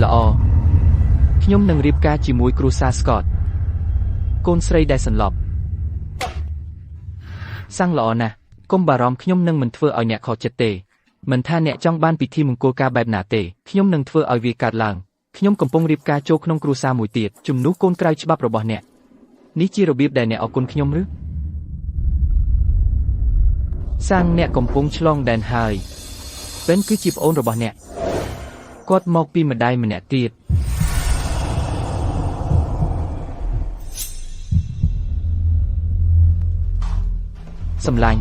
ល្អខ្ញុំនឹងរៀបការជាមួយគ្រួសារស្កតកូនស្រីដែលសន្លប់សាំងល្អណាស់កុំបារម្ភខ្ញុំនឹងមិនធ្វើឲ្យអ្នកខកចិត្តទេមិនថាអ្នកចង់បានពិធីមង្គលការបែបណាទេខ្ញុំនឹងធ្វើឲ្យវាកើតឡើងខ្ញុំកំពុងរៀបការចូលក្នុងគ្រួសារមួយទៀតជំនួសកូនក្រៅច្បាប់របស់អ្នកនេះជារបៀបដែលអ្នកអរគុណខ្ញុំឬសាំងអ្នកកំពុងឆ្លងដែនហើយបេនគឺជាប្អូនរបស់អ្នកគាត់មកពីម្ដាយម្នាក់ទៀតសម្លាញ់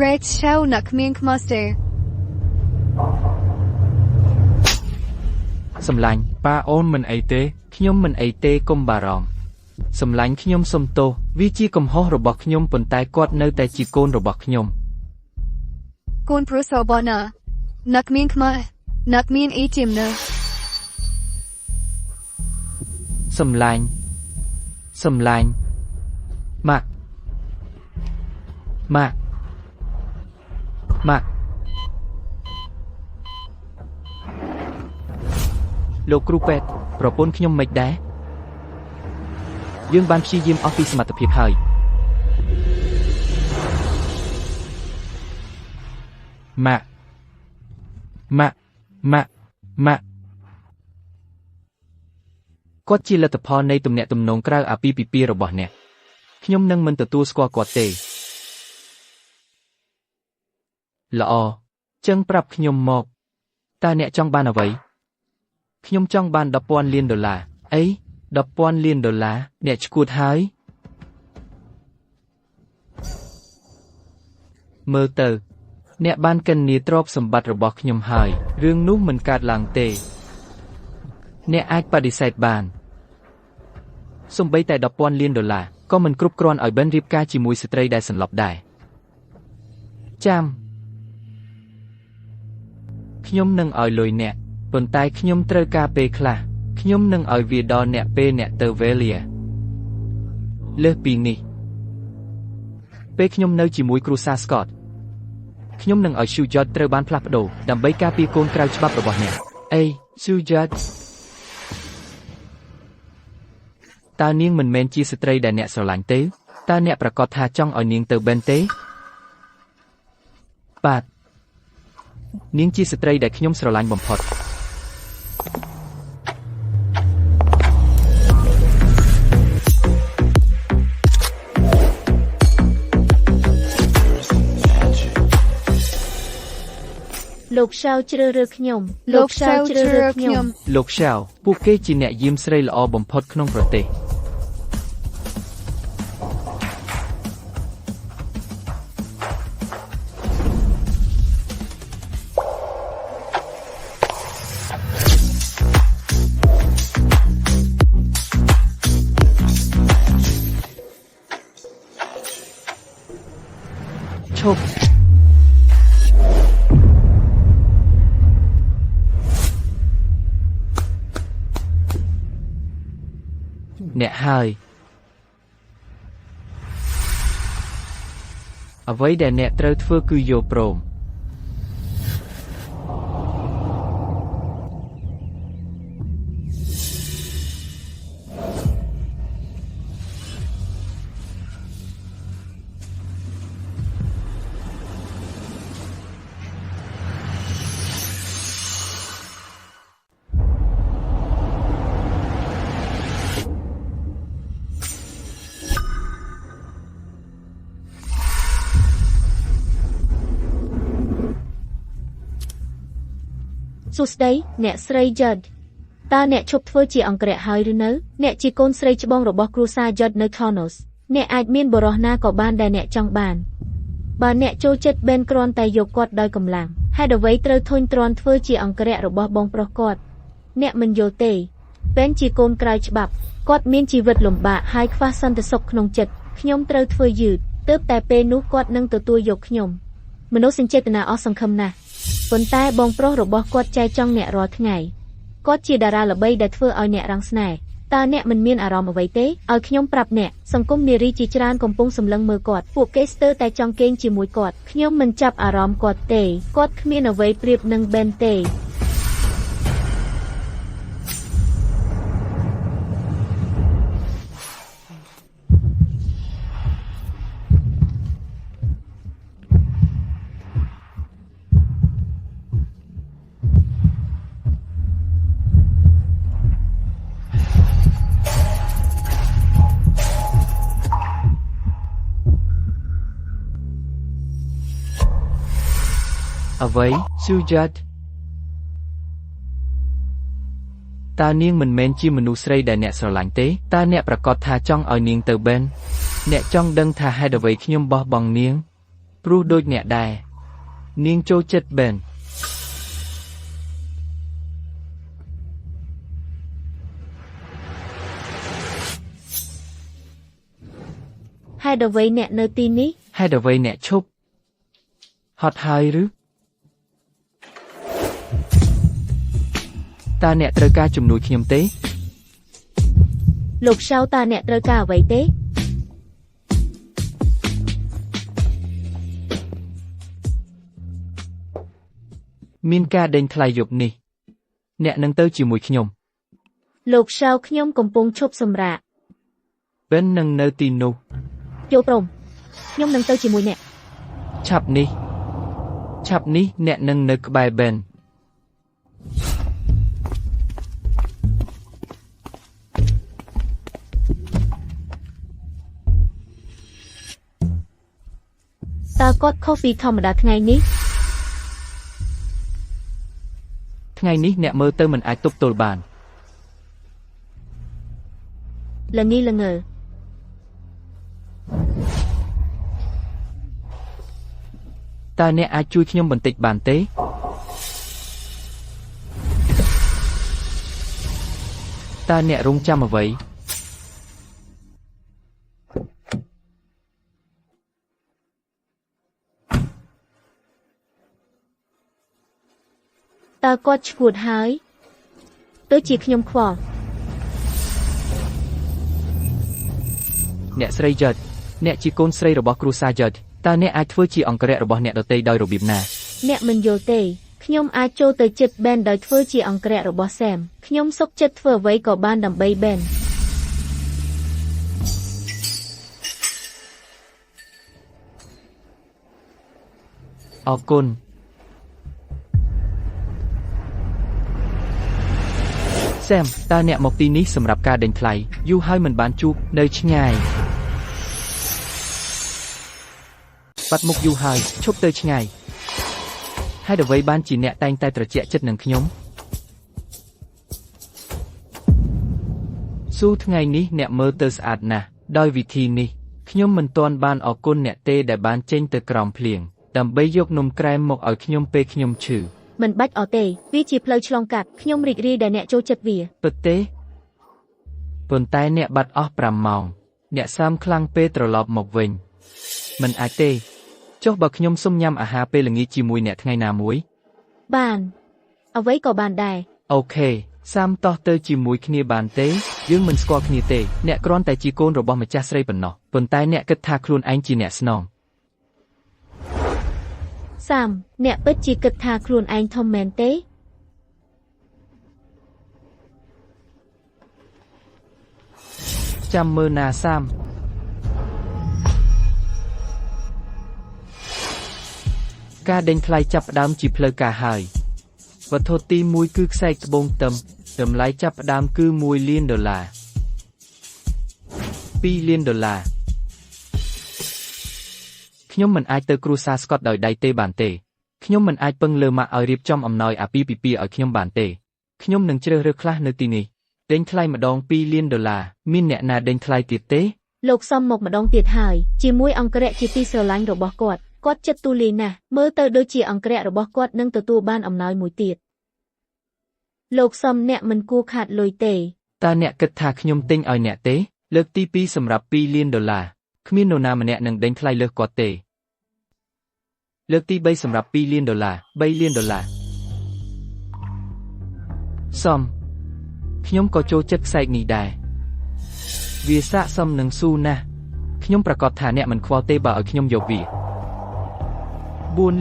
រ៉េតឆៅណាក់គ្មានខ្មោះទេសម្លាញ់ប៉ាអូនមិនអីទេខ្ញុំមិនអីទេកុំបារម្ភសម្លាញ់ខ្ញុំសុំទោសវាជាកំហុសរបស់ខ្ញុំប៉ុន្តែគាត់នៅតែជាកូនរបស់ខ្ញុំកូនប្រុសរបស់ណាក់មានខ្មោះណាក់មានអីជំនឿសម្លាញ់ម៉ាក់លោកគ្រូពេទ្យប្រពន្ធខ្ញុំមិនដែរយើងបានព្យាយាមអស់ពីសមត្ថភាពហើយម៉ាក់គាត់ជាលទ្ធផលនៃទំនាក់ទំនងក្រៅអាពាហ៍ពិពាហ៍របស់អ្នកខ្ញុំនឹងមិនទទួលស្គាល់គាត់ទេល្អចឹងប្រាប់ខ្ញុំមកតើអ្នកចង់បានអ្វីខ្ញុំចង់បាន$10,000 លានអី$10,000 លានអ្នកឈួតហើយមើលទៅអ្នកបានកិននាទ្រព្យសម្បត្តិរបស់ខ្ញុំហើយរឿងនោះមិនកើតឡើងទេអ្នកអាចបដិសេធបានសូម្បីតែ$10,000 លានក៏មិនគ្រប់គ្រាន់ឲ្យបិនរៀបការជាមួយស្ត្រីដែលសន្លប់ដែរចាំខ្ញុំនឹងឲ្យលុយអ្នកប៉ុន្តែខ្ញុំត្រូវការពេលខ្លះខ្ញុំនឹងឲ្យវាដល់អ្នកពេលអ្នកទៅវេលាលើសពីនេះពេលខ្ញុំនៅជាមួយគ្រួសារស្កតខ្ញុំនឹងឲ្យស៊ូយ៉តត្រូវបានផ្លាស់ប្ដូរដើម្បីការពារកូនក្រៅច្បាប់របស់អ្នកអីស៊ូយ៉តតើនាងមិនមែនជាស្ត្រីដែលអ្នកស្រឡាញ់ទេតើអ្នកប្រកាសថាចង់ឲ្យនាងទៅបេនទេបាទនាងជាស្ត្រីដែលខ្ញុំស្រឡាញ់បំផុតលោកឆៅជ្រើសរើសខ្ញុំលោកឆៅជ្រើសរើសខ្ញុំលោកឆៅពួកគេជាអ្នកយាមស្រីល្អបំផុតក្នុងប្រទេសឈប់អ្នកហើយអ្វីដែលអ្នកត្រូវធ្វើគឺយល់ព្រមសួស្តីអ្នកស្រីយុតតើអ្នកឈប់ធ្វើជាអង្គរៈហើយឬនៅអ្នកជាកូនស្រីច្បងរបស់គ្រួសារយុតនៅ Kronos អ្នកអាចមានបរិះណាក៏បានដែលអ្នកចង់បានបើអ្នកចូលចិត្តបេនគ្រាន់តែយកគាត់ដោយកម្លាំងហេតុអ្វីត្រូវធុញទ្រាន់ធ្វើជាអង្គរៈរបស់បងប្រុសគាត់អ្នកមិនយល់ទេបេនជាកូនក្រៅច្បាប់គាត់មានជីវិតលំបាកហើយខ្វះសន្តិសុខក្នុងចិត្តខ្ញុំត្រូវធ្វើយឺតទើបតែពេលនោះគាត់នឹងទទួលយកខ្ញុំមនុស្សសេចចេតនាអស់សង្ឃឹមណាស់ប៉ុន្តែបងប្រុសរបស់គាត់ចែកចង់អ្នករាល់ថ្ងៃគាត់ជាតារាល្បីដែលធ្វើឲ្យអ្នករាំងស្នេហ៍ តើអ្នកមិនមានអារម្មណ៍អ្វីទេឲ្យខ្ញុំប្រាប់អ្នកសង្គមនារីជាច្រើនកំពុងសម្លឹងមើលគាត់ពួកគេស្ទើរតែចង់គេងជាមួយគាត់ខ្ញុំមិនចាប់អារម្មណ៍គាត់ទេគាត់គ្មានអ្វីប្រៀបនឹង Ben ទេ អ្វីស៊ូយ៉ាត់តើនាងមិនមែនជាមនុស្សស្រីដែលអ្នកស្រឡាញ់ទេតើអ្នកប្រកាសថាចង់ឲ្យនាងទៅបេនអ្នកចង់ដឹងថាហេតុអ្វីខ្ញុំបោះបង់នាងព្រោះដូចអ្នកដែរនាងចូលចិត្តបេន ហេតុអ្វីអ្នកនៅទីនេះ ហេតុអ្វីអ្នកឈប់ហត់ហើយឬតើអ្នកត្រូវការជំនួយខ្ញុំទេ លោកឆៅតើអ្នកត្រូវការអ្វីទេ មានការដេញថ្លៃយប់នេះអ្នកនឹងទៅជាមួយខ្ញុំ លោកឆៅខ្ញុំកំពុងឈប់សម្រាក បេននឹងនៅទីនោះ ចូលព្រមខ្ញុំនឹងទៅជាមួយអ្នក ឆាប់នេះអ្នកនឹងនៅក្បែរបេន តើគាត់ខុសពីធម្មតាថ្ងៃនេះ ថ្ងៃនេះអ្នកមើលទៅមិនអាចទប់ទល់បាន ល្ងីល្ងើ តើអ្នកអាចជួយខ្ញុំបន្តិចបានទេតើអ្នករងចាំអ្វី តើគាត់ឈួតហើយទៅជាខ្ញុំខ្វល់ អ្នកស្រីយិតអ្នកជាកូនស្រីរបស់គ្រួសារយិតតើអ្នកអាចធ្វើជាអង្គរៈរបស់អ្នកដទៃដោយរបៀបណា អ្នកមិនយល់ទេខ្ញុំអាចចូលទៅចិត្ត Ben ដោយធ្វើជាអង្គរៈរបស់ Sam ខ្ញុំសុខចិត្តធ្វើអ្វីក៏បានដើម្បី Ben អរគុណSam តើអ្នកមកទីនេះសម្រាប់ការដេញថ្លៃយូរហើយមិនបានជួបនៅឆ្ងាយបាត់មុខយូរហើយឈប់ទៅឆ្ងាយហេតុអ្វីបានជាអ្នកតែងតែត្រជាក់ចិត្តនឹងខ្ញុំស៊ូថ្ងៃនេះអ្នកមើលទៅស្អាតណាស់ដោយវិធីនេះខ្ញុំមិនទាន់បានអរគុណអ្នកទេដែលបានចេញទៅក្រោមភ្លៀងដើម្បីយកនំក្រែមមកឲ្យខ្ញុំពេលខ្ញុំឈឺ មិនបាច់អត់ទេវាជាផ្លូវឆ្លងកាត់ខ្ញុំរីករាយដែលអ្នកចូលចិត្តវា ពិតទេប៉ុន្តែអ្នកបាត់អស់5ម៉ោងអ្នកសាមខ្លាំងពេលត្រឡប់មកវិញមិនអាចទេចុះបើខ្ញុំសុំញ៉ាំអាហារពេលល្ងាចជាមួយអ្នកថ្ងៃណាមួយ បានអ្វីក៏បានដែរ អូខេសាមតោះទៅជាមួយគ្នាបានទេយើងមិនស្គាល់គ្នាទេអ្នកគ្រាន់តែជាកូនរបស់ម្ចាស់ស្រីប៉ុណ្ណោះប៉ុន្តែអ្នកគិតថាខ្លួនឯងជាអ្នកស្នង សាមអ្នកពិតជាគិតថាខ្លួនឯងធំមែនទេ ចាំមើលណាសាមការដេញថ្លៃចាប់ផ្ដើមជាផ្លូវការហើយវត្ថុទី1គឺខ្សែត្បូងទឹមតម្លៃចាប់ផ្ដើមគឺ$1 លាន$2 លានខ្ញុំមិនអាចទៅគ្រួសារស្កុតដោយដៃទេបានទេខ្ញុំមិនអាចពឹងលើម៉ាក់ឲ្យរៀបចំអំណោយអាពាហ៍ពិពាហ៍ឲ្យខ្ញុំបានទេខ្ញុំនឹងជ្រើសរើសខ្លះនៅទីនេះដេញថ្លៃម្ដង$2 លានមានអ្នកណាដេញថ្លៃទៀតទេ លោកសំមកម្ដងទៀតហើយជាមួយអង្គរៈជាទីស្រឡាញ់របស់គាត់គាត់ចិត្តទូលាយណាស់មើលទៅដូចជាអង្គរៈរបស់គាត់នឹងទទួលបានអំណោយមួយទៀតលោកសំអ្នកមិនគួរខាតលុយទេ តើអ្នកគិតថាខ្ញុំទិញឲ្យអ្នកទេលើកទី2សម្រាប់$2 លានគ្មាននរណាម្នាក់នឹងដេញថ្លៃលើសគាត់ទេលើកទី3សម្រាប់$2 លាន$3 លានសំ ខ្ញុំក៏ចូលចិត្តខ្សែកនេះដែរវាស័ក្តិសមនឹងស៊ូណាស់ខ្ញុំប្រកាសថាអ្នកមិនខ្វល់ទេបើឲ្យខ្ញុំយកវា$4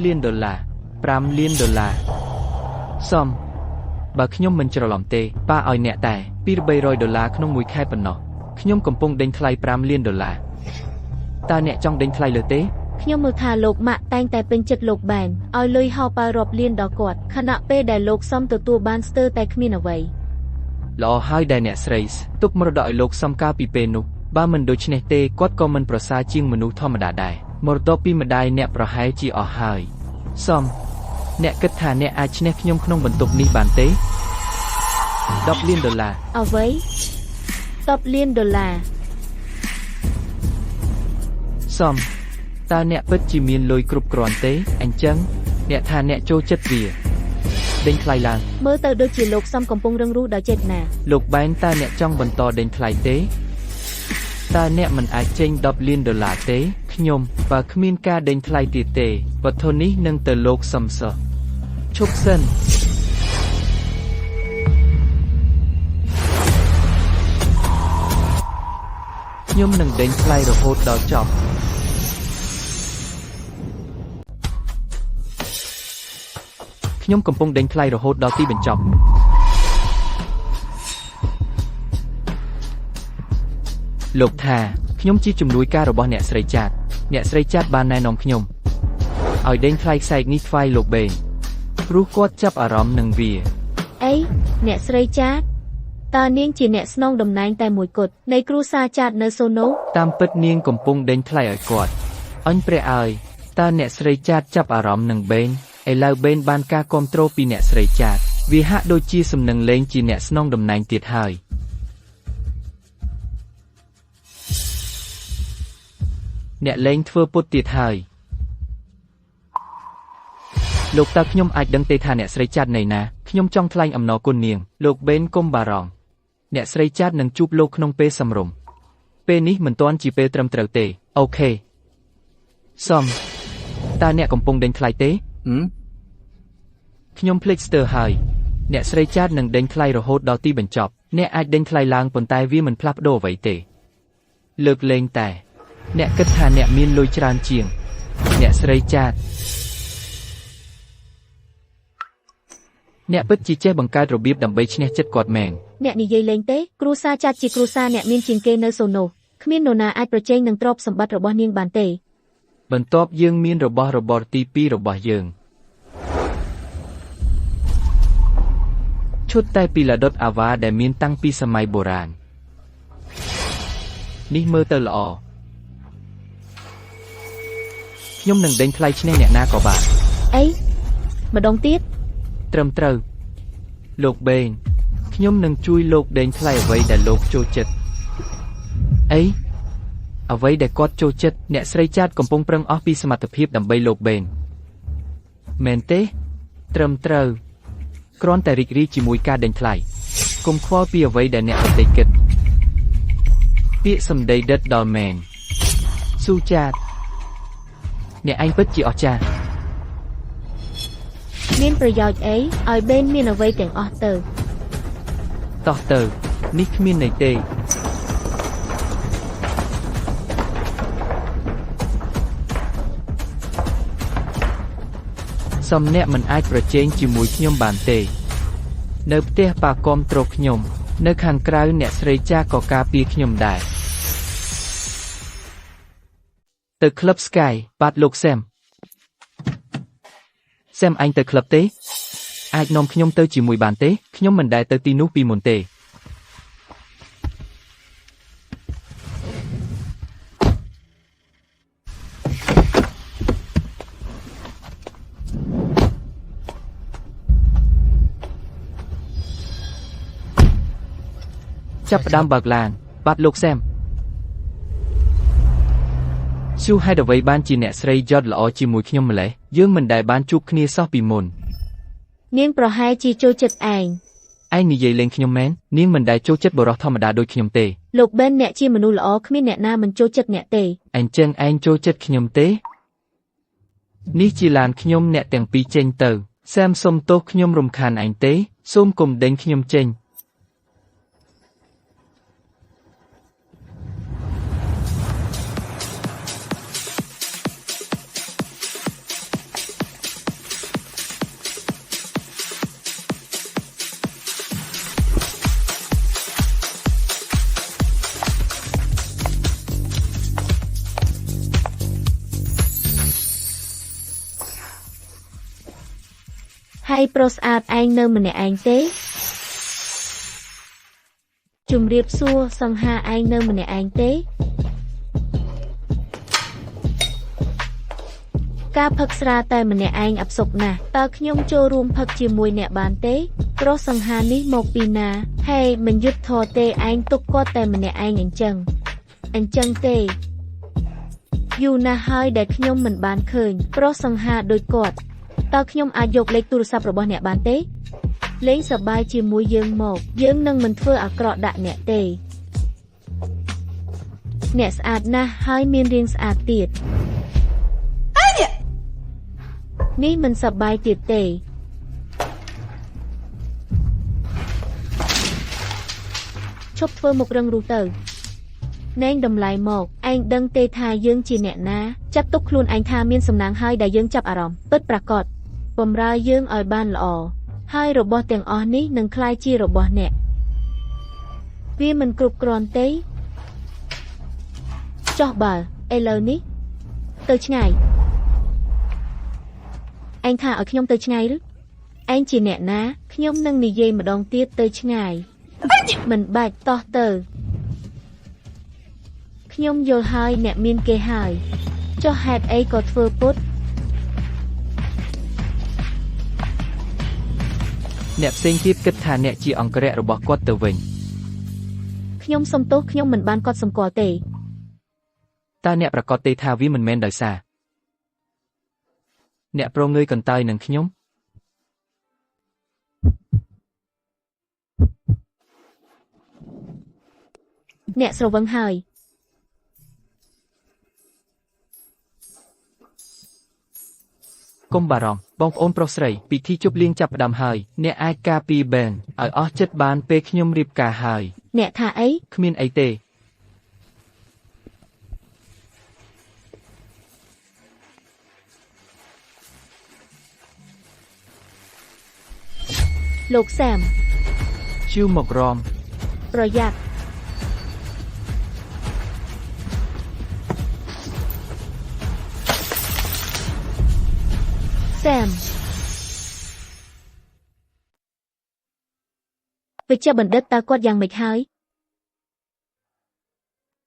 លាន$5 លានសមបើខ្ញុំមិនច្រឡំទេប៉ាឲ្យអ្នកតែ$200-300ក្នុងមួយខែប៉ុណ្ណោះខ្ញុំកំពុងដេញថ្លៃ$5 លានតើអ្នកចង់ដេញថ្លៃលើទេខ្ញុំមើលថាលោកម៉ាក់តែងតែពេញចិត្តលោកបែនឲ្យលុយហោប៉ៅរាប់លានដល់គាត់ខណៈពេលដែលលោកសំទទួលបានស្ទើរតែគ្មានអ្វីល្អហើយដែលអ្នកស្រីទុកមរតកឲ្យលោកសំកាលពីពេលនោះបើមិនដូច្នេះទេគាត់ក៏មិនប្រសើរជាងមនុស្សធម្មតាដែរមរតកពីម្ដាយអ្នកប្រហែលជាអស់ហើយសំអ្នកគិតថាអ្នកអាចឈ្នះខ្ញុំក្នុងបន្ទប់នេះបានទេ$10 លានអ្វី$10 លានសំតើអ្នកពិតជាមានលុយគ្រប់គ្រាន់ទេអញ្ចឹងអ្នកថាអ្នកចូលចិត្តវាដេញថ្លៃឡើងមើលទៅដូចជាលោកសំកំពុងរឹងរូសដោយចេតនាលោកបែនតើអ្នកចង់បន្តដេញថ្លៃទេតើអ្នកមិនអាចចេញ$10 លានទេខ្ញុំបើគ្មានការដេញថ្លៃទៀតទេវត្ថុនេះនឹងទៅលោកសំសោះឈប់សិនខ្ញុំនឹងដេញថ្លៃរហូតដល់ចប់ខ្ញុំកំពុងដេញថ្លៃរហូតដល់ទីបញ្ចប់លោកថាខ្ញុំជាជំនួយការរបស់អ្នកស្រីចាតបានណែនាំខ្ញុំឲ្យដេញថ្លៃខ្សែកនេះថ្វាយលោកបេងព្រោះគាត់ចាប់អារម្មណ៍នឹងវាអីអ្នកស្រីចាតតើនាងជាអ្នកស្នងតំណែងតែមួយគត់នៃគ្រួសារចាតនៅសូណូតាមពិតនាងកំពុងដេញថ្លៃឲ្យគាត់អញព្រះអើយតើអ្នកស្រីចាតចាប់អារម្មណ៍នឹងបេងឥឡូវបេនបានការគាំទ្រពីអ្នកស្រីចាតវាហាក់ដូចជាសំនឹងលេងជាអ្នកស្នងតំណែងទៀតហើយអ្នកលេងធ្វើពុតទៀតហើយលោកតើខ្ញុំអាចដឹងទេថាអ្នកស្រីចាតនៅណាខ្ញុំចង់ថ្លែងអំណរគុណនាងលោកបេនកុំបារម្ភអ្នកស្រីចាតនឹងជួបលោកក្នុងពេលសមរម្យពេលនេះមិនទាន់ជាពេលត្រឹមត្រូវទេអូខេសំតើអ្នកកំពុងដេញថ្លៃទេខ្ញុំភ្លេចស្ទើរហើយអ្នកស្រីចាតនឹងដេញថ្លៃរហូតដល់ទីបញ្ចប់អ្នកអាចដេញថ្លៃឡើងប៉ុន្តែវាមិនផ្លាស់ប្ដូរអ្វីទេលើកលែងតែអ្នកគិតថាអ្នកមានលុយច្រើនជាងអ្នកស្រីចាតអ្នកពិតជាចេះបង្កើតរបៀបដើម្បីឈ្នះចិត្តគាត់មែនអ្នកនិយាយលេងទេគ្រួសារចាតជាគ្រួសារអ្នកមានជាងគេនៅសូណូគ្មាននរណាអាចប្រជែងនឹងទ្រព្យសម្បត្តិរបស់នាងបានទេបន្ទាប់យើងមានរបស់របរទី2របស់យើងឈុតតែពីឡាដុតអាវ៉ាដែលមានតាំងពីសម័យបុរាណនេះមើលទៅល្អខ្ញុំនឹងដេញថ្លៃឈ្នះអ្នកណាក៏បានអីម្ដងទៀតត្រឹមត្រូវលោកបេងខ្ញុំនឹងជួយលោកដេញថ្លៃអ្វីដែលលោកចូលចិត្តអីអ្វីដែលគាត់ចូលចិត្តអ្នកស្រីចាតកំពុងប្រឹងអស់ពីសមត្ថភាពដើម្បីលោកបេងមែនទេត្រឹមត្រូវគ្រាន់តែរីករាយជាមួយការដេញថ្លៃកុំខ្វល់ពីអ្វីដែលអ្នកដទៃគិតពាក្យសម្ដីដិតដល់មែនស៊ូចាតអ្នកឯងពិតជាអស្ចារ្យមានប្រយោជន៍អីឲ្យបេនមានអ្វីទាំងអស់ទៅតោះទៅនេះគ្មានន័យទេសំអ្នកមិនអាចប្រជែងជាមួយខ្ញុំបានទេនៅផ្ទះប៉ាគាំទ្រខ្ញុំនៅខាងក្រៅអ្នកស្រីចាស់ក៏ការពារខ្ញុំដែរទៅក្លឹប Sky បាទលោកសែមឯងទៅក្លឹបទេអាចនាំខ្ញុំទៅជាមួយបានទេខ្ញុំមិនដែលទៅទីនោះពីមុនទេចាប់ផ្ដើមបើកឡានបាទលោកសែមស៊ូហេតុអ្វីបានជាអ្នកស្រីយត់ល្អជាមួយខ្ញុំម្លេះយើងមិនដែលបានជួបគ្នាសោះពីមុននាងប្រហែលជាចូលចិត្តឯងនិយាយលេងខ្ញុំមែននាងមិនដែលចូលចិត្តបុរសធម្មតាដូចខ្ញុំទេលោកបេនអ្នកជាមនុស្សល្អគ្មានអ្នកណាមិនចូលចិត្តអ្នកទេអញ្ចឹងឯងចូលចិត្តខ្ញុំទេនេះជាឡានខ្ញុំអ្នកទាំងពីរចេញទៅសែមសុំទោសខ្ញុំរំខានឯងទេសូមកុំដេញខ្ញុំចេញ ហើយប្រុសស្អាតឯងនៅម្នាក់ឯងទេជំរាបសួរសង្ហាឯងនៅម្នាក់ឯងទេការផឹកស្រាតែម្នាក់ឯងអផ្សុកណាស់តើខ្ញុំចូលរួមផឹកជាមួយអ្នកបានទេប្រុសសង្ហានេះមកពីណាហេមិនយុទ្ធធរទេឯងទុកគាត់តែម្នាក់ឯងអញ្ចឹងទេយូរណាស់ហើយដែលខ្ញុំមិនបានឃើញប្រុសសង្ហាដូចគាត់តើខ្ញុំអាចយកលេខទូរស័ព្ទរបស់អ្នកបានទេលេងសប្បាយជាមួយយើងមកយើងនឹងមិនធ្វើអាក្រក់ដាក់អ្នកទេអ្នកស្អាតណាស់ហើយមានរាងស្អាតទៀតនេះមិនសប្បាយទៀតទេឈប់ធ្វើមុខរឹងរូសទៅណែងតម្លៃមកឯងដឹងទេថាយើងជាអ្នកណាចាត់ទុកខ្លួនឯងថាមានសំណាងហើយដែលយើងចាប់អារម្មណ៍ពិតប្រាកដបម្រើយើងឲ្យបានល្អហើយរបស់ទាំងអស់នេះនឹងក្លាយជារបស់អ្នកវាមិនគ្រប់គ្រាន់ទេចុះបើឥឡូវនេះទៅឆ្ងាយឯងថាឲ្យខ្ញុំទៅឆ្ងាយឬឯងជាអ្នកណាខ្ញុំនឹងនិយាយម្ដងទៀតទៅឆ្ងាយមិនបាច់តោះទៅខ្ញុំយល់ហើយអ្នកមានគេហើយចុះហេតុអីក៏ធ្វើពុតអ្នកផ្សេងទៀតគិតថាអ្នកជាអង្គរៈរបស់គាត់ទៅវិញខ្ញុំសុំទោសខ្ញុំមិនបានកត់សម្គាល់ទេតើអ្នកប្រកាសទេថាវាមិនមែនដោយសារអ្នកប្រងើយកន្តើយនឹងខ្ញុំអ្នកស្រវឹងហើយកុំបារម្ភបងប្អូនប្រុសស្រីពិធីជប់លៀងចាប់ផ្ដើមហើយអ្នកអាចការពារបែនឲ្យអស់ចិត្តបានពេលខ្ញុំរៀបការហើយអ្នកថាអីគ្មានអីទេលោកសាមជឿមករំប្រយ័ត្នសាមវិជ្ជបណ្ឌិតតើគាត់យ៉ាងម៉េចហើយ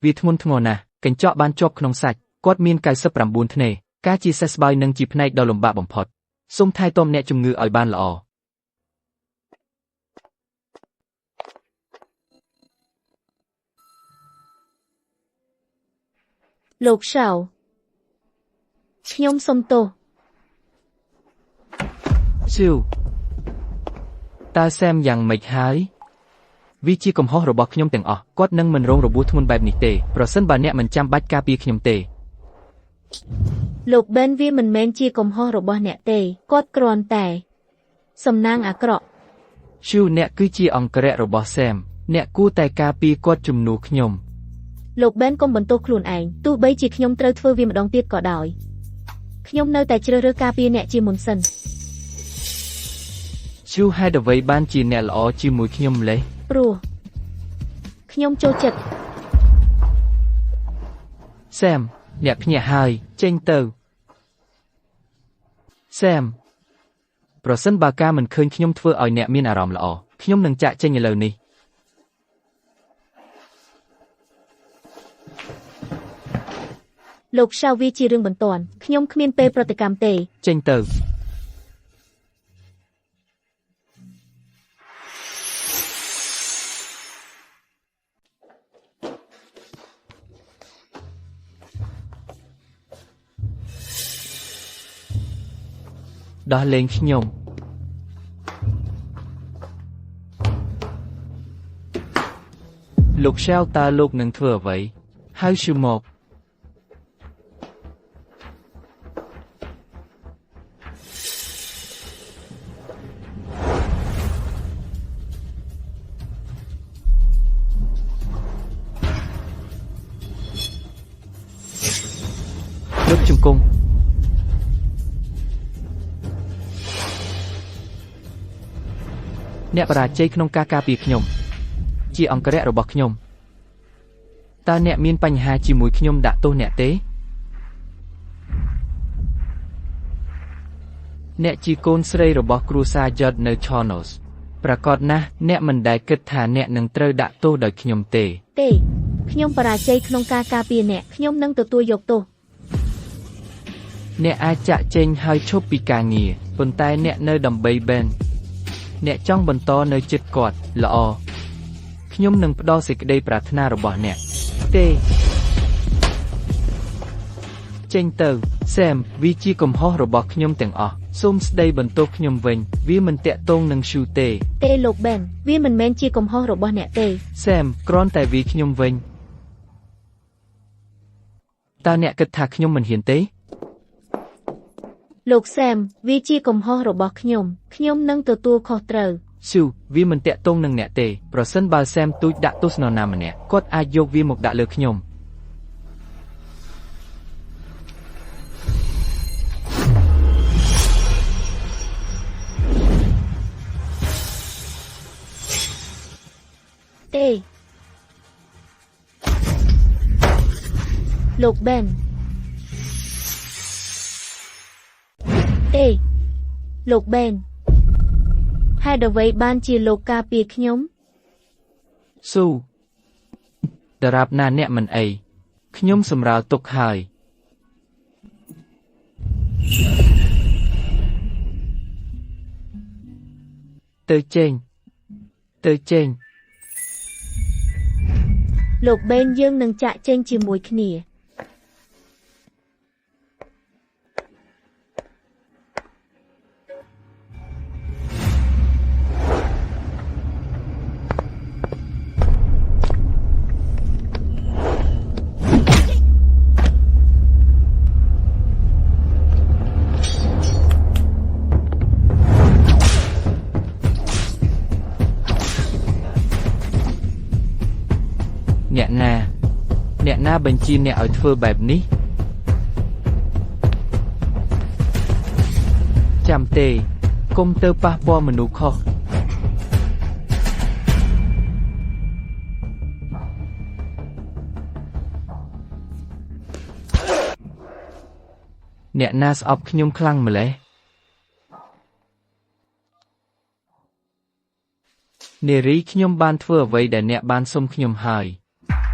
វាធ្ងន់ធ្ងរណាស់កញ្ចក់បានជាប់ក្នុងសាច់គាត់មាន99ធ្នេរការជាសះស្បើយនឹងជាផ្នែកដ៏លំបាកបំផុតសូមថែទាំអ្នកជំងឺឲ្យបានល្អលោកឆៅខ្ញុំសុំទោសជឿតើសែមយ៉ាងម៉េចហើយវាជាកំហុសរបស់ខ្ញុំទាំងអស់គាត់នឹងមិនរងរបួសធ្ងន់បែបនេះទេប្រសិនបើអ្នកមិនចាំបាច់ការពារខ្ញុំទេលោកបេនវាមិនមែនជាកំហុសរបស់អ្នកទេគាត់គ្រាន់តែសំណាងអាក្រក់ជឿអ្នកគឺជាអង្គរៈរបស់សែមអ្នកគួរតែការពារគាត់ជំនួសខ្ញុំលោកបេនកុំបន្ទោសខ្លួនឯងទោះបីជាខ្ញុំត្រូវធ្វើវាម្ដងទៀតក៏ដោយខ្ញុំនៅតែជ្រើសរើសការពារអ្នកជាមុនសិនជឿហេតុអ្វីបានជាអ្នកល្អជាមួយខ្ញុំម្លេះព្រោះខ្ញុំចូលចិត្តសែមអ្នកភ្ញាក់ហើយចេញទៅសែមប្រសិនបើការមិនឃើញខ្ញុំធ្វើឲ្យអ្នកមានអារម្មណ៍ល្អខ្ញុំនឹងចាក់ចេញឥឡូវនេះលោកឆៅវាជារឿងបន្ទាន់ខ្ញុំគ្មានពេលប្រតិកម្មទេចេញទៅដោះលែងខ្ញុំលោកឆៅតើលោកនឹងធ្វើអ្វីហៅឈឺមកលោកជង្គង់អ្នកបរាជ័យក្នុងការការពារខ្ញុំជាអង្គរៈរបស់ខ្ញុំតើអ្នកមានបញ្ហាជាមួយខ្ញុំដាក់ទោសអ្នកទេ អ្នកជាកូនស្រីរបស់គ្រួសារយត់នៅ Chonos ប្រកាសណាស់អ្នកមិនដែលគិតថាអ្នកនឹងត្រូវដាក់ទោសដោយខ្ញុំទេ ទេខ្ញុំបរាជ័យក្នុងការការពារអ្នកខ្ញុំនឹងទទួលយកទោស អ្នកអាចចាក់ចេញហើយឈប់ពីការងារប៉ុន្តែអ្នកនៅដើម្បី Ben អ្នកចង់បន្តនៅជិតគាត់ល្អខ្ញុំនឹងផ្ដល់សេចក្តីប្រាថ្នារបស់អ្នកទេចេញទៅ Sam វាជាកំហុសរបស់ខ្ញុំទាំងអស់សូមស្ដីបន្ទោសខ្ញុំវិញវាមិនតាក់ទងនឹង Shu ទេ ទេលោក Ben វាមិនមែនជាកំហុសរបស់អ្នកទេ Sam គ្រាន់តែវាខ្ញុំវិញតើអ្នកគិតថាខ្ញុំមិនហ៊ានទេ លោក Sam វាជាកំហុសរបស់ខ្ញុំនឹងទទួលខុសត្រូវ Shu វាមិនតាក់ទងនឹងអ្នកទេប្រសិនបើ Sam ទូចដាក់ទោសនរណាម្នាក់គាត់អាចយកវាមកដាក់លើខ្ញុំ ទេលោក Ben ទេលោក Ben ហេតុអ្វីបានជាលោកការពារខ្ញុំ ស៊ូដរាបណាអ្នកមិនអីខ្ញុំសម្រាលទុកហើយទៅចេញ លោក Ben យើងនឹងចាក់ចេញជាមួយគ្នា អ្នកណាបញ្ជាអ្នកឲ្យធ្វើបែបនេះចាំទេកុំទៅប៉ះពាល់មនុស្សខុសអ្នកណាស្អប់ខ្ញុំខ្លាំងម្ល៉េះនារីខ្ញុំបានធ្វើអ្វីដែលអ្នកបានសុំខ្ញុំហើយ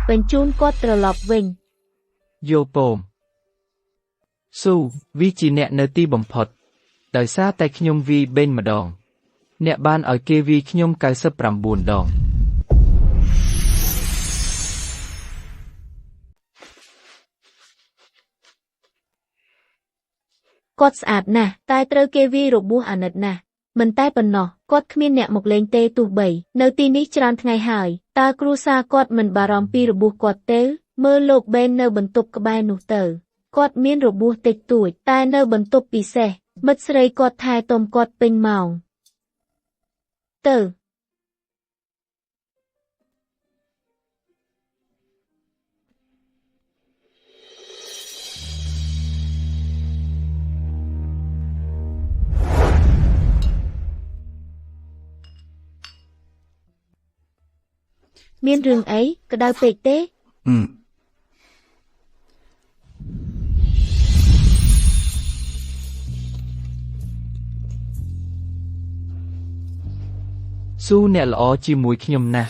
បញ្ជូនគាត់ត្រឡប់វិញយោពមស៊ូវាជាអ្នកនៅទីបំផុតដោយសារតែខ្ញុំវាយបេនម្ដងអ្នកបានឲ្យគេវាយខ្ញុំ99ដងគាត់ស្អាតណាស់តែត្រូវគេវាយរបួសអាណិតណាស់មិនតែប៉ុណ្ណោះគាត់គ្មានអ្នកមកលេងទេទោះបីនៅទីនេះច្រើនថ្ងៃហើយតើគ្រួសារគាត់មិនបារម្ភពីរបួសគាត់ទេមើលលោក Ben នៅបន្ទប់ក្បែរនោះទៅគាត់មានរបួសតិចតួចតែនៅបន្ទប់ពិសេសមិត្តស្រីគាត់ថែទាំគាត់ពេញម៉ោងទៅមានរឿងអីក្តៅពេកទេស៊ូអ្នកល្អជាមួយខ្ញុំណាស់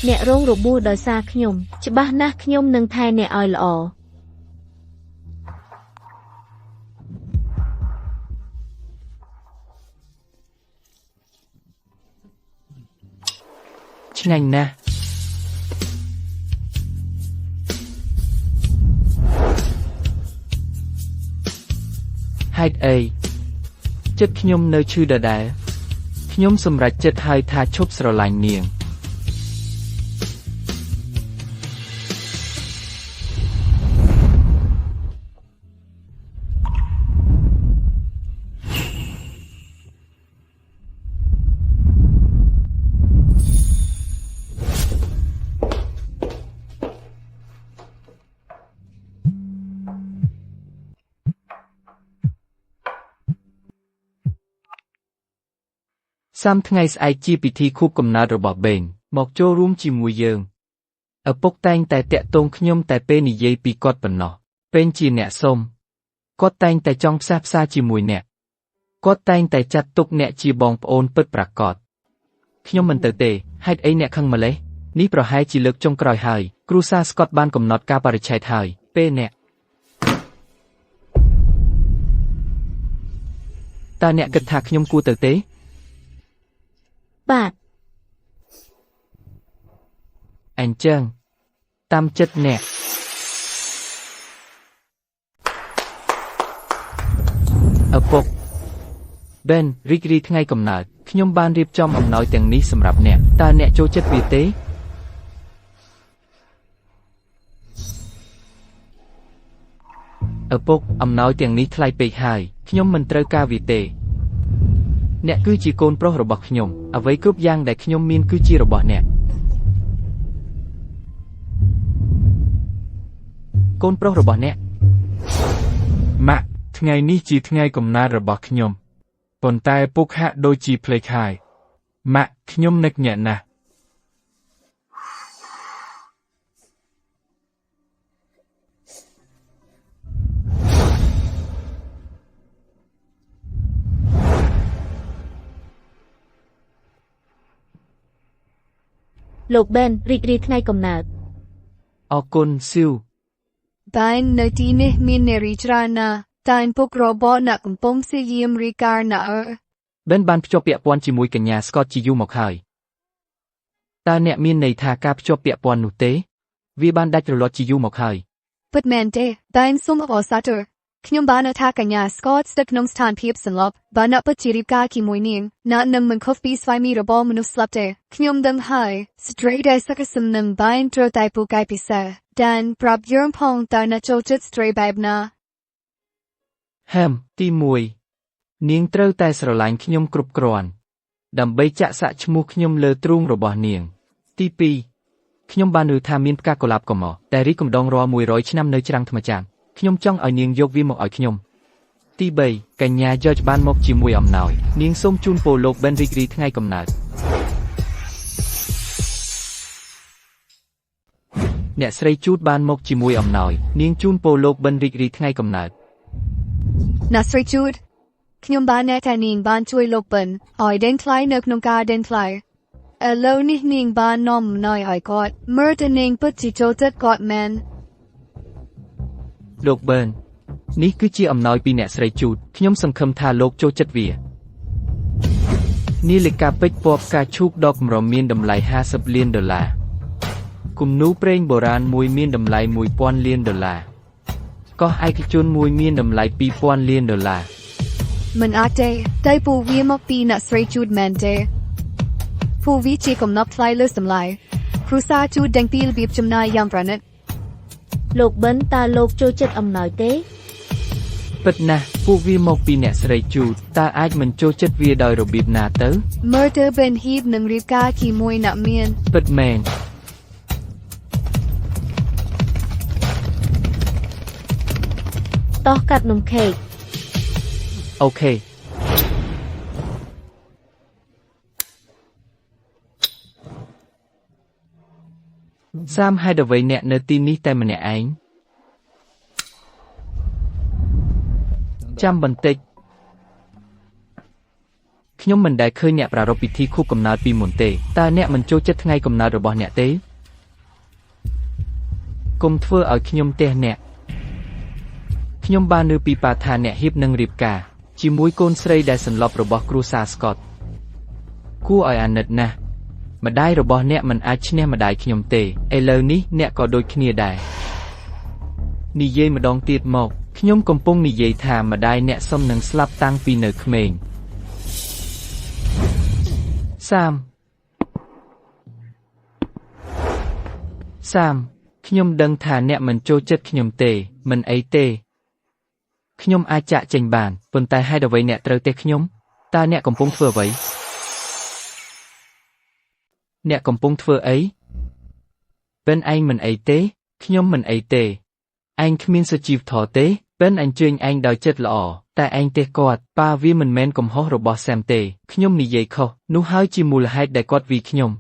អ្នករងរបួសដោយសារខ្ញុំច្បាស់ណាស់ខ្ញុំនឹងថែអ្នកឲ្យល្អឆ្ងាញ់ណាស់ហេតុអីចិត្តខ្ញុំនៅឈឺដដែលខ្ញុំសម្រេចចិត្តហើយថាឈប់ស្រឡាញ់នាងសាមថ្ងៃស្អែកជាពិធីខួបកំណើតរបស់បេងមកចូលរួមជាមួយយើងឪពុកតែងតែតាក់ទងខ្ញុំតែពេលនិយាយពីគាត់ប៉ុណ្ណោះពេងជាអ្នកសុំគាត់តែងតែចង់ផ្សះផ្សាជាមួយអ្នក គាត់តែងតែចាត់ទុកអ្នកជាបងប្អូនពិតប្រាកដខ្ញុំមិនទៅទេហេតុអីអ្នកខឹងម្លេះនេះប្រហែលជាលើកចុងក្រោយហើយគ្រូសាស្កតបានកំណត់កាលបរិច្ឆេទហើយពេលអ្នកតើអ្នកគិតថាខ្ញុំគួរទៅទេបាទអញ្ចឹងតាមចិត្តអ្នកឪពុក Ben រីករាយថ្ងៃកំណើតខ្ញុំបានរៀបចំអំណោយទាំងនេះសម្រាប់អ្នកតើអ្នកចូលចិត្តវាទេឪពុកអំណោយទាំងនេះថ្លៃពេកហើយខ្ញុំមិនត្រូវការវាទេអ្នកគឺជាកូនប្រុសរបស់ខ្ញុំអ្វីគ្រប់យ៉ាងដែលខ្ញុំមានគឺជារបស់អ្នកកូនប្រុសរបស់អ្នកម៉ាក់ថ្ងៃនេះជាថ្ងៃកំណើតរបស់ខ្ញុំប៉ុន្តែពុកហាក់ដូចជាភ្លេចហើយម៉ាក់ខ្ញុំនឹកអ្នកណាស់លោក Ben រីករាយថ្ងៃកំណើតអរគុណស៊ូបែននៅទីនេះមាននារីច្រើនណាស់តែពុករបស់អ្នកកំពុងព្យាយាមរីកាណាស់Benបានភ្ជាប់ពាក់ព័ន្ធជាមួយកញ្ញាស្កតជាយូរមកហើយតើអ្នកមានន័យថាការភ្ជាប់ពាក់ព័ន្ធនោះទេវាបានដាច់រលាត់ជាយូរមកហើយពិតមែនទេបែនសូមអរសាទរខ្ញុំបានថាកញ្ញាស្កតស្ថិតក្នុងស្ថានភាពសន្លប់បានអ្នកពិតជារៀបការជាមួយនាងអ្នកនឹងមិនខុសពីស្វ័យមីរបស់មនុស្សស្លាប់ទេខ្ញុំដឹងហើយស្ត្រីដែលសក្តិសមនឹងបែនត្រូវតែពូកែពិសេសDan ប្រាប់យើងផងតើអ្នកចូលចិត្តស្ត្រីបែបណាទី1នាងត្រូវតែស្រឡាញ់ខ្ញុំគ្រប់គ្រាន់ដើម្បីចាក់សាក់ឈ្មោះខ្ញុំលើទ្រូងរបស់នាងទី2ខ្ញុំបានឮថាមានផ្កាកុលាបកំមកតែរីកកម្ដងរាល់100ឆ្នាំនៅច្រាំងថ្មចាមខ្ញុំចង់ឲ្យនាងយកវាមកឲ្យខ្ញុំទី3កញ្ញាយ៉ចបានមកជាមួយអំណោយនាងសូមជូនពរលោក Ben រីករាយថ្ងៃកំណើតអ្នកស្រីជូតបានមកជាមួយអំណោយនាងជូនពរលោក Ben រីករាយថ្ងៃកំណើតអ្នកស្រីជូតខ្ញុំបានណែថានាងបានជួយលោក Ben ឲ្យដេញថ្លៃនៅក្នុងការដេញថ្លៃឥឡូវនេះនាងបាននាំអំណោយឲ្យគាត់មើលទៅនាងពិតជាចូលចិត្តគាត់មែនលោក Ben នេះគឺជាអំណោយពីអ្នកស្រីជូតខ្ញុំសង្ឃឹមថាលោកចូលចិត្តវានាឡិកាពេជ្រពណ៌ផ្កាឈូកដ៏កម្រមានតម្លៃ$50 លានគំនូរប្រេងបុរាណមួយមានតម្លៃ$1000 លានកោះឯកជនមួយមានតម្លៃ$2000 លានមិនអាចទេតែពូវាមកពីអ្នកស្រីជូតមែនទេពូវាជាកំណត់ថ្លៃលើសម្លាយគ្រូសាជូតដឹងពីរបៀបចំណាយយ៉ាងប្រណិតលោក Ben តើលោកចូលចិត្តអំណោយទេពិតណាស់ពួកវាមកពីអ្នកស្រីជូតតើអាចមិនចូលចិត្តវាដោយរបៀបណាទៅមើលទៅ Ben ហ៊ីបនឹងរៀបការជាមួយអ្នកមានពិតមែនតោះកាត់នំខេកអូខេសាមហេតុអ្វីអ្នកនៅទីនេះតែម្នាក់ឯងចាំបន្តិចខ្ញុំមិនដែលឃើញអ្នកប្រារព្ធពិធីខួបកំណើតពីមុនទេតើអ្នកមិនចូលចិត្តថ្ងៃកំណើតរបស់អ្នកទេកុំធ្វើឲ្យខ្ញុំទះអ្នកខ្ញុំបានឮពីប៉ាថាអ្នកហ៊ីបនឹងរៀបការជាមួយកូនស្រីដែលសន្លប់របស់គ្រូសាស្កតគួរឲ្យអាណិតណាស់ម្ដាយរបស់អ្នកមិនអាចឈ្នះម្ដាយខ្ញុំទេឥឡូវនេះអ្នកក៏ដូចគ្នាដែរនិយាយម្ដងទៀតមកខ្ញុំកំពុងនិយាយថាម្ដាយអ្នកសុំនឹងស្លាប់តាំងពីនៅក្មេងសាមខ្ញុំដឹងថាអ្នកមិនចូលចិត្តខ្ញុំទេមិនអីទេខ្ញុំអាចចាក់ចេញបានប៉ុន្តែហេតុអ្វីអ្នកត្រូវទេខ្ញុំតើអ្នកកំពុងធ្វើអ្វីអ្នកកំពុងធ្វើអីBenឯងមិនអីទេខ្ញុំមិនអីទេឯងគ្មានសុជីវធម៌ទេBenអញ្ជើញឯងដោយចិត្តល្អតែឯងទេគាត់ប៉ាវាមិនមែនកំហុសរបស់ Sam ទេខ្ញុំនិយាយខុសនោះហើយជាមូលហេតុដែលគាត់វាយខ្ញុំ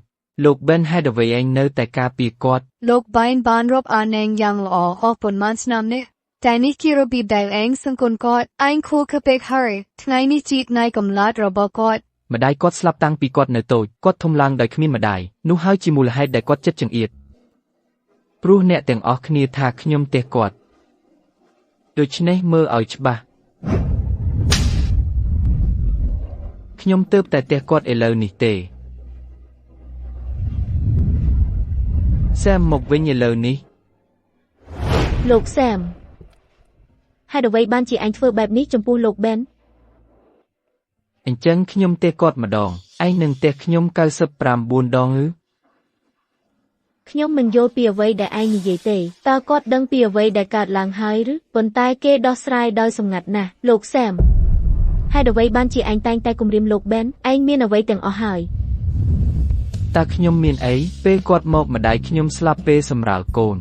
លោក Ben ហេតុអ្វីឯងនៅតែការពារគាត់លោក Ben បានរាប់អានយ៉ាងល្អអស់ប៉ុន្មានឆ្នាំនេះ แต่นี่คือระเบียบដែលឯងសង្គមកត់ឯងគួរគិតពេកហើយថ្ងៃនេះជីកនៃកំណត់របស់គាត់ ម្ដាយគាត់ស្លាប់តាំងពីគាត់នៅតូចគាត់ធំឡើងដោយគ្មានម្ដាយនោះហើយជាមូលហេតុដែលគាត់ចិត្តចង្អៀតព្រោះអ្នកទាំងអស់គ្នាថាខ្ញុំទេគាត់ដូច្នេះមើលឲ្យច្បាស់ខ្ញុំទើបតែទេគាត់ឥឡូវនេះទេសែមមកវិញឥឡូវនេះ លោកសែមហេតុអ្វីបានជាឯងធ្វើបែបនេះចំពោះលោកប៊ែន អញ្ចឹងខ្ញុំទេគាត់ម្ដងឯងនឹងទេខ្ញុំ99ដងឬ ខ្ញុំមិនយល់ពីអ្វីដែលឯងនិយាយទេតើគាត់ដឹងពីអ្វីដែលកើតឡើងហើយឬប៉ុន្តែគេដោះស្រាយដោយសម្ងាត់ណាស់លោកសែមហេតុអ្វីបានជាឯងតែងតែគំរាមលោកប៊ែនឯងមានអ្វីទាំងអស់ហើយ តើខ្ញុំមានអីពេលគាត់មកម្ដាយខ្ញុំស្លាប់ពេលសម្រាលកូន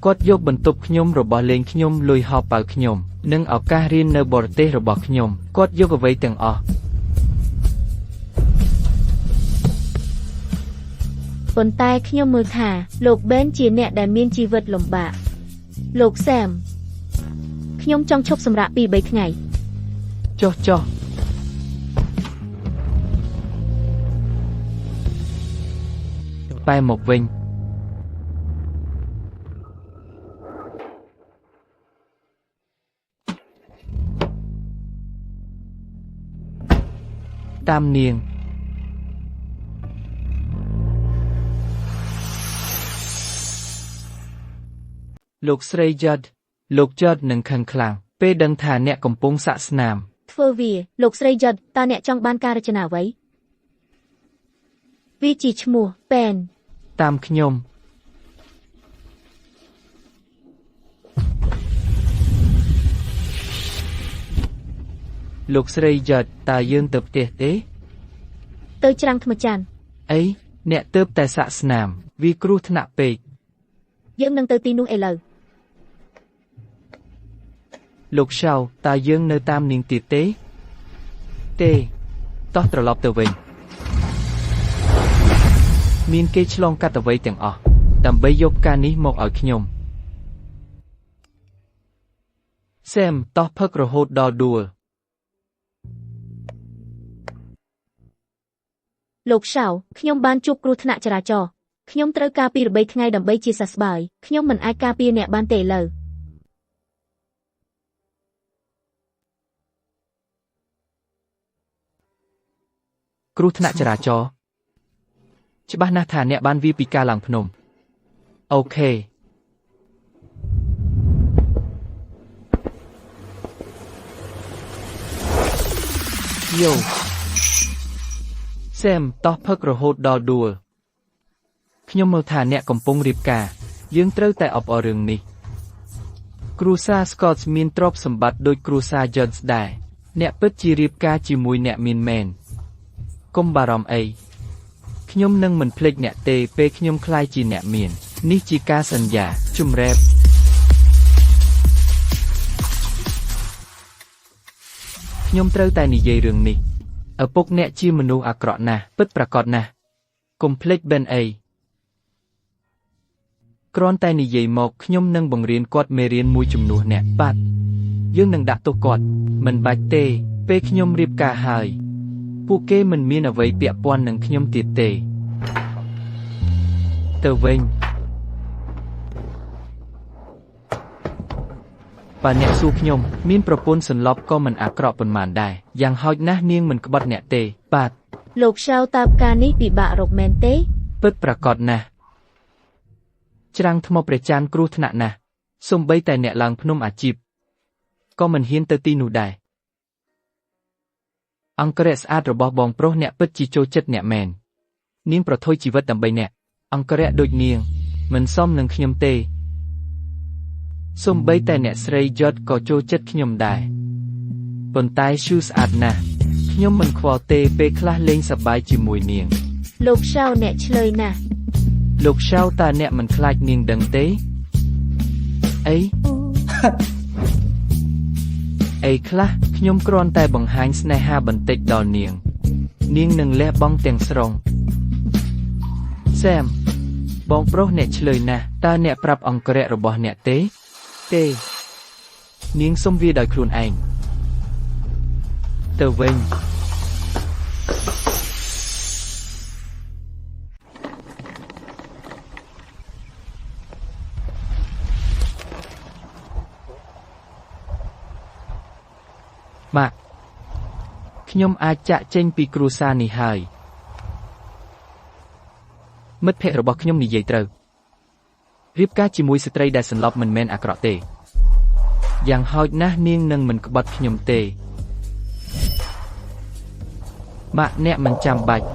គាត់យកបន្ទប់ខ្ញុំរបស់លេងខ្ញុំលុយហោប៉ៅខ្ញុំនិងឱកាសរៀននៅបរទេសរបស់ខ្ញុំគាត់យកអ្វីទាំងអស់ ប៉ុន្តែខ្ញុំមើលថាលោកប៊ែនជាអ្នកដែលមានជីវិតលំបាកលោកសែមខ្ញុំចង់ឈប់សម្រាក 2-3 ថ្ងៃ ចុះបែរមកវិញតាមនាង លោកស្រី Judd លោក Judd នឹងខឹងខ្លាំងពេលដឹងថាអ្នកកំពុងសាក់ស្នាម ធ្វើវាលោកស្រីយុទ្ធតើអ្នកចង់បានការរចនាអ្វីវាជាឈ្មោះប៉ែន តាមខ្ញុំលោកស្រី Judd តើយើងទៅផ្ទះទេ ទៅច្រាំងថ្មច័ន្ទ អីអ្នកទៅតែសាក់ស្នាមវាគ្រោះថ្នាក់ពេក យើងនឹងទៅទីនោះឥឡូវ លោកឆៅតើយើងនៅតាមនាងទៀតទេទេតោះត្រឡប់ទៅវិញមានគេឆ្លងកាត់អ្វីទាំងអស់ដើម្បីយកការនេះមកឲ្យខ្ញុំសែមតោះផឹករហូតដល់ដួល លោកឆៅខ្ញុំបានជួបគ្រោះថ្នាក់ចរាចរណ៍ខ្ញុំត្រូវការពីរបីថ្ងៃដើម្បីជាសះស្បើយខ្ញុំមិនអាចការពារអ្នកបានទេឥឡូវ គ្រោះថ្នាក់ចរាចរណ៍ច្បាស់ណាស់ថាអ្នកបានវាពីការឡើងភ្នំអូខេយោសែមតោះផឹករហូតដល់ដួលខ្ញុំមើលថាអ្នកកំពុងរៀបការយើងត្រូវតែអបអររឿងនេះគ្រួសារ Scott មានទ្រព្យសម្បត្តិដូចគ្រួសារ Judd ដែរអ្នកពិតជារៀបការជាមួយអ្នកមានមែនកុំបារម្ភអីខ្ញុំនឹងមិនភ្លេចអ្នកទេពេលខ្ញុំក្លាយជាអ្នកមាននេះជាការសន្យាជំរាបខ្ញុំត្រូវតែនិយាយរឿងនេះឪពុកអ្នកជាមនុស្សអាក្រក់ណាស់ពិតប្រាកដណាស់កុំភ្លេចប៊ែនអីគ្រាន់តែនិយាយមកខ្ញុំនឹងបង្រៀនគាត់មេរៀនមួយចំនួនអ្នកបាទយើងនឹងដាក់ទោសគាត់មិនបាច់ទេពេលខ្ញុំរៀបការហើយពួកគេមិនមានអ្វីពាក់ព័ន្ធនឹងខ្ញុំទៀតទេទៅវិញបើអ្នកសួរខ្ញុំមានប្រពន្ធសន្លប់ក៏មិនអាក្រក់ប៉ុន្មានដែរយ៉ាងហោចណាស់នាងមិនក្បត់អ្នកទេបាទ លោកឆៅតើផ្កានេះពិបាករកមែនទេ ពិតប្រាកដណាស់ច្រាំងថ្មព្រះច័ន្ទគ្រោះថ្នាក់ណាស់សូម្បីតែអ្នកឡើងភ្នំអាជីពក៏មិនហ៊ានទៅទីនោះដែរអង្គរៈស្អាតរបស់បងប្រុសអ្នកពិតជាចូលចិត្តអ្នកមែននាងប្រថុយជីវិតដើម្បីអ្នកអង្គរៈដូចនាងមិនសមនឹងខ្ញុំទេសូម្បីតែអ្នកស្រី Judd ក៏ចូលចិត្តខ្ញុំដែរប៉ុន្តែ Shoe ស្អាតណាស់ខ្ញុំមិនខ្វល់ទេពេលខ្លះលេងសប្បាយជាមួយនាង លោកឆៅអ្នកឆ្លើយណាស់ លោកឆៅតើអ្នកមិនខ្លាចនាងដឹងទេអី អីខ្លះខ្ញុំគ្រាន់តែបង្ហាញស្នេហាបន្តិចដល់នាងនាងនឹងលះបង់ទាំងស្រុងសែមបងប្រុសអ្នកឆ្លើយណាស់តើអ្នកប្រាប់អង្គរៈរបស់អ្នកទេ នាងសុំវាដោយខ្លួនឯងទៅវិញម៉ាក់ខ្ញុំអាចចាក់ចេញពីគ្រួសារនេះហើយមិត្តភក្តិរបស់ខ្ញុំនិយាយត្រូវរៀបការជាមួយស្ត្រីដែលសន្លប់មិនមែនអាក្រក់ទេយ៉ាងហោចណាស់នាងនឹងមិនក្បត់ខ្ញុំទេម៉ាក់អ្នកមិនចាំបាច់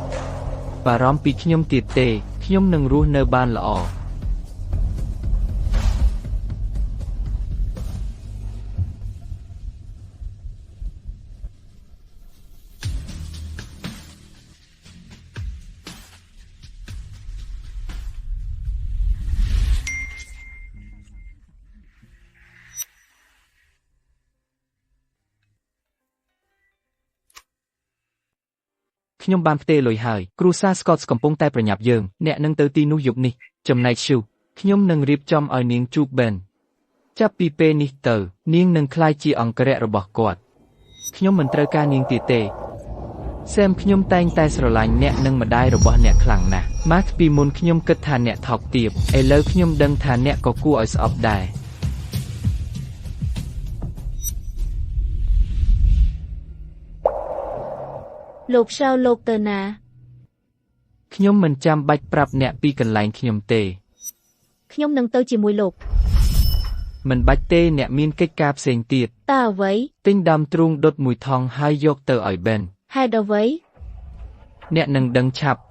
បារម្ភពីខ្ញុំទៀតទេខ្ញុំនឹងរស់នៅបានល្អខ្ញុំបានផ្ទេរលុយហើយគ្រូសាស្កតកំពុងតែប្រញាប់យើងអ្នកនឹងទៅទីនោះយប់នេះចំណែកឈូខ្ញុំនឹងរៀបចំឲ្យនាងជួបបេនចាប់ពីពេលនេះទៅនាងនឹងក្លាយជាអង្គរៈរបស់គាត់ខ្ញុំមិនត្រូវការនាងទៀតទេសែមខ្ញុំតែងតែស្រឡាញ់អ្នកនិងម្ដាយរបស់អ្នកខ្លាំងណាស់ម៉ាស់ពីមុនខ្ញុំគិតថាអ្នកថោកទាបឥឡូវខ្ញុំដឹងថាអ្នកក៏គួរឲ្យស្អប់ដែរលោកឆៅលោកទៅណាខ្ញុំមិនចាំបាច់ប្រាប់អ្នកពីកន្លែងខ្ញុំទេខ្ញុំនឹងទៅជាមួយលោកមិនបាច់ទេអ្នកមានកិច្ចការផ្សេងទៀតតើអ្វីទិញដើមទ្រូងដុតមួយថងហើយយកទៅឲ្យបេនហេតុអ្វីអ្នកនឹងដឹងឆាប់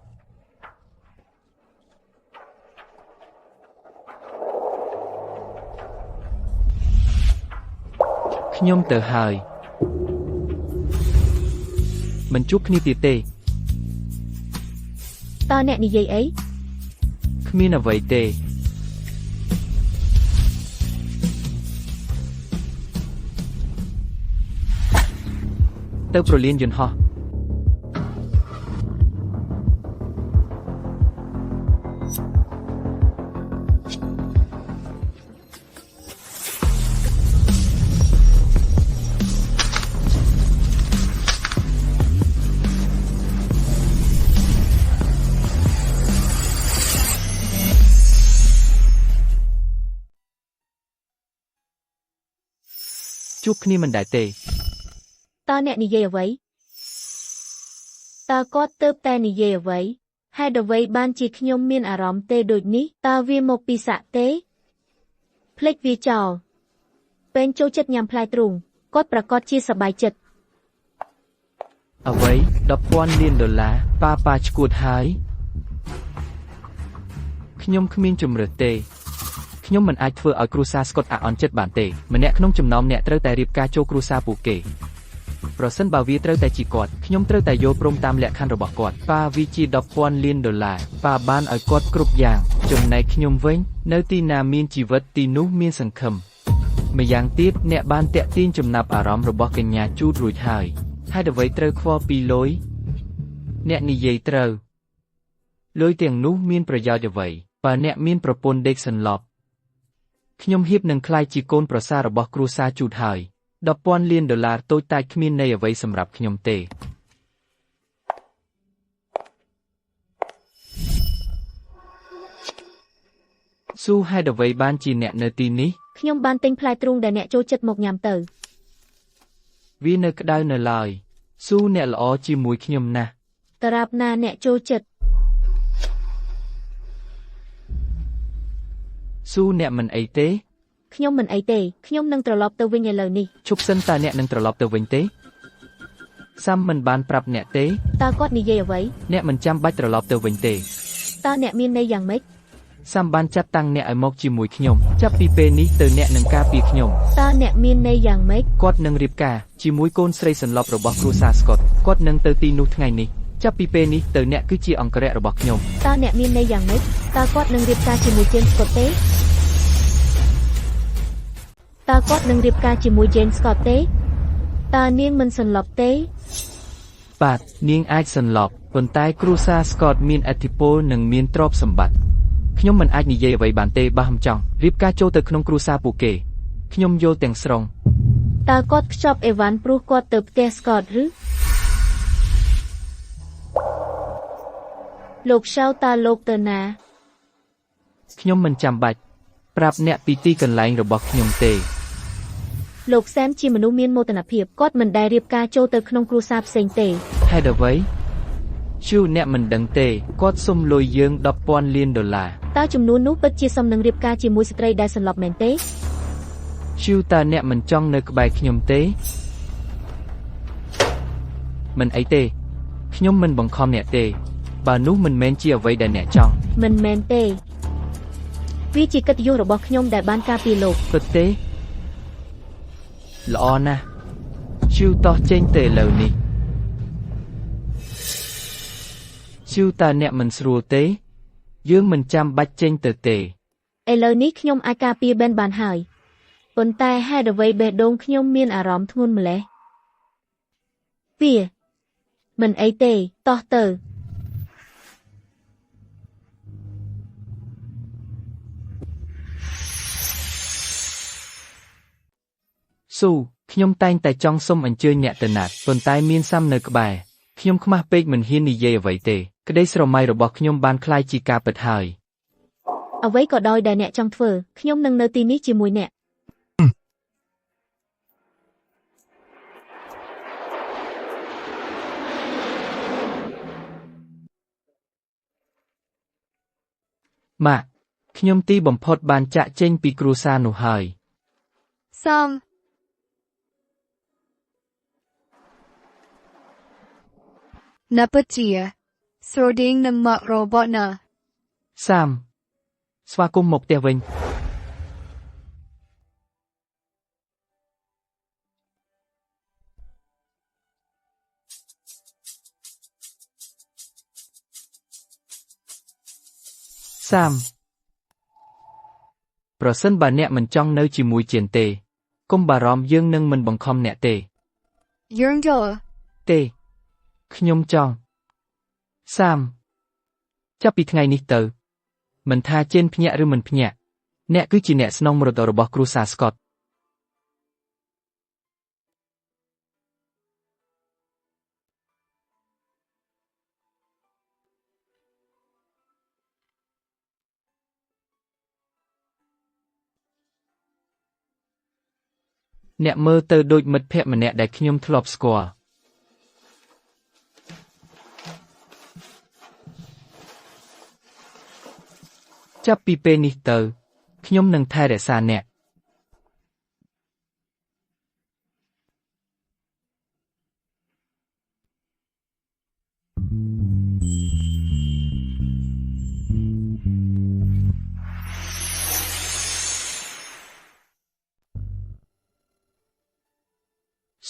ខ្ញុំទៅហើយមិនជួបគ្នាទៀតទេតើអ្នកនិយាយអីគ្មានអ្វីទេទៅប្រលានយន្តហោះជួបគ្នាមិនដែរទេតើអ្នកនិយាយអ្វីតើគាត់ទៅតែនិយាយអ្វីហេតុអ្វីបានជាខ្ញុំមានអារម្មណ៍ទេដូចនេះតើវាមកពីសាក់ទេភ្លេចវាចោលពេលចូលចិត្តញ៉ាំផ្លែទ្រូងគាត់ប្រកាសជាសប្បាយចិត្តអ្វី$10,000 លានប៉ាឈួតហើយខ្ញុំគ្មានជំរឿទេខ្ញុំមិនអាចធ្វើឲ្យគ្រួសារស្កុតអាអន់ចិត្តបានទេម្នាក់ក្នុងចំណោមអ្នកត្រូវតែរៀបការចូលគ្រួសារពួកគេប្រសិនបើវាត្រូវតែជាគាត់ខ្ញុំត្រូវតែយល់ព្រមតាមលក្ខខណ្ឌរបស់គាត់ប៉ាវាជា$10,000 លានប៉ាបានឲ្យគាត់គ្រប់យ៉ាងចំណែកខ្ញុំវិញនៅទីណាមានជីវិតទីនោះមានសង្ឃឹមម្យ៉ាងទៀតអ្នកបានតាក់ទាញចំណាប់អារម្មណ៍របស់កញ្ញាជូតរួចហើយហេតុអ្វីត្រូវខ្វល់ពីលុយអ្នកនិយាយត្រូវលុយទាំងនោះមានប្រយោជន៍អ្វីបើអ្នកមានប្រពន្ធដេកសន្លប់ខ្ញុំហៀបនឹងក្លាយជាកូនប្រសាររបស់គ្រួសារជូតហើយ$10,000 លានតូចតាចគ្មានន័យអ្វីសម្រាប់ខ្ញុំទេស៊ូហេតុអ្វីបានជាអ្នកនៅទីនេះខ្ញុំបានទិញផ្លែទ្រូងដែលអ្នកចូលចិត្តមកញ៉ាំទៅវានៅក្តៅនៅឡើយស៊ូអ្នកល្អជាមួយខ្ញុំណាស់តារាបណាអ្នកចូលចិត្តស៊ូអ្នកមិនអីទេខ្ញុំមិនអីទេខ្ញុំនឹងត្រឡប់ទៅវិញឥឡូវនេះឈប់សិនតើអ្នកនឹងត្រឡប់ទៅវិញទេសាំមិនបានប្រាប់អ្នកទេតើគាត់និយាយអ្វីអ្នកមិនចាំបាច់ត្រឡប់ទៅវិញទេតើអ្នកមានន័យយ៉ាងម៉េចសាំបានចាត់តាំងអ្នកឲ្យមកជាមួយខ្ញុំចាប់ពីពេលនេះទៅអ្នកនឹងការពារខ្ញុំតើអ្នកមានន័យយ៉ាងម៉េចគាត់នឹងរៀបការជាមួយកូនស្រីសន្លប់របស់គ្រួសារស្កុតគាត់នឹងទៅទីនោះថ្ងៃនេះចាប់ពីពេលនេះទៅអ្នកគឺជាអង្គរៈរបស់ខ្ញុំតើអ្នកមានន័យយ៉ាងម៉េចតើគាត់នឹងរៀបការជាមួយជេនស្កុតទេតើគាត់នឹងរៀបការជាមួយជេនស្កុតទេតើនាងមិនសន្លប់ទេបាទនាងអាចសន្លប់ប៉ុន្តែគ្រួសារស្កុតមានឥទ្ធិពលនិងមានទ្រព្យសម្បត្តិខ្ញុំមិនអាចនិយាយអ្វីបានទេបើខ្ញុំចង់រៀបការចូលទៅក្នុងគ្រួសារពួកគេខ្ញុំយល់ទាំងស្រុង តើគាត់ខ្ចប់អេវ៉ាន់ព្រោះគាត់ទៅផ្ទះស្កតឬលោកឆៅតើលោកទៅណា ខ្ញុំមិនចាំបាច់ប្រាប់អ្នកពីទីកន្លែងរបស់ខ្ញុំទេ លោកសែមជាមនុស្សមានមោទនភាពគាត់មិនដែលរៀបការចូលទៅក្នុងគ្រួសារផ្សេងទេ ហេតុអ្វីឈូអ្នកមិនដឹងទេគាត់សុំលុយយើង $10,000 លាន តើចំនួននោះពិតជាសមនឹងរៀបការជាមួយស្ត្រីដែលសន្លប់មែនទេ ឈូតើអ្នកមិនចង់នៅក្បែរខ្ញុំទេមិនអីទេខ្ញុំមិនបង្ខំអ្នកទេបើនោះមិនមែនជាអ្វីដែលអ្នកចង់ មិនមែនទេវាជាកិត្តិយសរបស់ខ្ញុំដែលបានការពារលោក ពិតទេល្អណាស់ឈូតោះចេញទៅឥឡូវនេះឈូតើអ្នកមិនស្រួលទេយើងមិនចាំបាច់ចេញទៅទេ ឥឡូវនេះខ្ញុំអាចការពារបេនបានហើយប៉ុន្តែហេតុអ្វីបេះដូងខ្ញុំមានអារម្មណ៍ធ្ងន់ម្ល៉េះវាមិនអីទេតោះទៅ ស៊ូខ្ញុំតែងតែចង់សុំអញ្ជើញអ្នកទៅណាត់ប៉ុន្តែមានសាំនៅក្បែរខ្ញុំខ្មាស់ពេកមិនហ៊ាននិយាយអ្វីទេក្តីស្រមៃរបស់ខ្ញុំបានคล้ายជាការពិតហើយ អ្វីក៏ដោយដែលអ្នកចង់ធ្វើខ្ញុំនឹងនៅទីនេះជាមួយអ្នក ម៉ាក់ខ្ញុំទីបំផុតបានចាក់ចេញពីគ្រួសារនោះហើយ Some. Napatia. Sording ng mak robot na. សាមស្វាគមន៍មកផ្ទះវិញសាមប្រសិនបើអ្នកមិនចង់នៅជាមួយជានទេកុំបារម្ភយើងនឹងមិនបង្ខំអ្នកទេ Yung do. ទេខ្ញុំចង់សាមចាប់ពីថ្ងៃនេះទៅមិនថាជេនភ្ញាក់ឬមិនភ្ញាក់អ្នកគឺជាអ្នកស្នងមរតករបស់គ្រួសារស្កតអ្នកមើលទៅដូចមិត្តភក្តិម្នាក់ដែលខ្ញុំធ្លាប់ស្គាល់ចាប់ពីពេលនេះទៅខ្ញុំនឹងថែរក្សាអ្នក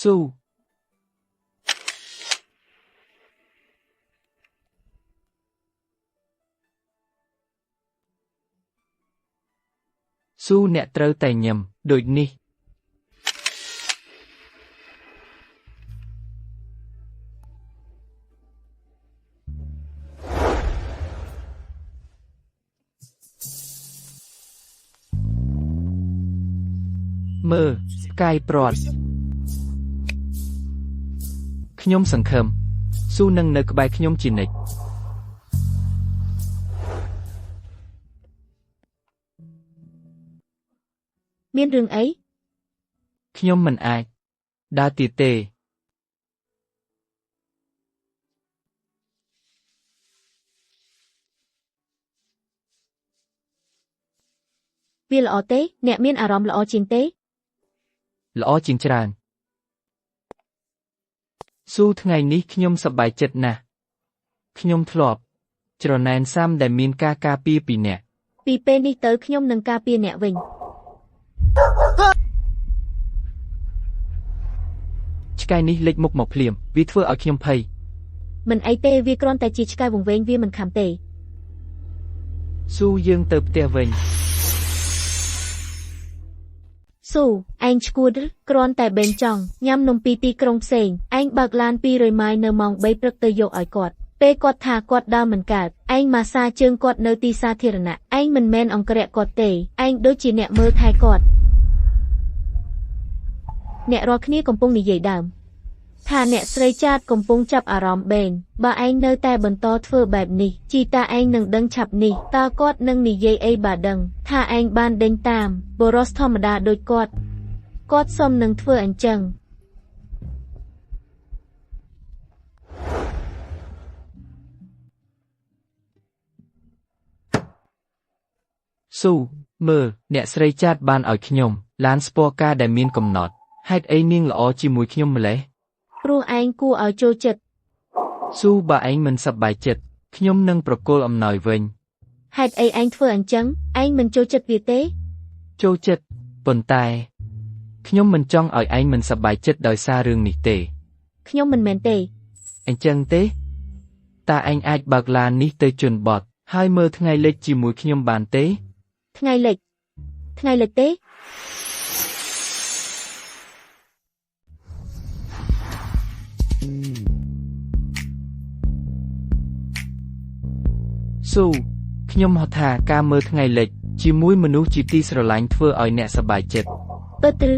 ស៊ូស៊ូអ្នកត្រូវតែញ៉ាំដូចនេះមើលផ្កាយព្រាត់ខ្ញុំសង្ឃឹមស៊ូនឹងនៅក្បែរខ្ញុំជានិច្ចមានរឿងអី ខ្ញុំមិនអាចដើរទៀតទេ វាល្អទេអ្នកមានអារម្មណ៍ល្អជាងទេ ល្អជាងច្រើនស៊ូថ្ងៃនេះខ្ញុំសប្បាយចិត្តណាស់ខ្ញុំធ្លាប់ច្រណែនសាំដែលមានការការពារពីអ្នក ពីពេលនេះទៅខ្ញុំនឹងការពារអ្នកវិញ ឆ្កែនេះលេចមុខមកភ្លាមវាធ្វើឲ្យខ្ញុំភ័យ មិនអីទេវាគ្រាន់តែជាឆ្កែវង្វេងវាមិនខំទេ ស៊ូយើងទៅផ្ទះវិញ ស៊ូឯងឈួតឬគ្រាន់តែបេនចង់ញ៉ាំនំពីទីក្រុងផ្សេងឯងបើកឡាន200ម៉ាយនៅម៉ោង3ព្រឹកទៅយកឲ្យគាត់ពេលគាត់ថាគាត់ដើរមិនកើតឯងម៉ាសាជើងគាត់នៅទីសាធារណៈឯងមិនមែនអង្គរៈគាត់ទេឯងដូចជាអ្នកមើលថែគាត់ អ្នករាល់គ្នាកំពុងនិយាយដើមថាអ្នកស្រីចាតកំពុងចាប់អារម្មណ៍បេងបើឯងនៅតែបន្តធ្វើបែបនេះជីតាឯងនឹងដឹងឆាប់នេះតើគាត់នឹងនិយាយអីបើដឹងថាឯងបានដេញតាមបរោះធម្មតាដូចគាត់សុំនឹងធ្វើអញ្ចឹងស៊ូមើលអ្នកស្រីចាតបានឲ្យខ្ញុំឡានស្ពណ៌ការដែលមានកំណត់ហេតុអីនាងល្អជាមួយខ្ញុំម្លេះព្រោះឯងគួរឲ្យចូលចិត្តស៊ូបើឯងមិនសប្បាយចិត្តខ្ញុំនឹងប្រគល់អំណោយវិញហេតុអីឯងធ្វើអញ្ចឹងឯងមិនចូលចិត្តវាទេចូលចិត្តប៉ុន្តែខ្ញុំមិនចង់ឲ្យឯងមិនសប្បាយចិត្តដោយសាររឿងនេះទេខ្ញុំមិនមែនទេអញ្ចឹងទេតើឯងអាចបើកឡាននេះទៅជន់បត់ហើយមើលថ្ងៃលិចជាមួយខ្ញុំបានទេថ្ងៃលិចទេស៊ូខ្ញុំហៅថាការមើលថ្ងៃលិចជាមួយមនុស្សជាទីស្រឡាញ់ធ្វើឲ្យអ្នកសប្បាយចិត្តពិតឬ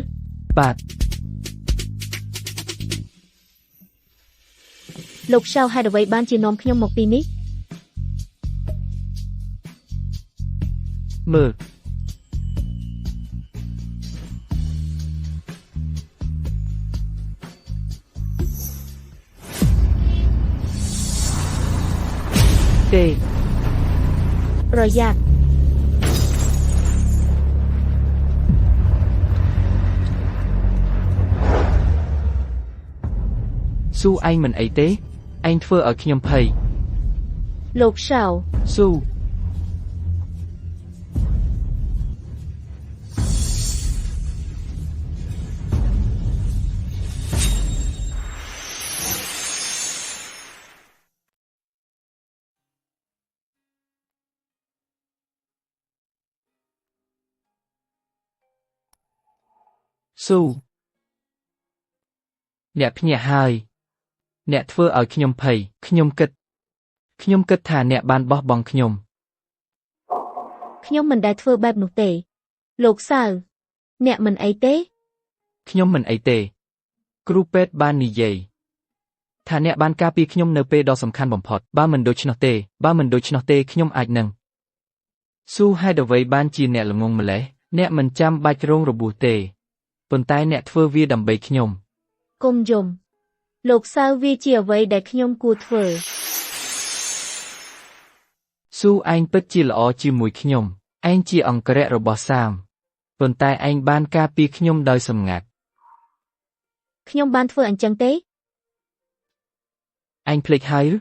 បាទលោកឆៅហេតុអ្វីបានជានាំខ្ញុំមកទីនេះមើលទេប្រយ័ត្នស៊ូឯងមិនអីទេឯងធ្វើឲ្យខ្ញុំភ័យលោកឆៅស៊ូស៊ូអ្នកភ្ញាក់ហើយអ្នកធ្វើឲ្យខ្ញុំភ័យខ្ញុំគិតថាអ្នកបានបោះបង់ខ្ញុំមិនដែលធ្វើបែបនោះទេលោកសៅអ្នកមិនអីទេខ្ញុំមិនអីទេគ្រូពេទ្យបាននិយាយថាអ្នកបានការពារខ្ញុំនៅពេលដ៏សំខាន់បំផុតបើមិនដូច្នោះទេខ្ញុំអាចនឹងស៊ូហេតុអ្វីបានជាអ្នកល្ងងម្លេះអ្នកមិនចាំបាច់រងរបួសទេប៉ុន្តែអ្នកធ្វើវាដើម្បីខ្ញុំគុំយំលោកសៅវាជាអ្វីដែលខ្ញុំគួរធ្វើស៊ូឯងពិតជាល្អជាមួយខ្ញុំឯងជាអង្គរៈរបស់សាមប៉ុន្តែឯងបានការពារខ្ញុំដោយសម្ងាត់ខ្ញុំបានធ្វើអញ្ចឹងទេឯងភ្លេចហើយឬ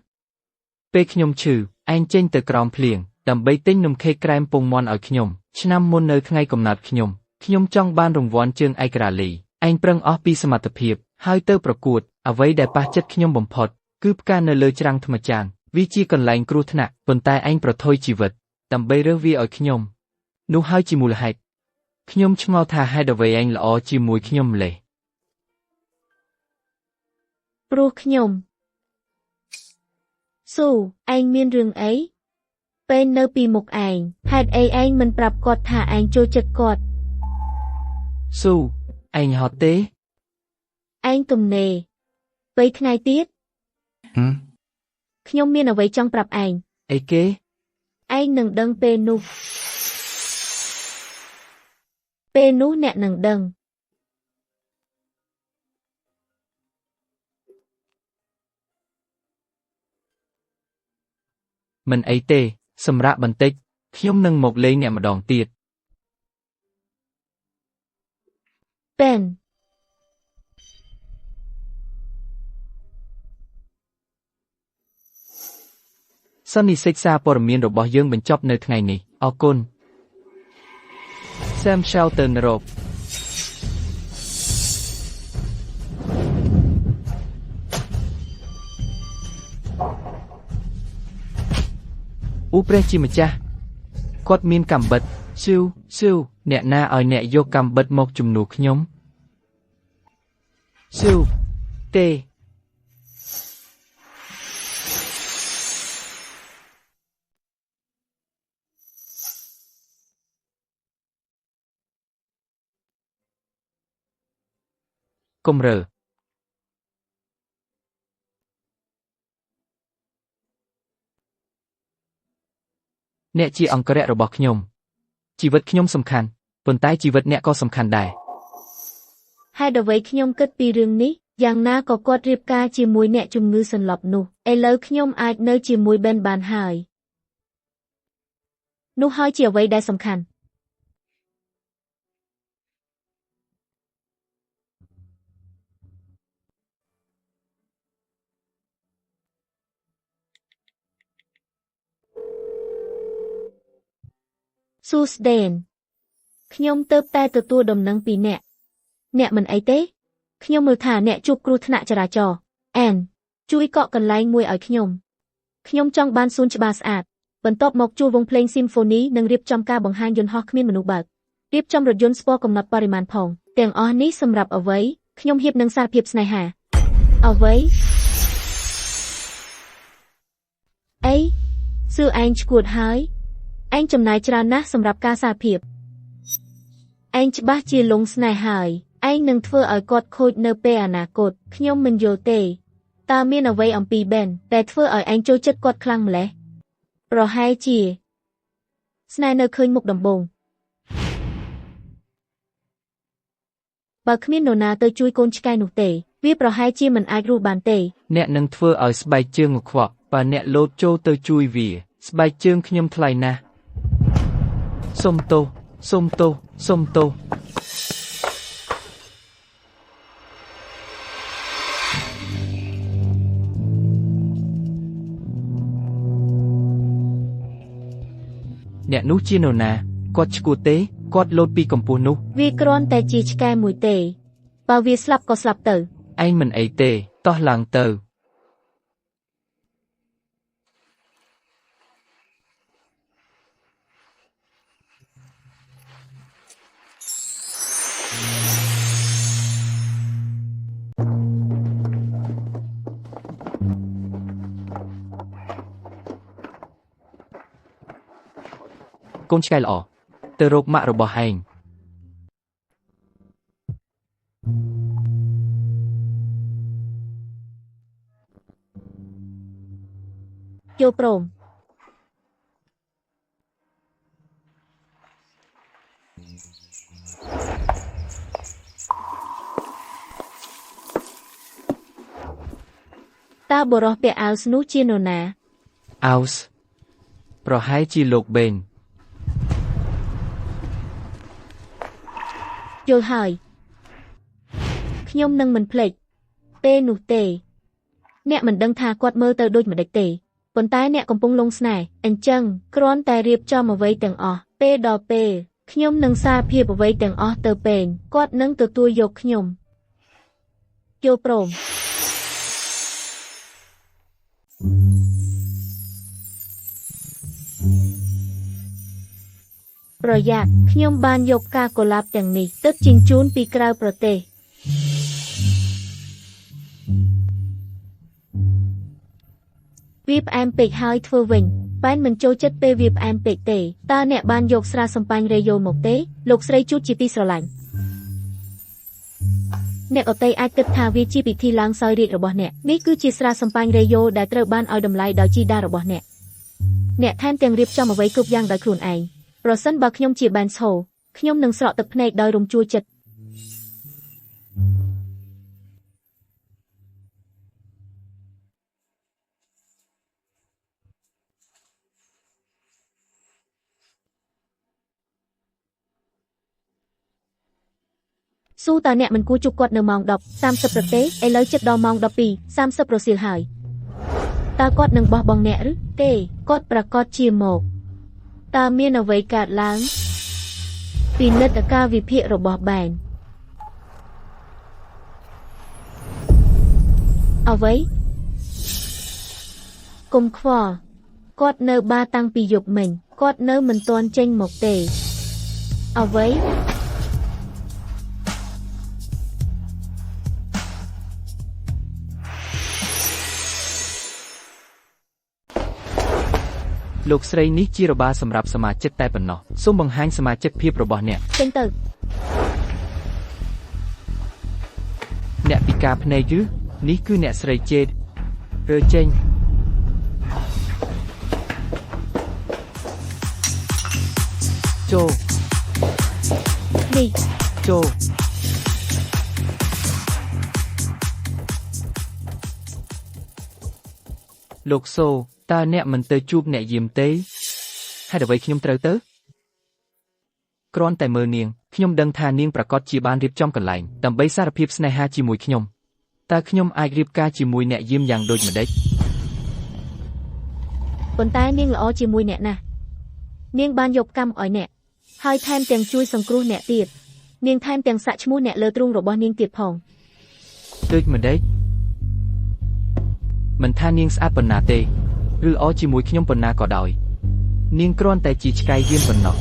ពេលខ្ញុំឈឺឯងចេញទៅក្រោមភ្លៀងដើម្បីទិញនំខេកក្រែមពងមាន់ឲ្យខ្ញុំឆ្នាំមុននៅថ្ងៃកំណើតខ្ញុំចង់បានរង្វាន់ជើងឯករ៉ាលីឯងប្រឹងអស់ពីសមត្ថភាពហើយទៅប្រកួតអ្វីដែលប៉ះចិត្តខ្ញុំបំផុតគឺផ្កានៅលើច្រាំងថ្មចានវាជាកន្លែងគ្រោះថ្នាក់ប៉ុន្តែឯងប្រថុយជីវិតដើម្បីរើសវាឲ្យខ្ញុំនោះហើយជាមូលហេតុខ្ញុំឆ្ងល់ថាហេតុអ្វីឯងល្អជាមួយខ្ញុំម្លេះព្រោះខ្ញុំស៊ូឯងមានរឿងអីពេលនៅពីមុខឯងហេតុអីឯងមិនប្រាប់គាត់ថាឯងចូលចិត្តគាត់ស៊ូឯងហត់ទេឯងទំនេរ3ថ្ងៃទៀតខ្ញុំមានអ្វីចង់ប្រាប់ឯងអីគេឯងនឹងដឹងពេលនោះអ្នកនឹងដឹងមិនអីទេសម្រាប់បន្តិចខ្ញុំនឹងមកលេងអ្នកម្ដងទៀតពេនសន្និសីទសារព័ត៌មានរបស់យើងបញ្ចប់នៅថ្ងៃនេះអរគុណ Sam Shelton Rope អូព្រះជាម្ចាស់គាត់មានកាំបិតស៊ូអ្នកណាឲ្យអ្នកយកកាំបិតមកជំនួសខ្ញុំស៊ូទេ កុំរើអ្នកជាអង្គរៈរបស់ខ្ញុំជីវិតខ្ញុំសំខាន់ប៉ុន្តែជីវិតអ្នកក៏សំខាន់ដែរ ហេតុអ្វីខ្ញុំគិតពីរឿងនេះយ៉ាងណាក៏គាត់រៀបការជាមួយអ្នកជំងឺសន្លប់នោះឥឡូវខ្ញុំអាចនៅជាមួយបេនបានហើយនោះហើយជាអ្វីដែលសំខាន់សួស្ដីខ្ញុំទៅតែទទួលដំណឹងពីអ្នកមិនអីទេខ្ញុំមើលថាអ្នកជួបគ្រោះថ្នាក់ចរាចរណ៍អែនជួយកក់កន្លែងមួយឲ្យខ្ញុំចង់បានសួនច្បារស្អាតបន្ទាប់មកជួលវង់ភ្លេងស៊ីមហ្វូនីនិងរៀបចំការបង្ហាញយន្តហោះគ្មានមនុស្សបើករៀបចំរថយន្តស្ពណ៌កំណត់បរិមាណផងទាំងអស់នេះសម្រាប់អ្វីខ្ញុំហ៊ាននឹងសារភាពស្នេហាអ្វីអីសួរឯងឈួតហើយឯងចំណាយច្រើនណាស់សម្រាប់ការសារភាពឯងច្បាស់ជាលងស្នេហ៍ហើយឯងនឹងធ្វើឲ្យគាត់ខូចនៅពេលអនាគតខ្ញុំមិនយល់ទេតើមានអ្វីអំពីបេនតែធ្វើឲ្យឯងចូលចិត្តគាត់ខ្លាំងម្ល៉េះប្រហែលជាស្នេហ៍នៅឃើញមុខដំបូងបើគ្មាននរណាទៅជួយកូនឆ្កែនោះទេវាប្រហែលជាមិនអាចរស់បានទេអ្នកនឹងធ្វើឲ្យស្បែកជើងកខ្វក់បើអ្នកលោតចូលទៅជួយវាស្បែកជើងខ្ញុំថ្លៃណាស់សុំទោសអ្នកនោះជានរណាគាត់ឈួតទេគាត់លោតពីកម្ពស់នោះវាគ្រាន់តែជាឆ្កែមួយទេបើវាស្លាប់ក៏ស្លាប់ទៅឯងមិនអីទេតោះឡើងទៅកូនឆ្កែល្អទៅរកម៉ាក់របស់ឯងចូលព្រមតើបរិះពាក់អាវស្នោះជានរណាអាវស្ប្រហែលជាលោកបេនយល់ហើយខ្ញុំនឹងមិនភ្លេចពេលនោះទេអ្នកមិនដឹងថាគាត់មើលទៅដូចម្ដេចទេប៉ុន្តែអ្នកកំពុងលងស្នេហ៍អញ្ចឹងគ្រាន់តែរៀបចំអ្វីទាំងអស់ពេលដល់ពេលខ្ញុំនឹងសារភាពអ្វីទាំងអស់ទៅពេនគាត់នឹងទទួលយកខ្ញុំយល់ព្រមប្រយ័ត្នខ្ញុំបានយកផ្កាកុលាបទាំងនេះទៅជញ្ជូនពីក្រៅប្រទេសវាផ្អែមពេកហើយធ្វើវិញប៉ែនមិនចូលចិត្តពេលវាផ្អែមពេកទេតើអ្នកបានយកស្រាសំប៉ាញ់រេយ៉ូមកទេលោកស្រីជូតជាទីស្រឡាញ់អ្នកអតីអាចគិតថាវាជាពិធីឡើងសោយរាជ្យរបស់អ្នកនេះគឺជាស្រាសំប៉ាញ់រេយ៉ូដែលត្រូវបានឲ្យតម្លៃដោយជីតារបស់អ្នកថែមទាំងរៀបចំអ្វីគ្រប់យ៉ាងដោយខ្លួនឯងប្រសិនបើខ្ញុំជាបានឈោខ្ញុំនឹងស្រក់ទឹកភ្នែកដោយរំជួលចិត្តស៊ូតើអ្នកមិនគួរជួបគាត់នៅម៉ោង 10:30 ព្រឹកទេឥឡូវជិតដល់ម៉ោង 12:30 រសៀលហើយតើគាត់នឹងបោះបង់អ្នកឬទេគាត់ប្រកាសជាមកតើមានអ្វីកើតឡើងពីនិច្ចកាលវិភាគរបស់បែនអ្វីកុំខ្វល់គាត់នៅបារតាំងពីយប់មិញគាត់នៅមិនទាន់ចេញមកទេអ្វីលោកស្រីនេះជារបារសម្រាប់សមាជិកតែប៉ុណ្ណោះសូមបង្ហាញសមាជិកភាពរបស់អ្នកចេញទៅ ការភ្នែកឬនេះគឺអ្នកស្រីជេតរើចេញចូល នេះ ចូលលោកសូតើអ្នកមិនទៅជួបអ្នកយាមទេហេតុអ្វីខ្ញុំត្រូវទៅគ្រាន់តែមើលនាងខ្ញុំដឹងថានាងប្រកាសជាបានរៀបចំកន្លែងដើម្បីសារភាពស្នេហាជាមួយខ្ញុំតើខ្ញុំអាចរៀបការជាមួយអ្នកយាមយ៉ាងដូចម្តេច ប៉ុន្តែនាងល្អជាមួយអ្នកណាស់នាងបានយកកម្មឲ្យអ្នកហើយថែមទាំងជួយសង្គ្រោះអ្នកទៀតនាងថែមទាំងសាក់ឈ្មោះអ្នកលើទ្រូងរបស់នាងទៀតផង ដូចម្តេចមិនថានាងស្អាតប៉ុណ្ណាទេឬល្អជាមួយខ្ញុំប៉ុណ្ណាក៏ដោយនាងគ្រាន់តែជាឆ្កែយាមប៉ុណ្ណោះ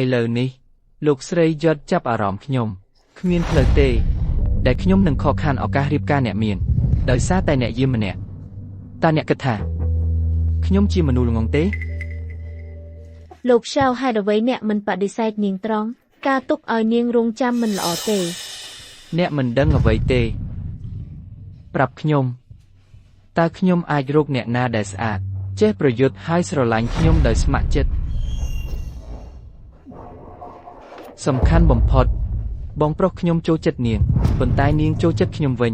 ឥឡូវនេះលោកស្រីយត់ចាប់អារម្មណ៍ខ្ញុំគ្មានផ្លូវទេដែលខ្ញុំនឹងខកខានឱកាសរៀបការអ្នកមានដោយសារតែអ្នកយាមម្នាក់តើអ្នកគិតថាខ្ញុំជាមនុស្សល្ងងទេ លោកឆាវហេតុអ្វីអ្នកមិនបដិសេធនាងត្រង់ការទុកឲ្យនាងរងចាំមិនល្អទេ អ្នកមិនដឹងអ្វីទេប្រាប់ខ្ញុំតើខ្ញុំអាចរកអ្នកណាដែលស្អាតចេះប្រយុទ្ធហើយស្រឡាញ់ខ្ញុំដោយស្ម័គ្រចិត្តសំខាន់បំផុតបងប្រុសខ្ញុំចូលចិត្តនាងប៉ុន្តែនាងចូលចិត្តខ្ញុំវិញ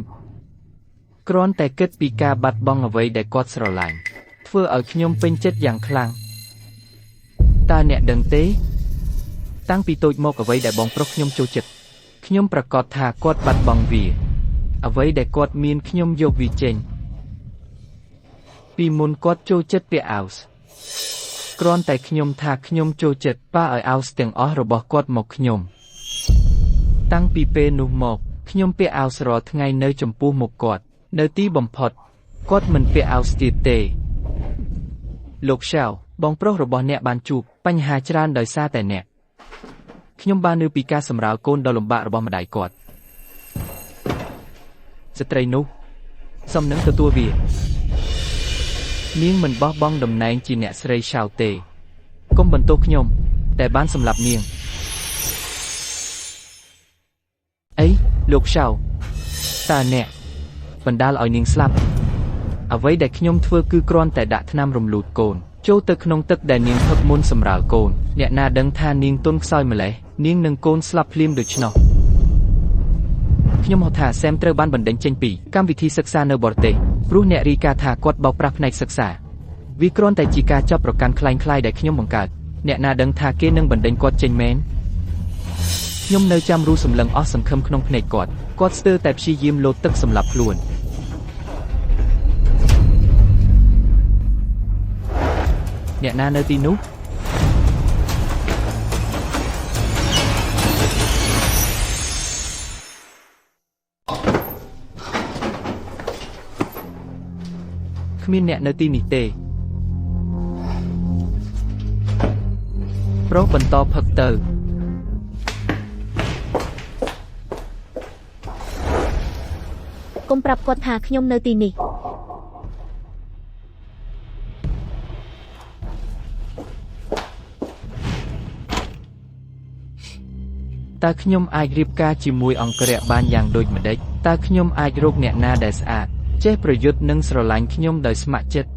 គ្រាន់តែគិតពីការបាត់បង់អ្វីដែលគាត់ស្រឡាញ់ធ្វើឲ្យខ្ញុំពេញចិត្តយ៉ាងខ្លាំងតើអ្នកដឹងទេតាំងពីតូចមកអ្វីដែលបងប្រុសខ្ញុំចូលចិត្តខ្ញុំប្រកាសថាគាត់បាត់បង់វាអ្វីដែលគាត់មានខ្ញុំយកវាចេញពីមុនគាត់ចូលចិត្តពាក់អាវส์គ្រាន់តែខ្ញុំថាខ្ញុំចូលចិត្តប៉ាឲ្យអាវส์ទាំងអស់របស់គាត់មកខ្ញុំតាំងពីពេលនោះមកខ្ញុំពាក់អាវส์រាល់ថ្ងៃនៅចំពោះមុខគាត់នៅទីបំផុតគាត់មិនពាក់អាវស្ទៀតទេលោកឆាវបងប្រុសរបស់អ្នកបានជួបបញ្ហាច្រើនដោយសារតែអ្នកខ្ញុំបានឮពីការសម្រាលកូនដ៏លំបាករបស់ម្ដាយគាត់ស្ត្រីនោះសំនឹងទទួលវានាងមិនបោះបង់តំណែងជាអ្នកស្រីឆាវទេកុំបន្ទោសខ្ញុំតែបានសម្លាប់នាងអីលោកឆាវតើអ្នកបណ្ដាលឲ្យនាងស្លាប់អ្វីដែលខ្ញុំធ្វើគឺគ្រាន់តែដាក់ថ្នាំរំលូតកូនចូលទៅក្នុងទឹកដែលនាងផឹកមុនសម្រាលកូនអ្នកណាដឹងថានាងទន់ខ្សោយម្លេះនាងនឹងកូនស្លាប់ភ្លាមដូច្នោះខ្ញុំហៅថាសែមត្រូវបានបណ្ដេញចេញពីកម្មវិធីសិក្សានៅបរទេសព្រោះអ្នករាយការណ៍ថាគាត់បោកប្រាស់ផ្នែកសិក្សាវាគ្រាន់តែជាការចាប់ប្រកាន់คล้ายៗដែលខ្ញុំបង្កើតអ្នកណាដឹងថាគេនឹងបណ្ដេញគាត់ចេញមែនខ្ញុំនៅចាំរូសម្លឹងអស់សង្ឃឹមក្នុងភ្នែកគាត់ស្ទើរតែព្យាយាមលោតទឹកសម្លាប់ខ្លួនអ្នកណានៅទីនោះគ្មានអ្នកនៅទីនេះទេប្រុសបន្តផឹកទៅកុំប្រាប់គាត់ថាខ្ញុំនៅទីនេះតើខ្ញុំអាចរៀបការជាមួយអង្គរៈបានយ៉ាងដូចម្តេចតើខ្ញុំអាចរកអ្នកណាដែលស្អាតចេះប្រយុទ្ធនិងស្រឡាញ់ខ្ញុំដោយស្ម័គ្រចិត្ត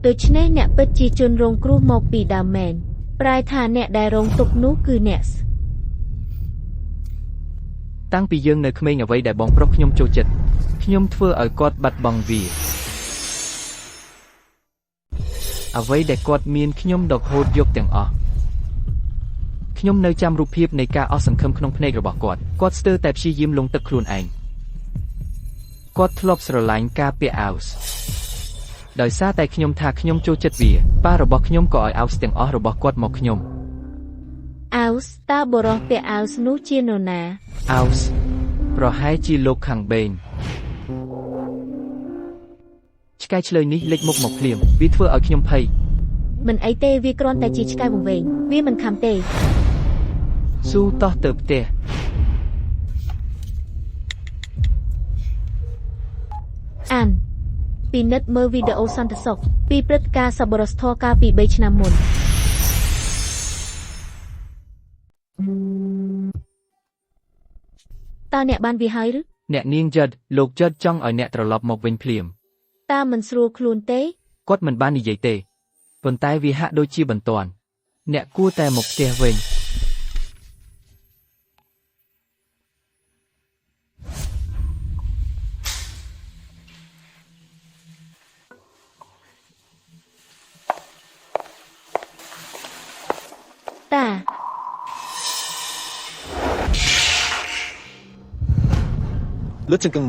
ដូច្នេះអ្នកពិតជាជនរងគ្រោះមកពីដើមមែនប្រែថាអ្នកដែលរងទុក្ខនោះគឺអ្នកតាំងពីយើងនៅក្មេងអ្វីដែលបងប្រុសខ្ញុំចូលចិត្តខ្ញុំធ្វើឲ្យគាត់បាត់បង់វាអ្វីដែលគាត់មានខ្ញុំដកហូតយកទាំងអស់ខ្ញុំនៅចាំរូបភាពនៃការអស់សង្ឃឹមក្នុងភ្នែករបស់គាត់ស្ទើរតែព្យាយាមលង់ទឹកខ្លួនឯងគាត់ធ្លាប់ស្រឡាញ់ការពាក់អាវส์ដោយសារតែខ្ញុំថាខ្ញុំចូលចិត្តវាប៉ារបស់ខ្ញុំក៏ឲ្យអាវส์ទាំងអស់របស់គាត់មកខ្ញុំអាវส์តើបរោះពាក់អាវส์នោះជានរណាអាវส์ប្រហែលជាលោកខាងបេងឆ្កែឆ្លើយនេះលេចមុខមកភ្លាមវាធ្វើឲ្យខ្ញុំភ័យមិនអីទេវាគ្រាន់តែជាឆ្កែវង្វេងវាមិនខំទេស៊ូតោះទៅផ្ទះអាន ពីនិតមើលវីដេអូសន្តិសុខពីព្រឹត្តិការណ៍សប្បុរសធម៌កាលពី3ឆ្នាំមុនតើអ្នកបានវាហើយឬអ្នកនាងចិតលោកចិតចង់ឲ្យអ្នកត្រឡប់មកវិញភ្លាមតើមិនស្រួលខ្លួនទេគាត់មិនបាននិយាយទេប៉ុន្តែវាហាក់ដូចជាបន្ទាន់អ្នកគួរតែមកផ្ទះវិញតាលុតចង្កឹង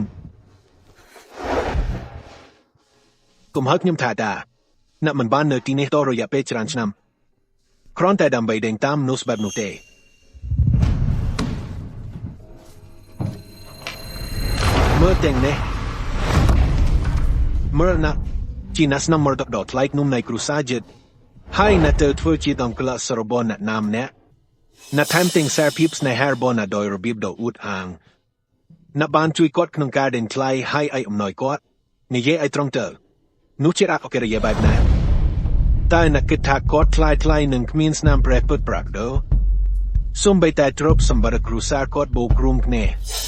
កុំហៅខ្ញុំថាតាអ្នកមិនបាននៅទីនេះតរយៈពេលច្រើនឆ្នាំគ្រាន់តែដើម្បីដេញតាមមនុស្សបែបនោះទេមើលទាំងនេះមើលណាជីណាស្នំមរតកដ៏ថ្លៃក្នុងនៃគ្រួសារជិតហើយអ្នកទៅធ្វើជាតំក្លសរបនអ្នកណាម្នាក់អ្នកថែមទាំងសារភាពស្នេហារបស់អ្នកដោយរបៀបដ៏អួតអាងអ្នកបានជួយគាត់ក្នុងការដេញថ្លៃហើយឲ្យអំណោយគាត់និយាយឲ្យត្រង់ទៅនោះជាអកេរយាបែបណាតែអ្នកគិតថាគាត់ថ្លៃនឹងគ្មានស្នាមប្រេះពិតប្រាកដសូម្បីតែទ្រព្យសម្បត្តិគ្រួសារគាត់បូករួមគ្នា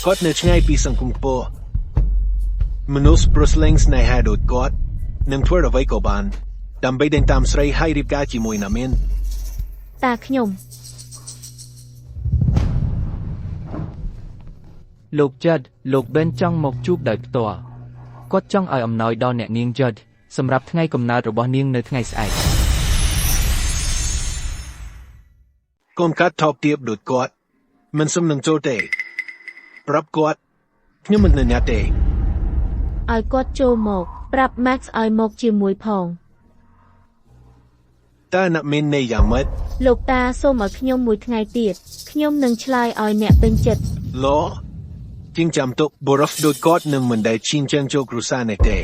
គាត់នៅឆ្ងាយពីសង្គមខ្ពស់មនុស្សប្រស្លែងស្នេហាដូចគាត់នឹងធ្វើអ្វីក៏បានដើម្បីដេញតាមស្រីហើយរៀបការជាមួយណាមានតាខ្ញុំលោកចិតលោកបេនចង់មកជួបដោយផ្ទាល់គាត់ចង់ឲ្យអំណោយដល់អ្នកនាងចិតសម្រាប់ថ្ងៃកំណើតរបស់នាងនៅថ្ងៃស្អែកកូនកាត់ថោកទាបដូចគាត់មិនសមនឹងចូលទេប្រាប់គាត់ខ្ញុំមិនញ៉ាំទេឲ្យគាត់ចូលមកប្រាប់ Max ឲ្យមកជាមួយផងតើអ្នកមានន័យយ៉ាងម៉េចលោកតាសូមឲ្យខ្ញុំមួយថ្ងៃទៀតខ្ញុំនឹងឆ្លើយឲ្យអ្នកពេញចិត្តឡូជាងចាំទុកបរិសដូចគាត់នឹងមិនដែលឈិនជើងចូលគ្រួសារនេះទេ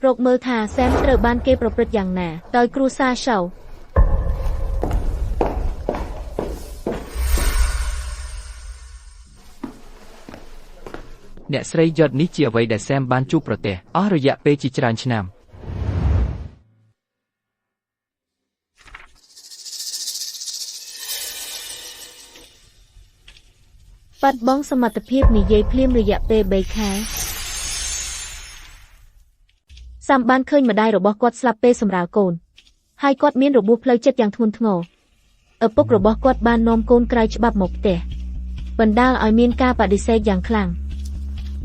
រកមើលថាសែមត្រូវបានគេប្រព្រឹត្តយ៉ាងណាដោយគ្រួសារ Shaw អ្នកស្រីយត់នេះជាអ្វីដែលសែមបានជួបប្រទះអស់រយៈពេលជាច្រើនឆ្នាំបាត់បង់សមត្ថភាពនិយាយភ្លាមរយៈពេល3ខែសាំបានឃើញម្ដាយរបស់គាត់ស្លាប់ពេលសម្រាលកូនហើយគាត់មានរបួសផ្លូវចិត្តយ៉ាងធ្ងន់ធ្ងរឪពុករបស់គាត់បាននាំកូនក្រៅច្បាប់មកផ្ទះបណ្ដាលឲ្យមានការបដិសេធយ៉ាងខ្លាំង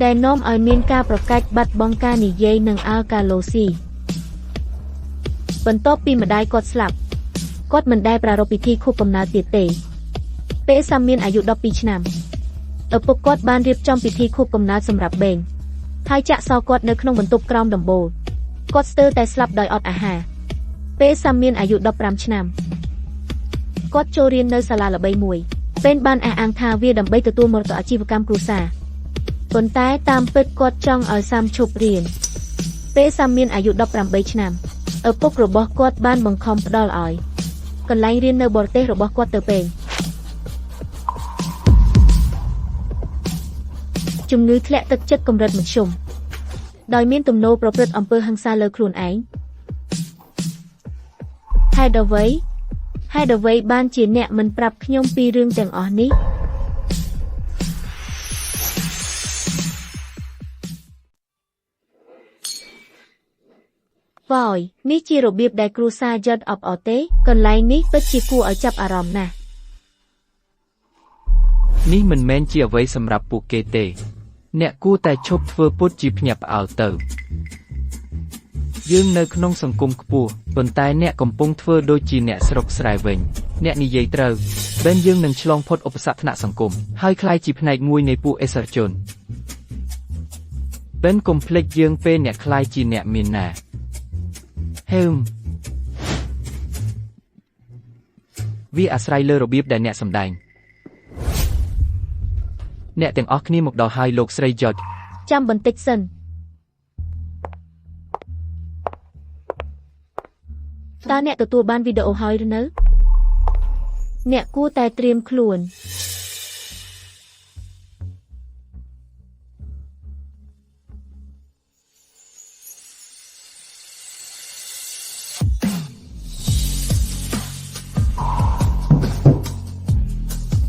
ដែលនាំឲ្យមានការប្រកាច់បាត់បង់ការនិយាយនិងអាល់កាឡូស៊ីបន្ទាប់ពីម្ដាយគាត់ស្លាប់គាត់មិនដែលប្រារព្ធពិធីខួបកំណើតទៀតទេពេលសាំមានអាយុ12ឆ្នាំឪពុកគាត់បានរៀបចំពិធីខួបកំណើតសម្រាប់បេងហើយចាក់សោគាត់នៅក្នុងបន្ទប់ក្រោមដំបូលគាត់ស្ទើរតែស្លាប់ដោយអត់អាហារពេលសាំមានអាយុ15ឆ្នាំគាត់ចូលរៀននៅសាលាល្បីមួយពេលបានអះអាងថាវាដើម្បីទទួលមរតកអាជីវកម្មគ្រួសារប៉ុន្តែតាមពិតគាត់ចង់ឲ្យសាំឈប់រៀនពេលសាំមានអាយុ18ឆ្នាំឪពុករបស់គាត់បានបង្ខំផ្ដល់ឲ្យកន្លែងរៀននៅបរទេសរបស់គាត់ទៅពេងជំងឺធ្លាក់ទឹកចិត្តកម្រិតមធ្យមដោយមានទំនោរប្រព្រឹត្តអំពើហិង្សាលើខ្លួនឯងហេតុអ្វីបានជាអ្នកមិនប្រាប់ខ្ញុំពីរឿងទាំងអស់នេះវ៉យនេះជារបៀបដែលគ្រួសារយត់អបអរទេកន្លែងនេះពិតជាគួរឲ្យចាប់អារម្មណ៍ណាស់នេះមិនមែនជាអ្វីសម្រាប់ពួកគេទេអ្នកគួរតែឈប់ធ្វើពុតជាភ្ញាក់ផ្អើលទៅយើងនៅក្នុងសង្គមខ្ពស់ប៉ុន្តែអ្នកកំពុងធ្វើដូចជាអ្នកស្រុកស្រែវិញអ្នកនិយាយត្រូវបេនយើងនឹងឆ្លងផុតឧបសគ្គថ្នាក់សង្គមហើយក្លាយជាផ្នែកមួយនៃពួកអេសរជនបេនកុំភ្លេចយើងពេលអ្នកក្លាយជាអ្នកមានណាវាអាស្រ័យលើរបៀបដែលអ្នកសម្ដែងអ្នកទាំងអស់គ្នាមកដល់ហើយលោកស្រីចុចចាំបន្តិចសិនតើអ្នកទទួលបានវីដេអូហើយឬនៅអ្នកគួរតែត្រៀមខ្លួន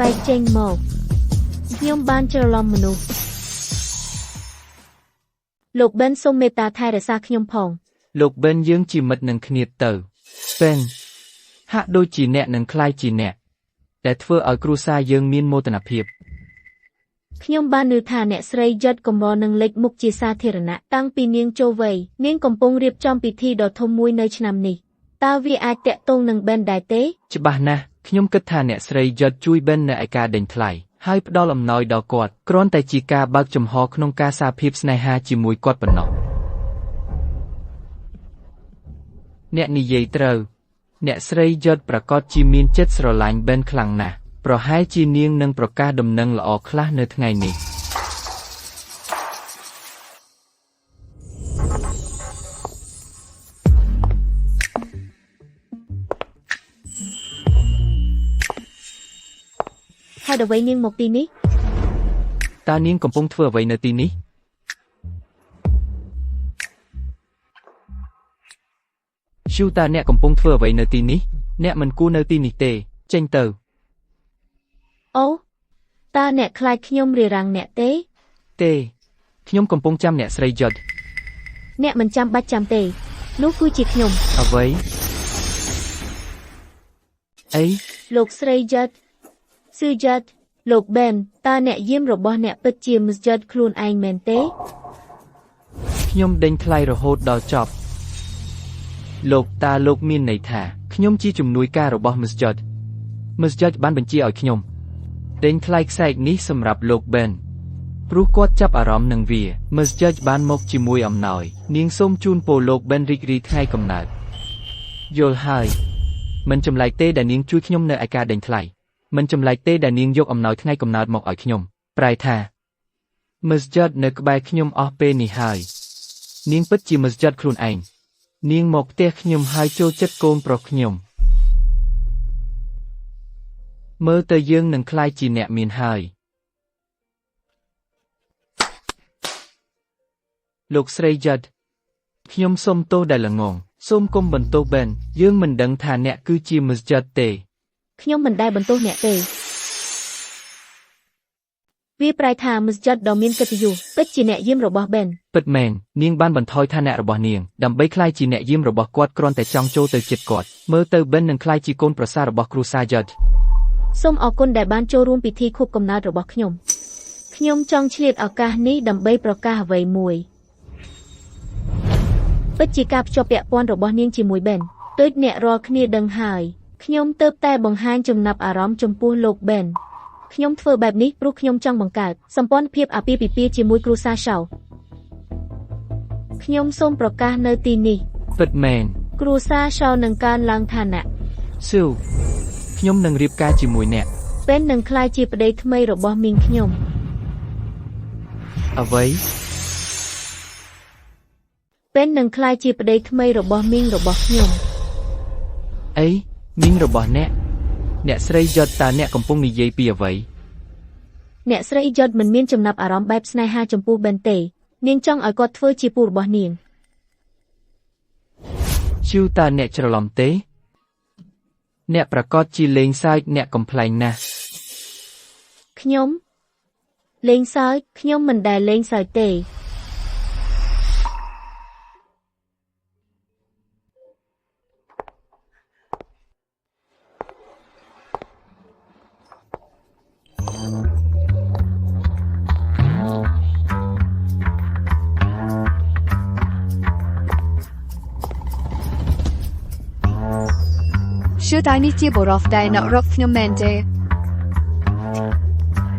បែកចេញមកខ្ញុំបានច្រឡំមនុស្សលោកប៊ិនសូមមេត្តាថែរក្សាខ្ញុំផង លោកប៊ិនយើងជាមិត្តនឹងគ្នាទៅប៊ិនហាក់ដូចជាអ្នកនឹងក្លាយជាអ្នកដែលធ្វើឲ្យគ្រួសារយើងមានមោទនភាព ខ្ញុំបានឮថាអ្នកស្រីយិតកំរនឹងលេចមុខជាសាធារណៈតាំងពីនាងចូលវ័យនាងកំពុងរៀបចំពិធីដ៏ធំមួយនៅឆ្នាំនេះតើវាអាចតាក់ទងនឹងប៊ិនដែរទេ ច្បាស់ណាស់ខ្ញុំគិតថាអ្នកស្រីយិតជួយប៊ិននៅឯការដេញថ្លៃហើយផ្ដល់អំណោយដល់គាត់គ្រាន់តែជាការបើកចំហក្នុងការសារភាពស្នេហាជាមួយគាត់ប៉ុណ្ណោះអ្នកនិយាយត្រូវអ្នកស្រីយិតប្រកាសជាមានចិត្តស្រឡាញ់ប៊ិនខ្លាំងណាស់ប្រហែលជានាងនឹងប្រកាសដំណឹងល្អខ្លះនៅថ្ងៃនេះហេតុអ្វីនាងមកទីនេះ តើនាងកំពុងធ្វើអ្វីនៅទីនេះឈូតើអ្នកកំពុងធ្វើអ្វីនៅទីនេះអ្នកមិនគួរនៅទីនេះទេចេញទៅ អូតើអ្នកខ្លាចខ្ញុំរារាំងអ្នកទេ ទេខ្ញុំកំពុងចាំអ្នកស្រីយិត អ្នកមិនចាំបាច់ចាំទេនោះគឺជាខ្ញុំ អ្វីអី លោកស្រីយិតស៊ឺយិតលោកប៊ែនតើអ្នកយាមរបស់អ្នកពិតជាមស្យិតខ្លួនឯងមែនទេ ខ្ញុំដេញថ្លៃរហូតដល់ចប់លោកតើលោកមានន័យថាខ្ញុំជាជំនួយការរបស់មស្យិតបានបញ្ជាឲ្យខ្ញុំដេញថ្លៃខ្សែកនេះសម្រាប់លោកប៊ែនព្រោះគាត់ចាប់អារម្មណ៍នឹងវាមស្យិតបានមកជាមួយអំណោយនាងសូមជូនពរលោកប៊ែនរីករាយថ្ងៃកំណើតយល់ហើយមិនចម្លែកទេដែលនាងជួយខ្ញុំនៅឯការដេញថ្លៃមិនចម្លែកទេដែលនាងយកអំណោយថ្ងៃកំណើតមកឲ្យខ្ញុំប្រែថាមស្យិតនៅក្បែរខ្ញុំអស់ពេលនេះហើយនាងពិតជាមស្យិតខ្លួនឯងនាងមកផ្ទះខ្ញុំហើយចូលចិត្តកូនប្រុសខ្ញុំមើលទៅយើងនឹងក្លាយជាអ្នកមានហើយលោកស្រីយិតខ្ញុំសូមទោសដែលល្ងងសូមកុំបន្ទោសប៊ែនយើងមិនដឹងថាអ្នកគឺជាមស្យិតទេ ខ្ញុំមិនដែលបន្ទោសអ្នកទេវាប្រែថាមស្យិតដ៏មានកិត្តិយសពិតជាអ្នកយាមរបស់ប៊ែន ពិតមែននាងបានបន្ថយឋានៈរបស់នាងដើម្បីក្លាយជាអ្នកយាមរបស់គាត់គ្រាន់តែចង់ចូលទៅជិតគាត់មើលទៅប៊ែននឹងក្លាយជាកូនប្រសាររបស់គ្រួសារយិត សូមអរគុណដែលបានចូលរួមពិធីខួបកំណើតរបស់ខ្ញុំខ្ញុំចង់ឆ្លៀតឱកាសនេះដើម្បីប្រកាសអ្វីមួយពិតជាការភ្ជាប់ពាក់ព័ន្ធរបស់នាងជាមួយប៊ែនដូចអ្នករាល់គ្នាដឹងហើយខ្ញុំទើបតែបង្ហាញចំណាប់អារម្មណ៍ចំពោះលោកប៊ែនខ្ញុំធ្វើបែបនេះព្រោះខ្ញុំចង់បង្កើតសម្ព័ន្ធភាពអាពាហ៍ពិពាហ៍ជាមួយគ្រួសារសៅខ្ញុំសូមប្រកាសនៅទីនេះ ពិតមែន គ្រួសារសៅនឹងកើនឡើងឋានៈ ស៊ូខ្ញុំនឹងរៀបការជាមួយអ្នក ប៊ែននឹងក្លាយជាប្តីថ្មីរបស់មីងខ្ញុំ អ្វី ប៊ែននឹងក្លាយជាប្តីថ្មីរបស់មីងរបស់ខ្ញុំ អីមីងរបស់អ្នកស្រីយិតតើអ្នកកំពុងនិយាយពីអ្វី អ្នកស្រីយិតមិនមានចំណាប់អារម្មណ៍បែបស្នេហាចំពោះប៊ែនទេនាងចង់ឲ្យគាត់ធ្វើជាពូរបស់នាង ឈូតើអ្នកច្រឡំទេអ្នកប្រកាសជាលេងសើចអ្នកកំ pl ែងណាស់ ខ្ញុំលេងសើចខ្ញុំមិនដែលលេងសើចទេ ชื่อตายนี่จีบรอฟได้นักรบខ្ញុំមែនទេ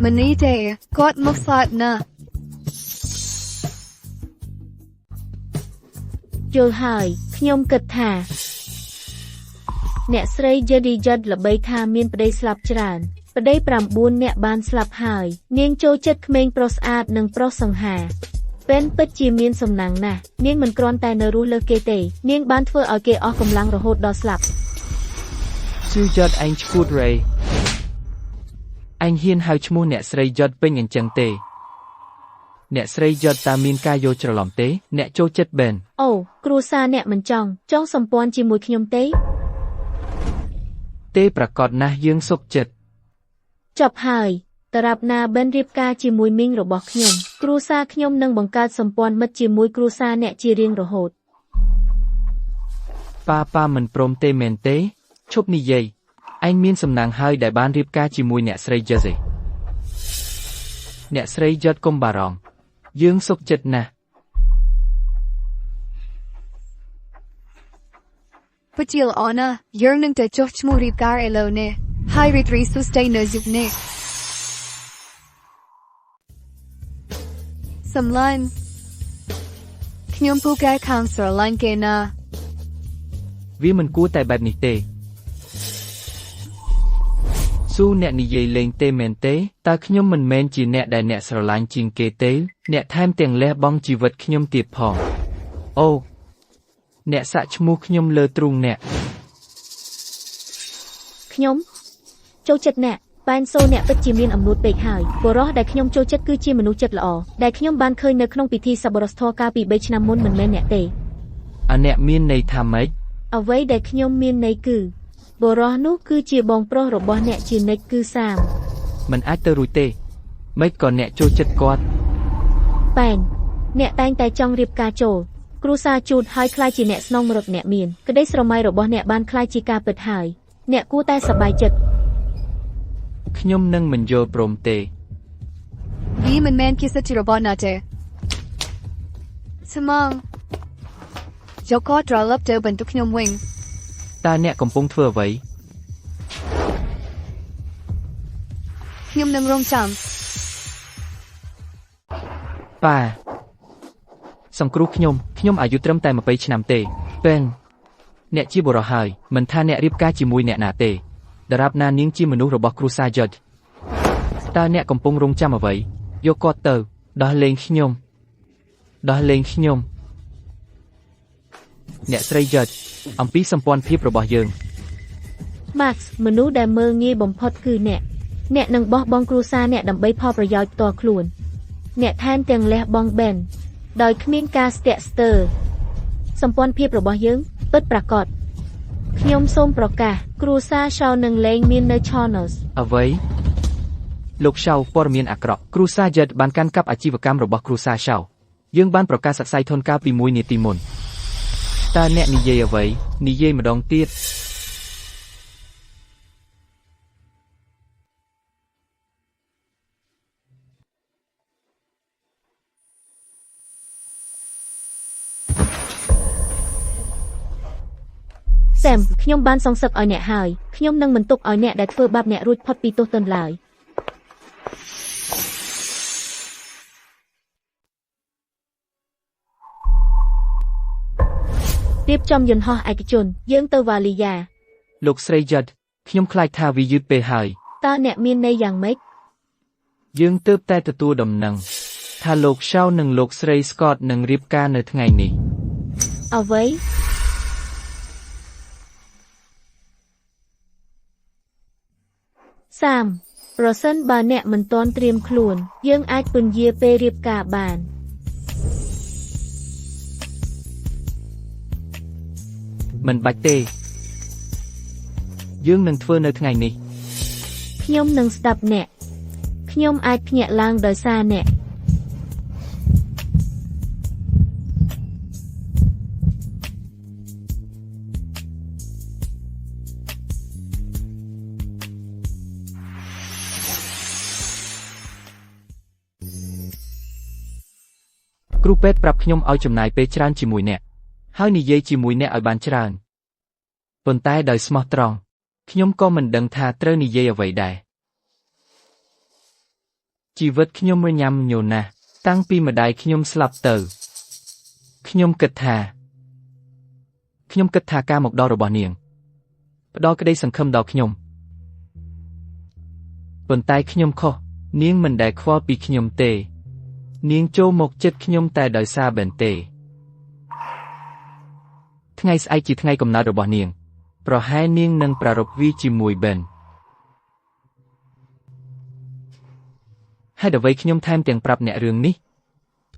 មិននេះទេគាត់មកសាត់ណា យល់ហើយខ្ញុំគិតថាអ្នកស្រីយេឌីយិតល្បីថាមានប្តីស្លាប់ច្រើនប្តី9នាក់បានស្លាប់ហើយនាងចូលចិត្តក្មេងប្រុសស្អាតនិងប្រុសសង្ហាពេនពិតជាមានសំណាងណាស់នាងមិនគ្រាន់តែនៅរស់លើគេទេនាងបានធ្វើឲ្យគេអស់កម្លាំងរហូតដល់ស្លាប់ ស៊ឺយិតឯងឈួតរេអញហ៊ានហៅឈ្មោះអ្នកស្រីយិតពេញអញ្ចឹងទេអ្នកស្រីយិតតើមានការយល់ច្រឡំទេអ្នកចូលចិត្តប៊ែន អូគ្រួសារអ្នកមិនចង់សម្ព័ន្ធជាមួយខ្ញុំទេ ទេប្រកាសណាស់យើងសុខចិត្ត ចប់ហើយតារាប់ណាបិនរៀបការជាមួយមីងរបស់ខ្ញុំគ្រួសារខ្ញុំនឹងបង្កើតសម្ព័ន្ធមិត្តជាមួយគ្រួសារអ្នកជារៀងរហូត ប៉ាមិនព្រមទេមែនទេឈប់និយាយឯងមានសំណាងហើយដែលបានរៀបការជាមួយអ្នកស្រីយឹតឯអ្នកស្រីយឹតកុំបារម្ភយើងសុខចិត្តណាស់ ពិតជាល្អណាស់យើងនឹងទៅចុះឈ្មោះរៀបការឥឡូវនេះហើយរីករាយសួស្ដីនៅយុគនេះសំឡាញ់ខ្ញុំពូកែខាងស្រឡាញ់គេណា វាមិនគួរតែបែបនេះទេស៊ូអ្នកនិយាយលេងទេមែនទេតើខ្ញុំមិនមែនជាអ្នកដែលអ្នកស្រឡាញ់ជាងគេទេអ្នកថែមទាំងលះបង់ជីវិតខ្ញុំទៀតផងអូអ្នកសាក់ឈ្មោះខ្ញុំលើទ្រូងអ្នក ខ្ញុំចូលចិត្តអ្នកប៉ែនសូអ្នកពិតជាមានអំណួតពេកហើយបុរសដែលខ្ញុំចូលចិត្តគឺជាមនុស្សចិត្តល្អដែលខ្ញុំបានឃើញនៅក្នុងពិធីសប្បុរសធម៌កាលពី3ឆ្នាំមុនមិនមែនអ្នកទេ អាអ្នកមានន័យថាម៉េច អ្វីដែលខ្ញុំមានន័យគឺបុរសនោះគឺជាបងប្រុសរបស់អ្នកជានិច្ចគឺសាម មិនអាចទៅរួចទេម៉េចក៏អ្នកចូលចិត្តគាត់ ប៉ែនអ្នកតែងតែចង់រៀបការចូលគ្រួសារជូតហើយខ្លាចជាអ្នកស្នងរឹកអ្នកមានក្តីស្រមៃរបស់អ្នកបានខ្លាចជាការពិតហើយអ្នកគួរតែសប្បាយចិត្ត ខ្ញុំនឹងមិនយល់ព្រមទេ វាមិនមែនជាសិទ្ធិរបស់អ្នកទេស្មងយកគាត់ត្រឡប់ទៅបន្ទប់ខ្ញុំវិញ តើអ្នកកំពុងធ្វើអ្វី ខ្ញុំនឹងរងចាំ ប៉ាសង្គ្រោះខ្ញុំអាយុត្រឹមតែ20ឆ្នាំទេពេនអ្នកជាបុរសហើយមិនថាអ្នករៀបការជាមួយអ្នកណាទេដរាបណានាងជាមនុស្សរបស់គ្រួសារយឹតតើអ្នកកំពុងរងចាំអ្វីយកគាត់ទៅដោះលែងខ្ញុំអ្នកស្រីយឹតអំពីសម្ព័ន្ធភាពរបស់យើង Max មនុស្សដែលមើលងាយបំផុតគឺអ្នកនឹងបោះបង់គ្រួសារអ្នកដើម្បីផលប្រយោជន៍ផ្ទាល់ខ្លួនអ្នកថែមទាំងលះបង់ Ben ដោយគ្មានការស្ទាក់ស្ទើរសម្ព័ន្ធភាពរបស់យើងពិតប្រាកដខ្ញុំសូមប្រកាសគ្រួសារ Shaw នឹងលែងមាននៅ Chonos អ្វីលោក Shaw ព័ត៌មានអាក្រក់គ្រួសារយឹតបានកាន់កាប់អាជីវកម្មរបស់គ្រួសារ Shaw យើងបានប្រកាសសក្តិសិទ្ធិធនកាលពី1នាទីមុនតើអ្នកនិយាយអ្វីនិយាយម្ដងទៀត Sam ខ្ញុំបានសងសឹកឲ្យអ្នកហើយខ្ញុំនឹងមិនទុកឲ្យអ្នកដែលធ្វើបាបអ្នករួចផុតពីទោសទណ្ឌឡើយរៀបចំយន្តហោះឯកជនយើងទៅវ៉ាលីយ៉ា លោកស្រីយឹតខ្ញុំខ្លាចថាវាយឺតពេលហើយ តើអ្នកមានន័យយ៉ាងម៉េច យើងទើបតែទទួលដំណឹងថាលោក Shaw និងលោកស្រី Scott នឹងរៀបការនៅថ្ងៃនេះ អ្វី សាមប្រសិនបើអ្នកមិនទាន់ត្រៀមខ្លួនយើងអាចពន្យាពេលរៀបការបាន មិនបាច់ទេយើងនឹងធ្វើនៅថ្ងៃនេះ ខ្ញុំនឹងស្ដាប់អ្នកខ្ញុំអាចភ្ញាក់ឡើងដោយសារអ្នក គ្រូពេទ្យប្រាប់ខ្ញុំឲ្យចំណាយពេលច្រើនជាមួយអ្នកហើយនិយាយជាមួយអ្នកឲ្យបានច្រើនប៉ុន្តែដោយស្មោះត្រង់ខ្ញុំក៏មិនដឹងថាត្រូវនិយាយអ្វីដែរជីវិតខ្ញុំរញ៉ាំញយណាស់តាំងពីម្ដាយខ្ញុំស្លាប់ទៅខ្ញុំគិតថាការមកដល់របស់នាងផ្ដល់ក្តីសង្ឃឹមដល់ខ្ញុំប៉ុន្តែខ្ញុំខុសនាងមិនដែលខ្វល់ពីខ្ញុំទេនាងចូលមកចិត្តខ្ញុំតែដោយសារបែនទេថ្ងៃស្អែកជាថ្ងៃកំណើតរបស់នាងប្រហែលនាងនឹងប្រារព្ធវាជាមួយបែនហើយអ្វីខ្ញុំថែមទាំងប្រាប់អ្នករឿងនេះ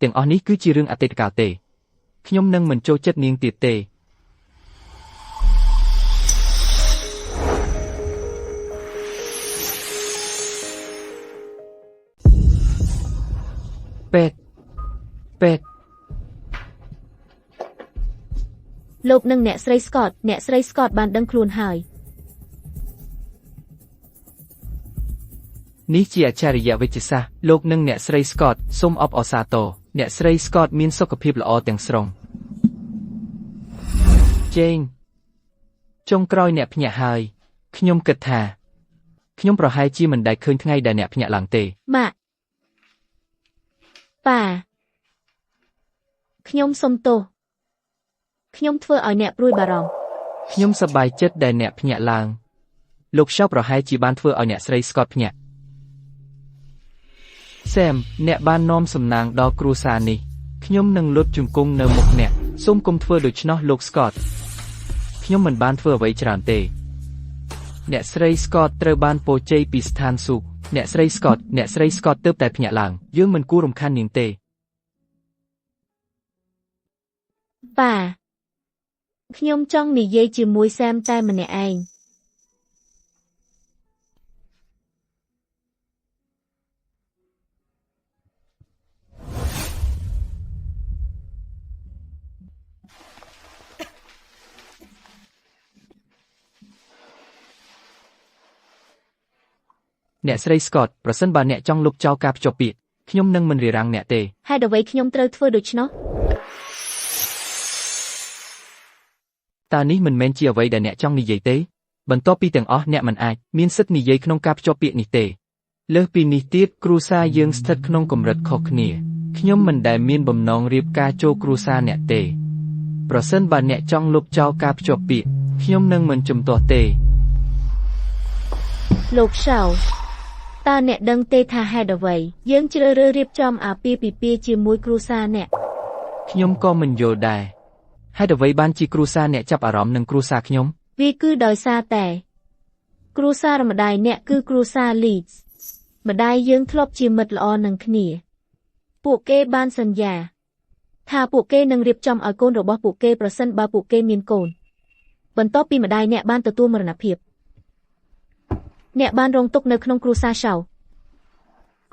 ទាំងអស់នេះគឺជារឿងអតីតកាលទេខ្ញុំនឹងមិនចូលចិត្តនាងទៀតទេ ពេទ្យពេទ្យ លោកនិងអ្នកស្រី Scott អ្នកស្រី Scott បានដឹងខ្លួនហើយ នេះជាអច្ឆរិយវិទ្យាសាស្ត្រលោកនិងអ្នកស្រី Scott សូមអបអរសាទរអ្នកស្រី Scott មានសុខភាពល្អទាំងស្រុង Jane ចុងក្រោយអ្នកភ្ញាក់ហើយខ្ញុំគិតថាខ្ញុំប្រហែលជាមិនដែលឃើញថ្ងៃដែលអ្នកភ្ញាក់ឡើងទេ ម៉ាក់ប៉ាខ្ញុំសុំទោសខ្ញុំធ្វើឲ្យអ្នកព្រួយបារម្ភ ខ្ញុំសប្បាយចិត្តដែលអ្នកភ្ញាក់ឡើងលោក Shaw ប្រហែលជាបានធ្វើឲ្យអ្នកស្រី Scott ភ្ញាក់ Sam អ្នកបាននាំសំណាងដល់គ្រួសារនេះខ្ញុំនឹងលុតជង្គង់នៅមុខអ្នកសូមកុំធ្វើដូច្នោះលោក Scott ខ្ញុំមិនបានធ្វើអ្វីច្រើនទេអ្នកស្រី Scott ត្រូវបានពរជ័យពីស្ថានសួគ៌អ្នកស្រី Scott ទើបតែភ្ញាក់ឡើងយើងមិនគួររំខាននាងទេ ប៉ាខ្ញុំចង់និយាយជាមួយសែមតែម្នាក់ឯង អ្នកស្រី Scott ប្រសិនបើអ្នកចង់លុបចោលការភ្ជាប់ពាក្យខ្ញុំនឹងមិនរារាំងអ្នកទេ ហេតុអ្វីខ្ញុំត្រូវធ្វើដូច្នោះ តើនេះមិនមែនជាអ្វីដែលអ្នកចង់និយាយទេបន្ទាប់ពីទាំងអស់អ្នកមិនអាចមានសិទ្ធិនិយាយក្នុងការភ្ជាប់ពាក្យនេះទេលើសពីនេះទៀតគ្រួសារយើងស្ថិតក្នុងកម្រិតខុសគ្នាខ្ញុំមិនដែលមានបំណងរៀបការចូលគ្រួសារអ្នកទេប្រសិនបើអ្នកចង់លុបចោលការភ្ជាប់ពាក្យខ្ញុំនឹងមិនជំទាស់ទេ លោក Shaw តើអ្នកដឹងទេថាហេតុអ្វីយើងជ្រើសរើសរៀបចំអាពាហ៍ពិពាហ៍ជាមួយគ្រួសារអ្នក ខ្ញុំក៏មិនយល់ដែរហេតុអ្វីបានជាគ្រួសារអ្នកចាប់អារម្មណ៍នឹងគ្រួសារខ្ញុំ វាគឺដោយសារតែគ្រួសារម្ដាយអ្នកគឺគ្រួសារ Leeds ម្ដាយយើងធ្លាប់ជាមិត្តល្អនឹងគ្នាពួកគេបានសន្យាថាពួកគេនឹងរៀបចំឲ្យកូនរបស់ពួកគេប្រសិនបើពួកគេមានកូនបន្ទាប់ពីម្ដាយអ្នកបានទទួលមរណភាពអ្នកបានរងទុក្ខនៅក្នុងគ្រួសារ Shaw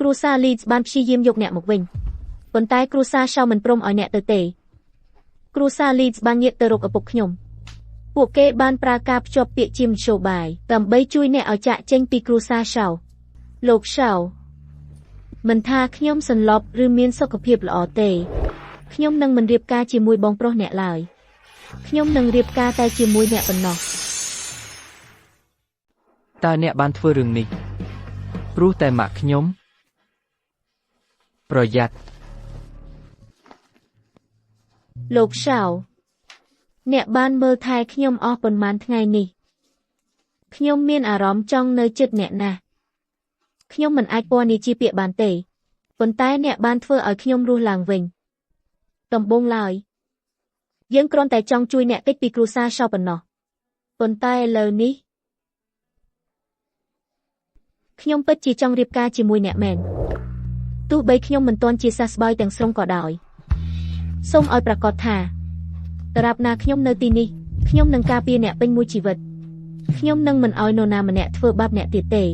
គ្រួសារ Leeds បានព្យាយាមយកអ្នកមកវិញប៉ុន្តែគ្រួសារ Shaw មិនព្រមឲ្យអ្នកទៅទេគ្រួសារ Leeds បានងាកទៅរកឪពុកខ្ញុំពួកគេបានប្រើការភ្ជាប់ពាក្យជាមធ្យោបាយដើម្បីជួយអ្នកឲ្យចាកចេញពីគ្រួសារ Shaw លោក Shaw មិនថាខ្ញុំសន្លប់ឬមានសុខភាពល្អទេខ្ញុំនឹងមិនរៀបការជាមួយបងប្រុសអ្នកឡើយខ្ញុំនឹងរៀបការតែជាមួយអ្នកប៉ុណ្ណោះ តើអ្នកបានធ្វើរឿងនេះព្រោះតែម៉ាក់ខ្ញុំប្រយ័ត្ន លោក Shaw អ្នកបានមើលថែខ្ញុំអស់ប៉ុន្មានថ្ងៃនេះខ្ញុំមានអារម្មណ៍ចង់នៅជិតអ្នកណាស់ខ្ញុំមិនអាចពណ៌នាជាពាក្យបានទេប៉ុន្តែអ្នកបានធ្វើឲ្យខ្ញុំរស់ឡើងវិញដំបូងឡើយយើងគ្រាន់តែចង់ជួយអ្នកគេចពីគ្រួសារ Shaw ប៉ុណ្ណោះប៉ុន្តែឥឡូវនេះខ្ញុំពិតជាចង់រៀបការជាមួយអ្នកមែនទោះបីខ្ញុំមិនទាន់ជាសះស្បើយទាំងស្រុងក៏ដោយសូមឲ្យប្រាកដថាតារាបណាខ្ញុំនៅទីនេះខ្ញុំនឹងការពារអ្នកពេញមួយជីវិតខ្ញុំនឹងមិនឲ្យនរណាម្នាក់ធ្វើបាបអ្នកទៀតទេ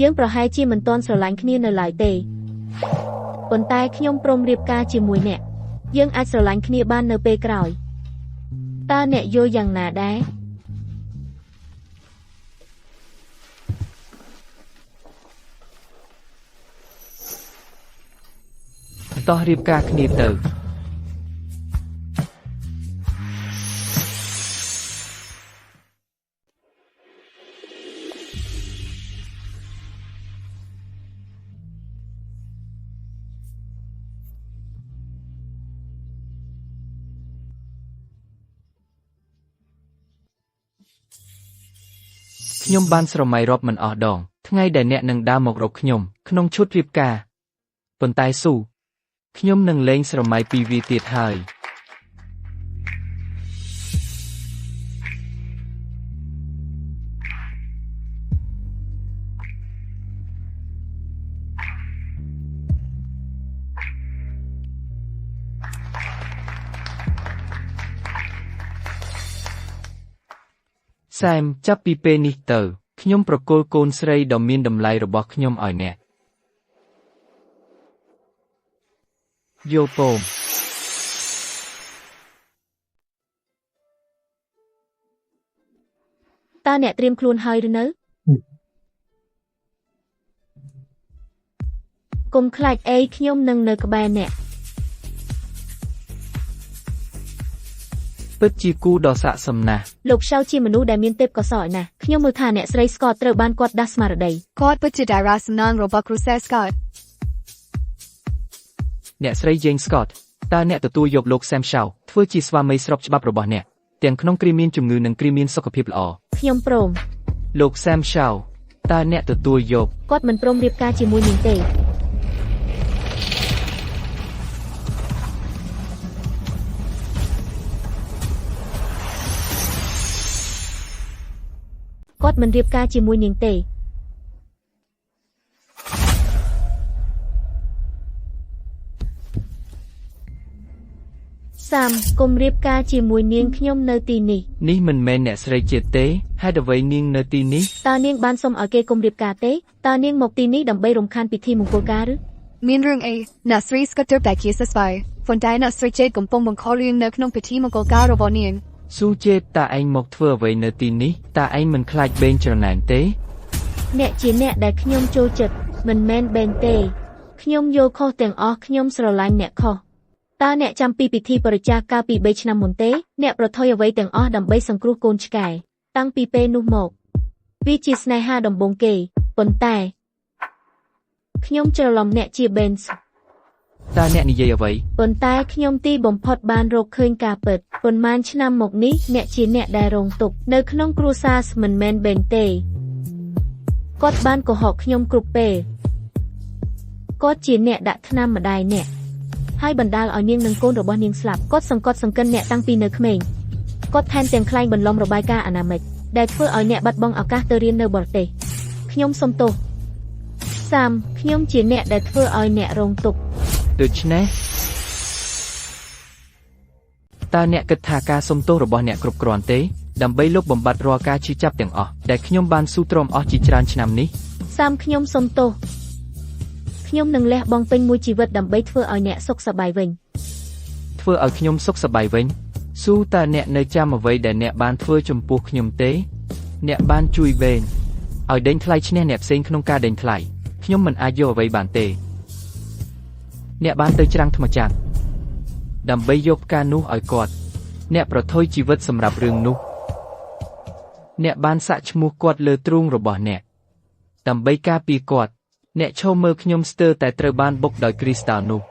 យើងប្រហែលជាមិនទាន់ស្រឡាញ់គ្នានៅឡើយទេប៉ុន្តែខ្ញុំព្រមរៀបការជាមួយអ្នកយើងអាចស្រឡាញ់គ្នាបាននៅពេលក្រោយតើអ្នកយល់យ៉ាងណាដែរ តោះរៀបការគ្នាទៅ ខ្ញុំបានស្រមៃរាប់មិនអស់ដងថ្ងៃដែលអ្នកនឹងដើរមករកខ្ញុំក្នុងឈុតរៀបការប៉ុន្តែស៊ូខ្ញុំនឹងលែងស្រមៃពីវាទៀតហើយសែមចាប់ពីពេលនេះទៅខ្ញុំប្រគល់កូនស្រីដ៏មានតម្លៃរបស់ខ្ញុំឲ្យអ្នក យល់ពម តើអ្នកត្រៀមខ្លួនហើយឬនៅកុំខ្លាចអីខ្ញុំនឹងនៅក្បែរអ្នក ពិតជាគូដ៏ស័ក្តិសមណាស់ លោកឆៅជាមនុស្សដែលមានទេពកោសល្យណាស់ខ្ញុំមើលថាអ្នកស្រីស្កតត្រូវបានគាត់ដាស់ស្មារតី គាត់ពិតជាតារាសំណាងរបស់គ្រូសាស្កត អ្នកស្រី Jane Scott តើអ្នកទទួលយកលោក Sam Shaw ធ្វើជាស្វាមីស្របច្បាប់របស់អ្នកទាំងក្នុងគ្រាមានជំងឺនិងគ្រាមានសុខភាពល្អ ខ្ញុំព្រម លោក Sam Shaw តើអ្នកទទួលយក គាត់មិនព្រមរៀបការជាមួយនាងទេគាត់មិនរៀបការជាមួយនាងទេសាមកុំរៀបការជាមួយនាងខ្ញុំនៅទីនេះ នេះមិនមែនអ្នកស្រីជាតិទេហេតុអ្វីនាងនៅទីនេះ តើនាងបានសុំឲ្យគេកុំរៀបការទេតើនាងមកទីនេះដើម្បីរំខានពិធីមង្គលការឬ មានរឿងអីអ្នកស្រីស្កតទើបតែជាសស្វាយប៉ុន្តែអ្នកស្រីជេតកំពុងបង្ខំរឿងនៅក្នុងពិធីមង្គលការរបស់នាង ស៊ូជេតតើឯងមកធ្វើអ្វីនៅទីនេះតើឯងមិនខ្លាចបេងច្រណែនទេ អ្នកជាអ្នកដែលខ្ញុំចូលចិត្តមិនមែនបេនទេខ្ញុំយល់ខុសទាំងអស់ខ្ញុំស្រឡាញ់អ្នកខុសតើអ្នកចាំពីពិធីបរិច្ចាគកាលពី3ឆ្នាំមុនទេអ្នកប្រថុយអ្វីទាំងអស់ដើម្បីសង្គ្រោះកូនឆ្កែតាំងពីពេលនោះមកវាជាស្នេហាដំបូងគេប៉ុន្តែខ្ញុំច្រឡំអ្នកជាបេន តើអ្នកនិយាយអ្វី ប៉ុន្តែខ្ញុំទីបំផុតបានរកឃើញការពិតប៉ុន្មានឆ្នាំមកនេះអ្នកជាអ្នកដែលរងទុក្ខនៅក្នុងគ្រួសារមិនមែនបេនទេគាត់បានកុហកខ្ញុំគ្រប់ពេលគាត់ជាអ្នកដាក់ថ្នាំម្ដាយអ្នកហើយបណ្ដាលឲ្យនាងនិងកូនរបស់នាងស្លាប់គាត់សង្កត់សង្កិនអ្នកតាំងពីនៅក្មេងគាត់ថែមទាំងខ្លែងបន្លំរបាយការណ៍អនាមិកដែលធ្វើឲ្យអ្នកបាត់បង់ឱកាសទៅរៀននៅបរទេសខ្ញុំសុំទោសសាមខ្ញុំជាអ្នកដែលធ្វើឲ្យអ្នករងទុក្ខ ដូច្នេះតើអ្នកគិតថាការសុំទោសរបស់អ្នកគ្រប់គ្រាន់ទេដើម្បីលុបបំបាត់រាល់ការឈឺចាប់ទាំងអស់ដែលខ្ញុំបានស៊ូទ្រាំអស់ជាច្រើនឆ្នាំនេះ សាមខ្ញុំសុំទោសខ្ញុំនឹងលះបង់ពេញមួយជីវិតដើម្បីធ្វើឲ្យអ្នកសុខសប្បាយវិញ ធ្វើឲ្យខ្ញុំសុខសប្បាយវិញស៊ូតើអ្នកនៅចាំអ្វីដែលអ្នកបានធ្វើចំពោះខ្ញុំទេអ្នកបានជួយវេនឲ្យដេញថ្លៃឈ្នះអ្នកផ្សេងក្នុងការដេញថ្លៃខ្ញុំមិនអាចយកអ្វីបានទេអ្នកបានទៅច្រាំងថ្មចាក់ដើម្បីយកផ្កានោះឲ្យគាត់អ្នកប្រថុយជីវិតសម្រាប់រឿងនោះអ្នកបានសាក់ឈ្មោះគាត់លើទ្រូងរបស់អ្នកដើម្បីការពារគាត់អ្នកឈរមើលខ្ញុំស្ទើរតែត្រូវបានបុកដោយគ្រីស្តាល់នោះ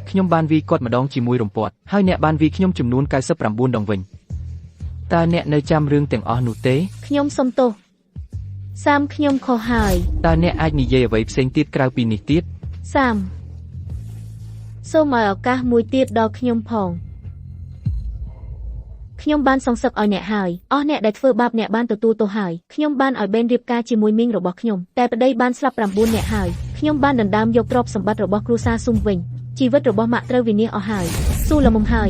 ខ្ញុំបានវាយគាត់ម្ដងជាមួយរំពាត់ហើយអ្នកបានវាយខ្ញុំចំនួន99ដងវិញតើអ្នកនៅចាំរឿងទាំងអស់នោះទេ ខ្ញុំសុំទោសសាមខ្ញុំខុសហើយ តើអ្នកអាចនិយាយអ្វីផ្សេងទៀតក្រៅពីនេះទៀត សាមសូមឲ្យឱកាសមួយទៀតដល់ខ្ញុំផងខ្ញុំបានសងសឹកឲ្យអ្នកហើយអស់អ្នកដែលធ្វើបាបអ្នកបានទទួលទោសហើយខ្ញុំបានឲ្យបេនរៀបការជាមួយមីងរបស់ខ្ញុំតែប្តីបានស្លាប់9អ្នកហើយខ្ញុំបានដណ្ដើមយកទ្រព្យសម្បត្តិរបស់គ្រួសារស៊ុំវិញជីវិតរបស់ម៉ាក់ត្រូវវិនាសអស់ហើយស៊ូល្មមហើយ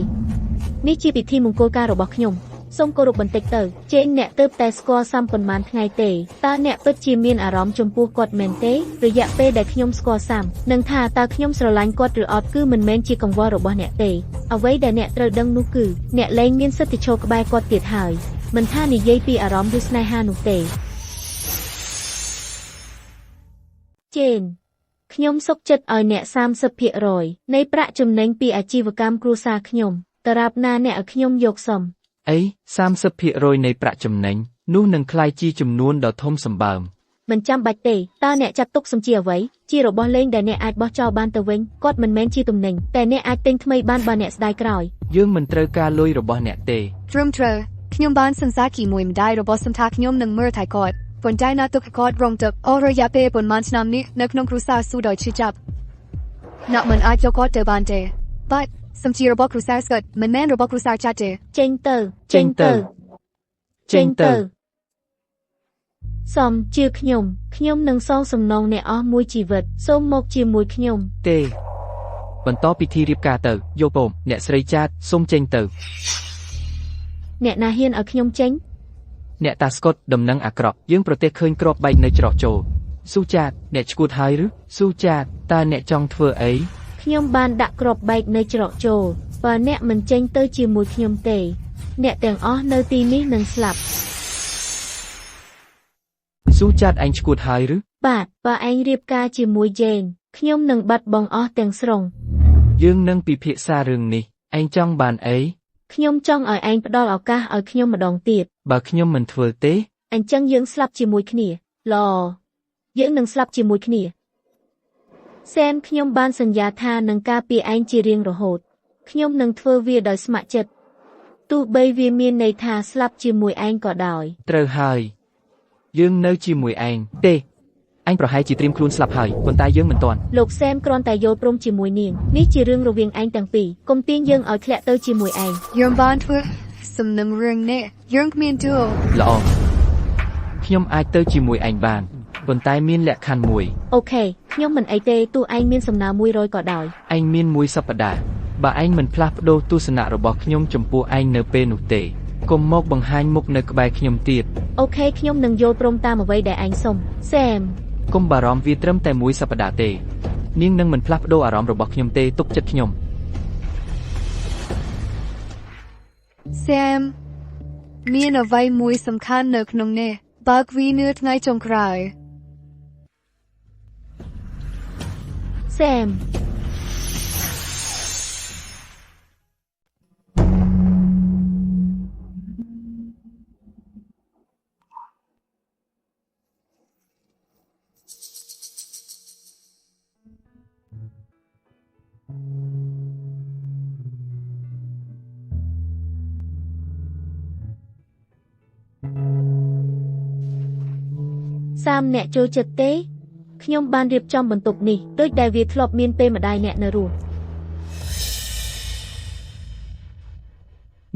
នេះជាពិធីមង្គលការរបស់ខ្ញុំសូមគោរពបន្តិចទៅជេងអ្នកទើបតែស្គាល់សាំប៉ុន្មានថ្ងៃទេតើអ្នកពិតជាមានអារម្មណ៍ចំពោះគាត់មែនទេរយៈពេលដែលខ្ញុំស្គាល់សាំនឹងថាតើខ្ញុំស្រឡាញ់គាត់ឬអត់គឺមិនមែនជាកង្វល់របស់អ្នកទេអ្វីដែលអ្នកត្រូវដឹងនោះគឺអ្នកលែងមានសិទ្ធិឈរក្បែរគាត់ទៀតហើយមិនថានិយាយពីអារម្មណ៍ឬស្នេហានោះទេជេនខ្ញុំសុខចិត្តឲ្យអ្នក 30% នៃប្រាក់ចំណេញពីអាជីវកម្មគ្រួសារខ្ញុំតារាបណាអ្នកឲ្យខ្ញុំយកសមអី 30% នៃប្រាក់ចំណេញនោះនឹងក្លាយជាចំនួនដ៏ធំសម្បើមមិនចាំបាច់ទេតើអ្នកចាត់ទុកសំជាអ្វីជារបស់លេងដែលអ្នកអាចបោះចោលបានទៅវិញគាត់មិនមែនជាទំនិញតែអ្នកអាចទិញថ្មីបានបើអ្នកស្ដាយក្រោយយើងមិនត្រូវការលុយរបស់អ្នកទេត្រឹមត្រូវខ្ញុំបានសន្យាជាមួយម្ដាយរបស់សំថាខ្ញុំនឹងមើលថែគាត់ប៉ុន្តែណាទុកគាត់រងទឹកអស់រយៈពេលប៉ុន្មានឆ្នាំនេះនៅក្នុងគ្រួសារស៊ូដោយឈឺចាប់អ្នកមិនអាចយកគាត់ទៅបានទេបាទសំជារបស់គ្រួសារស្កតមិនមែនរបស់គ្រួសារចាត់ទេចេញទៅសំជាខ្ញុំនឹងសងសំណងអ្នកអស់មួយជីវិតសូមមកជាមួយខ្ញុំទេបន្តពិធីរៀបការទៅយកពមអ្នកស្រីចាតសូមចេញទៅអ្នកណាហ៊ានឲ្យខ្ញុំចេញអ្នកតាស្កុតដំណឹងអាក្រក់យើងប្រទះឃើញគ្រាប់បែកនៅច្រកចូលស៊ូចាតអ្នកឈួតហើយឬស៊ូចាតតើអ្នកចង់ធ្វើអី ខ្ញុំបានដាក់គ្រាប់បែកនៅច្រកចូលបើអ្នកមិនចេញទៅជាមួយខ្ញុំទេអ្នកទាំងអស់នៅទីនេះនឹងស្លាប់ ស៊ូចាត់ឯងឈួតហើយឬ បាទបើឯងរៀបការជាមួយយេនខ្ញុំនឹងបាត់បង់អស់ទាំងស្រុង យើងនឹងពិភាក្សារឿងនេះឯងចង់បានអី ខ្ញុំចង់ឲ្យឯងផ្ដល់ឱកាសឲ្យខ្ញុំម្ដងទៀត បើខ្ញុំមិនធ្វើទេ អញ្ចឹងយើងស្លាប់ជាមួយគ្នាល្អយើងនឹងស្លាប់ជាមួយគ្នាសែមខ្ញុំបានសន្យាថានឹងការពារឯងជារៀងរហូតខ្ញុំនឹងធ្វើវាដោយស្ម័គ្រចិត្តទោះបីវាមានន័យថាស្លាប់ជាមួយឯងក៏ដោយ ត្រូវហើយយើងនៅជាមួយឯងទេអញប្រហែលជាត្រៀមខ្លួនស្លាប់ហើយប៉ុន្តែយើងមិនទាន់ លោកសែមគ្រាន់តែយល់ព្រមជាមួយនាងនេះជារឿងរវាងឯងទាំងពីរកុំទាញយើងឲ្យធ្លាក់ទៅជាមួយឯង យើងបានធ្វើសំណឹងរឿងនេះយើងគ្មានទូល ល្អខ្ញុំអាចទៅជាមួយឯងបានប៉ុន្តែមានលក្ខខណ្ឌមួយ អូខេខ្ញុំមិនអីទេទោះឯងមានសំណើ100ក៏ដោយ ឯងមានមួយសប្តាហ៍បើឯងមិនផ្លាស់ប្ដូរទស្សនៈរបស់ខ្ញុំចំពោះឯងនៅពេលនោះទេកុំមកបង្ហាញមុខនៅក្បែរខ្ញុំទៀត អូខេខ្ញុំនឹងយល់ព្រមតាមអ្វីដែលឯងសុំសែមក ុំបារម្ភវាត្រឹមតែមួយសប្តាហ៍ទេនាងនឹងមិនផ្លាស់ប្ដូរអារម្មណ៍របស់ខ្ញុំទេទុកចិត្តខ្ញុំ Sam មានអ្វីមួយសំខាន់នៅក្នុងនេះបើកវីនឿថ្ងៃចុងក្រោយ សែម សាមអ្នកចូលចិត្តទេខ្ញុំបានរៀបចំបន្ទប់នេះដូចដែលវាធ្លាប់មានពេលម្ដាយអ្នកនៅរស់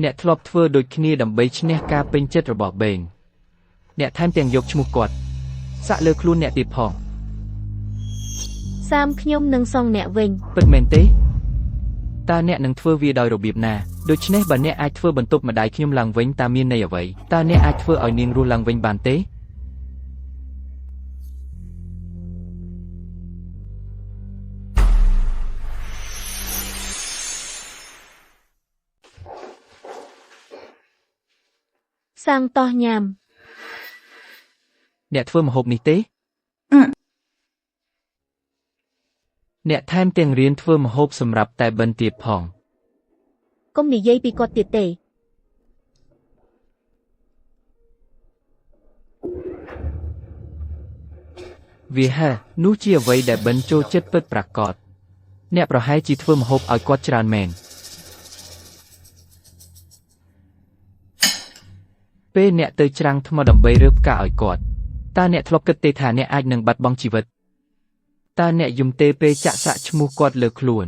អ្នកធ្លាប់ធ្វើដូចគ្នាដើម្បីឈ្នះការពេញចិត្តរបស់បេងអ្នកថែមទាំងយកឈ្មោះគាត់សាក់លើខ្លួនអ្នកទៀតផង សាមខ្ញុំនឹងសងអ្នកវិញ ពិតមែនទេតើអ្នកនឹងធ្វើវាដោយរបៀបណាដូច្នេះបើអ្នកអាចធ្វើបន្ទប់ម្ដាយខ្ញុំឡើងវិញតើមានន័យអ្វីតើអ្នកអាចធ្វើឲ្យនាងរស់ឡើងវិញបានទេ សាំងតោះញ៉ាំ អ្នកធ្វើម្ហូបនេះទេអ្នកថែមទាំងរៀនធ្វើម្ហូបសម្រាប់តែបិណ្ឌទៀតផង កុំនិយាយពីគាត់ទៀតទេ វាហេនោះជាអ្វីដែលបិណ្ឌចូលចិត្តពិតប្រាកដអ្នកប្រហែលជាធ្វើម្ហូបឲ្យគាត់ច្រើនមែនពេលអ្នកទៅច្រាំងថ្មដើម្បីរើផ្កាឲ្យគាត់តើអ្នកធ្លាប់គិតទេថាអ្នកអាចនឹងបាត់បង់ជីវិតតើអ្នកយំទេពេលចាក់សាក់ឈ្មោះគាត់លើខ្លួន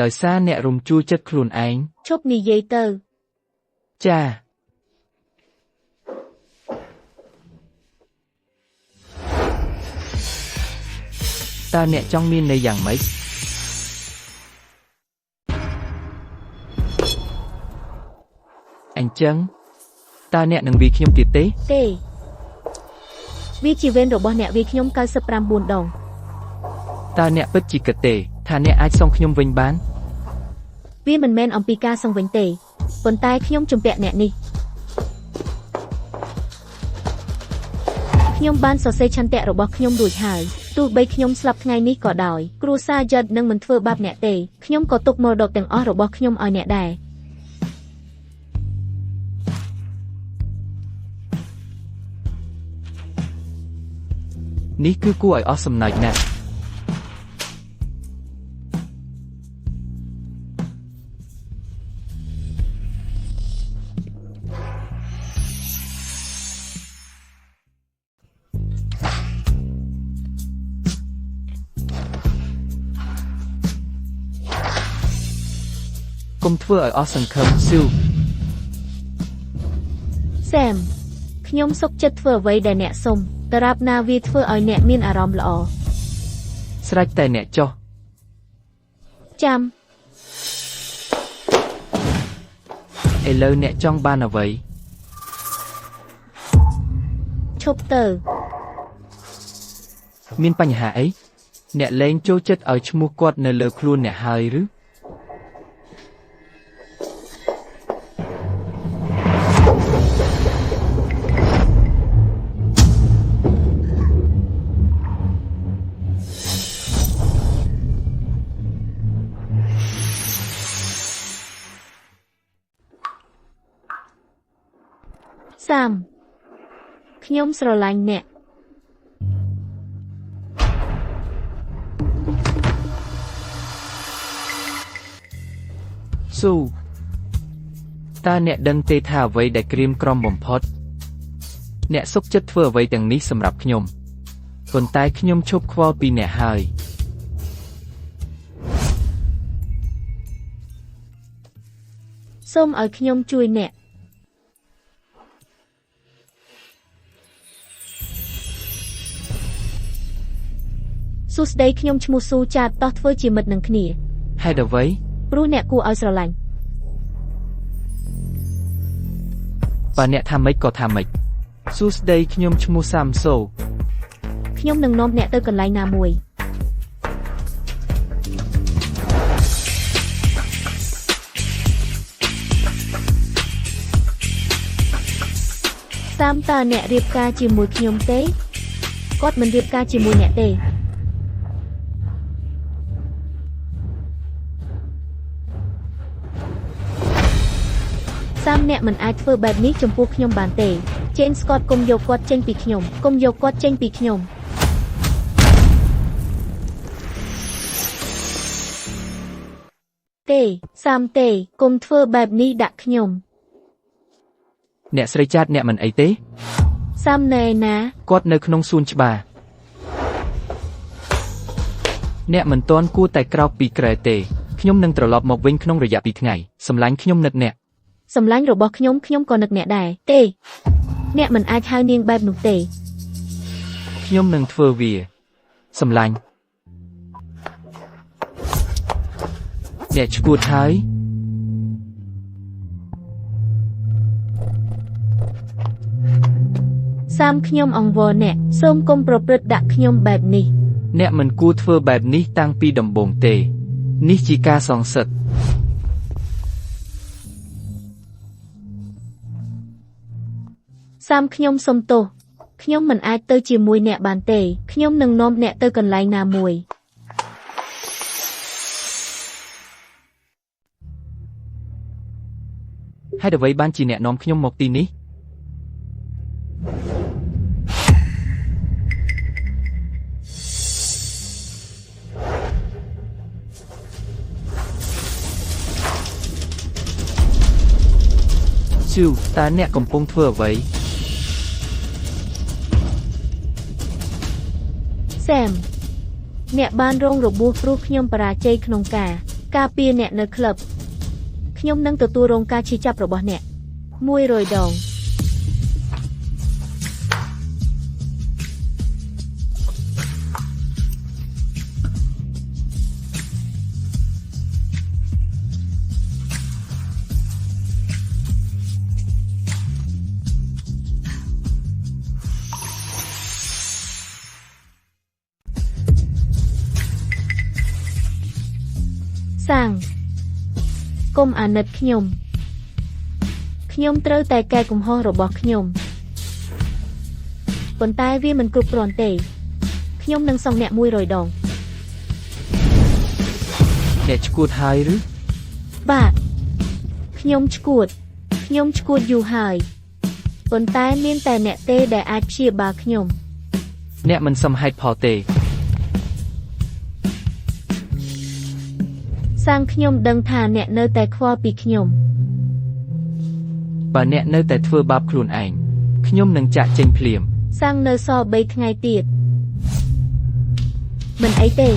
ដោយសារអ្នករំជួលចិត្តខ្លួនឯង ឈប់និយាយទៅ ចាតើអ្នកចង់មានន័យយ៉ាងម៉េចអញ្ចឹងតើអ្នកនឹងវាយខ្ញុំទៀតទេ ទេវាជាវេនរបស់អ្នកវាយខ្ញុំ99ដង តើអ្នកពិតជាគិតទេថាអ្នកអាចសងខ្ញុំវិញបាន វាមិនមែនអំពីការសងវិញទេប៉ុន្តែខ្ញុំជំពាក់អ្នកនេះខ្ញុំបានសរសេរឆន្ទៈរបស់ខ្ញុំរួចហើយទោះបីខ្ញុំស្លាប់ថ្ងៃនេះក៏ដោយគ្រួសារយិតនឹងមិនធ្វើបាបអ្នកទេខ្ញុំក៏ទុកមរតកទាំងអស់របស់ខ្ញុំឲ្យអ្នកដែរ នេះគឺគួរឲ្យអស់សំណើចណាស់កុំធ្វើឲ្យអស់សង្ឃឹមស៊ូ សែមខ្ញុំសុខចិត្តធ្វើអ្វីដែលអ្នកសុំតារាបណាវាធ្វើឲ្យអ្នកមានអារម្មណ៍ល្អ ស្រេចតែអ្នកចុះ ចាំ ឥឡូវអ្នកចង់បានអ្វី ឈប់ទៅ មានបញ្ហាអី អ្នកលែងចូលចិត្តឲ្យឈ្មោះគាត់នៅលើខ្លួនអ្នកហើយឬសាមខ្ញុំស្រឡាញ់អ្នកស៊ូតើអ្នកដឹងទេថាអ្វីដែលក្រៀមក្រំបំផុតអ្នកសុខចិត្តធ្វើអ្វីទាំងនេះសម្រាប់ខ្ញុំប៉ុន្តែខ្ញុំឈប់ខ្វល់ពីអ្នកហើយសូមឲ្យខ្ញុំជួយអ្នកសួស្ដីខ្ញុំឈ្មោះស៊ូចាតតោះធ្វើជាមិត្តនឹងគ្នាហេតុអ្វីព្រោះអ្នកគួរឲ្យស្រឡាញ់បើអ្នកថាម៉េចក៏ថាម៉េចសួស្ដីខ្ញុំឈ្មោះសាមសូខ្ញុំនឹងនាំអ្នកទៅកន្លែងណាមួយសាមតើអ្នករៀបការជាមួយខ្ញុំទេគាត់មិនរៀបការជាមួយអ្នកទេសាមអ្នកមិនអាចធ្វើបែបនេះចំពោះខ្ញុំបានទេជេនស្កតកុំយកគាត់ចេញពីខ្ញុំកុំយកគាត់ចេញពីខ្ញុំទេសាមទេកុំធ្វើបែបនេះដាក់ខ្ញុំអ្នកស្រីចាតអ្នកមិនអីទេសាមណែណាគាត់នៅក្នុងសួនច្បារអ្នកមិនទាន់គួរតែក្រោកពីគ្រែទេខ្ញុំនឹងត្រឡប់មកវិញក្នុងរយៈ2ថ្ងៃសម្លាញ់ខ្ញុំនឹកអ្នកសម្លាញ់របស់ខ្ញុំក៏នឹកអ្នកដែរទេអ្នកមិនអាចហៅនាងបែបនោះទេខ្ញុំនឹងធ្វើវាសម្លាញ់អ្នកឈួតហើយសាមខ្ញុំអង្វរអ្នកសូមកុំប្រព្រឹត្តដាក់ខ្ញុំបែបនេះអ្នកមិនគួរធ្វើបែបនេះតាំងពីដំបូងទេនេះជាការសងសឹកសាមខ្ញុំសុំទោសខ្ញុំមិនអាចទៅជាមួយអ្នកបានទេខ្ញុំនឹងនាំអ្នកទៅកន្លែងណាមួយហេតុអ្វីបានជាអ្នកនាំខ្ញុំមកទីនេះស៊ូតើអ្នកកំពុងធ្វើអ្វីសាមអ្នកបានរងរបួសព្រោះខ្ញុំបរាជ័យក្នុងការពារអ្នកនៅក្លឹបខ្ញុំនឹងទទួលរងការឈឺចាប់របស់អ្នក100ដងសាំងកុំអាណិតខ្ញុំត្រូវតែកែកំហុសរបស់ខ្ញុំប៉ុន្តែវាមិនគ្រប់គ្រាន់ទេខ្ញុំនឹងសងអ្នក100ដងអ្នកឈួតហើយឬបាទខ្ញុំឈួតយូរហើយប៉ុន្តែមានតែអ្នកទេដែលអាចព្យាបាលខ្ញុំអ្នកមិនសមហេតុផលទេសាំងខ្ញុំដឹងថាអ្នកនៅតែខ្វល់ពីខ្ញុំបើអ្នកនៅតែធ្វើបាបខ្លួនឯងខ្ញុំនឹងចាក់ចេញភ្លាមសាំងនៅសល់3ថ្ងៃទៀតមិនអីទេ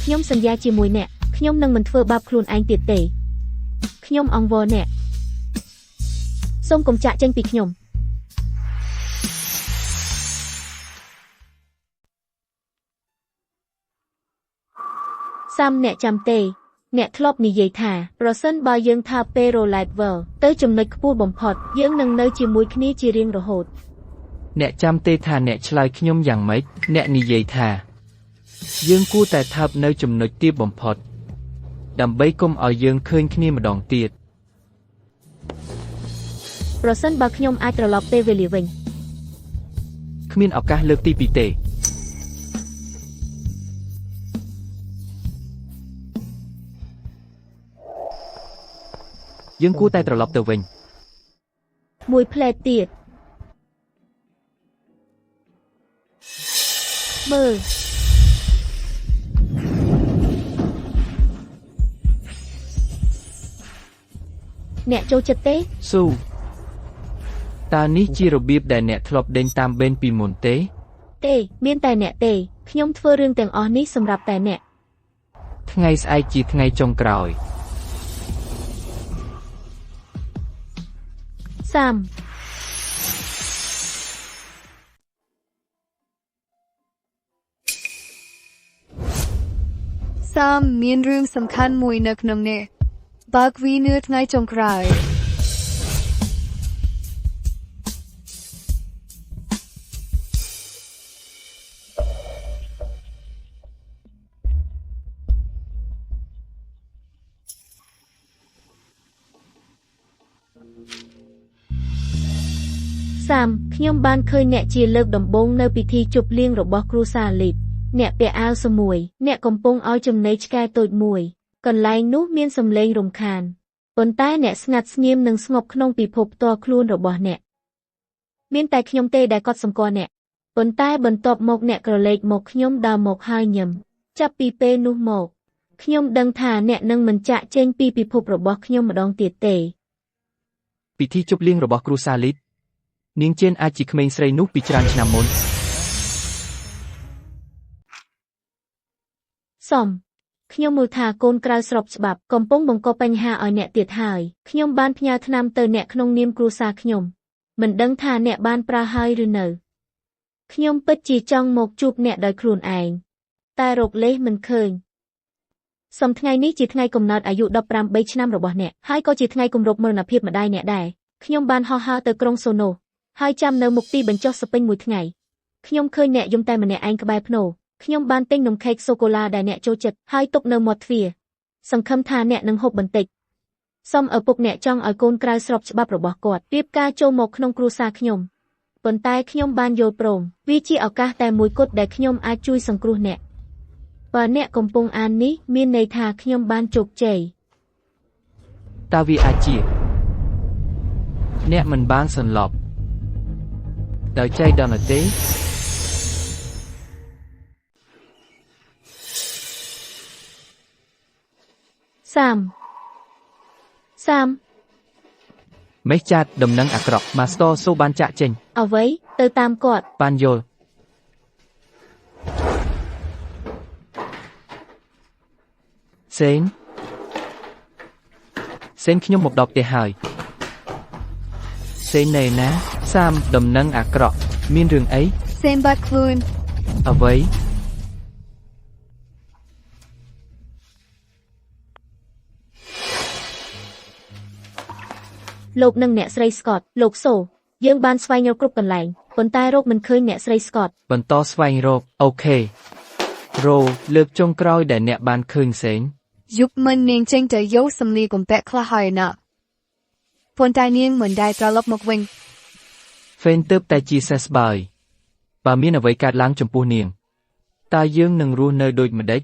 ខ្ញុំសន្យាជាមួយអ្នកខ្ញុំនឹងមិនធ្វើបាបខ្លួនឯងទៀតទេខ្ញុំអង្វរអ្នកសូមកុំចាក់ចេញពីខ្ញុំសាំអ្នកចាំទេអ្នកធ្លាប់និយាយថាប្រសិនបើយើងថាពេលរ៉ូឡែតវើទៅចំណុចខ្ពស់បំផុតយើងនឹងនៅជាមួយគ្នាជារៀងរហូតអ្នកចាំទេថាអ្នកឆ្លើយខ្ញុំយ៉ាងម៉េចអ្នកនិយាយថា យើងគួរតែថើបនៅចំណុចទាបបំផុតដើម្បីកុំឲ្យយើងឃើញគ្នាម្ដងទៀត ប្រសិនបើខ្ញុំអាចត្រឡប់ពេលវេលាវិញ គ្មានឱកាសលើកទី2ទេយើងគួរតែត្រឡប់ទៅវិញ មួយផ្លែទៀតមើលអ្នកចូលចិត្តទេ ស៊ូតើនេះជារបៀបដែលអ្នកធ្លាប់ដេញតាមបេនពីមុនទេ ទេមានតែអ្នកទេខ្ញុំធ្វើរឿងទាំងអស់នេះសម្រាប់តែអ្នក ថ្ងៃស្អែកជាថ្ងៃចុងក្រោយ សាម សាមមានរឿងសំខាន់មួយនៅក្នុងនេះបើកវីនឺថ្ងៃចុងក្រោយ សាមខ្ញុំបានឃើញអ្នកជាលើកដំបូងនៅពិធីជប់លៀងរបស់គ្រួសារលីបអ្នកពាក់អាវសមួយអ្នកកំពុងឲ្យចំណីឆ្កែតូចមួយកន្លែងនោះមានសំឡេងរំខានប៉ុន្តែអ្នកស្ងាត់ស្ងៀមនិងស្ងប់ក្នុងពិភពផ្ទាល់ខ្លួនរបស់អ្នកមានតែខ្ញុំទេដែលកត់សម្គាល់អ្នកប៉ុន្តែបន្ទាប់មកអ្នកក្រឡេកមកខ្ញុំដើរមកហើយញឹមចាប់ពីពេលនោះមកខ្ញុំដឹងថាអ្នកនឹងមិនចាកចេញពីពិភពរបស់ខ្ញុំម្ដងទៀតទេ ពិធីជប់លៀងរបស់គ្រួសារលីតនាងជេនអាចជាក្មេងស្រីនោះពីច្រើនឆ្នាំមុន សមខ្ញុំមើលថាកូនក្រៅស្របច្បាប់កំពុងបង្កបញ្ហាឲ្យអ្នកទៀតហើយខ្ញុំបានផ្ញើថ្នាំទៅអ្នកក្នុងនាមគ្រួសារខ្ញុំមិនដឹងថាអ្នកបានប្រើហើយឬនៅខ្ញុំពិតជាចង់មកជួបអ្នកដោយខ្លួនឯងតែរកលេសមិនឃើញសំថ្ងៃនេះជាថ្ងៃកំណើតអាយុ18ឆ្នាំរបស់អ្នកហើយក៏ជាថ្ងៃគម្រប់មរណភាពម្ដាយអ្នកដែរខ្ញុំបានហោះហើរទៅក្រុងសូណូហើយចាំនៅមុខទីបញ្ចុះសពេញមួយថ្ងៃខ្ញុំឃើញអ្នកយំតែម្នាក់ឯងក្បែរភ្នោខ្ញុំបានទិញនំខេកសូកូឡាដែលអ្នកចូលចិត្តហើយទុកនៅមាត់ទ្វារសង្ឃឹមថាអ្នកនឹងហូបបន្តិចសូមឪពុកអ្នកចង់ឲ្យកូនក្រៅស្របច្បាប់របស់គាត់រៀបការចូលមកក្នុងគ្រួសារខ្ញុំប៉ុន្តែខ្ញុំបានយល់ព្រមវាជាឱកាសតែមួយគត់ដែលខ្ញុំអាចជួយសង្គ្រោះអ្នកបើអ្នកកំពុងអាននេះមានន័យថាខ្ញុំបានជោគជ័យ តើវាអាចជាអ្នកមិនបានសន្លប់ដោយចៃដន្យទេ សាម មេចាត់ដំណឹងអាក្រក់ម៉ាស្តរសូបានចាក់ចេញ អ្វីទៅតាមគាត់ បានយល់សេនខ្ញុំមកដល់ផ្ទះហើយសេនណែណាសាមដំណឹងអាក្រក់មានរឿងអី សេនបាត់ខ្លួន អ្វី លោកនិងអ្នកស្រីស្កតលោកសូយើងបានស្វែងរកគ្រប់កន្លែងប៉ុន្តែរកមិនឃើញអ្នកស្រីស្កត បន្តស្វែងរកអូខេរោលើកចុងក្រោយដែលអ្នកបានឃើញសេន យប់មិននាងចេញទៅយកសម្លៀកបំពាក់ខ្លះហើយណាប៉ុន្តែនាងមិនដែលត្រឡប់មកវិញ ហ្វេនទើបតែជាសះស្បើយបើមានអ្វីកើតឡើងចំពោះនាងតើយើងនឹងរស់នៅដូចម្ដេច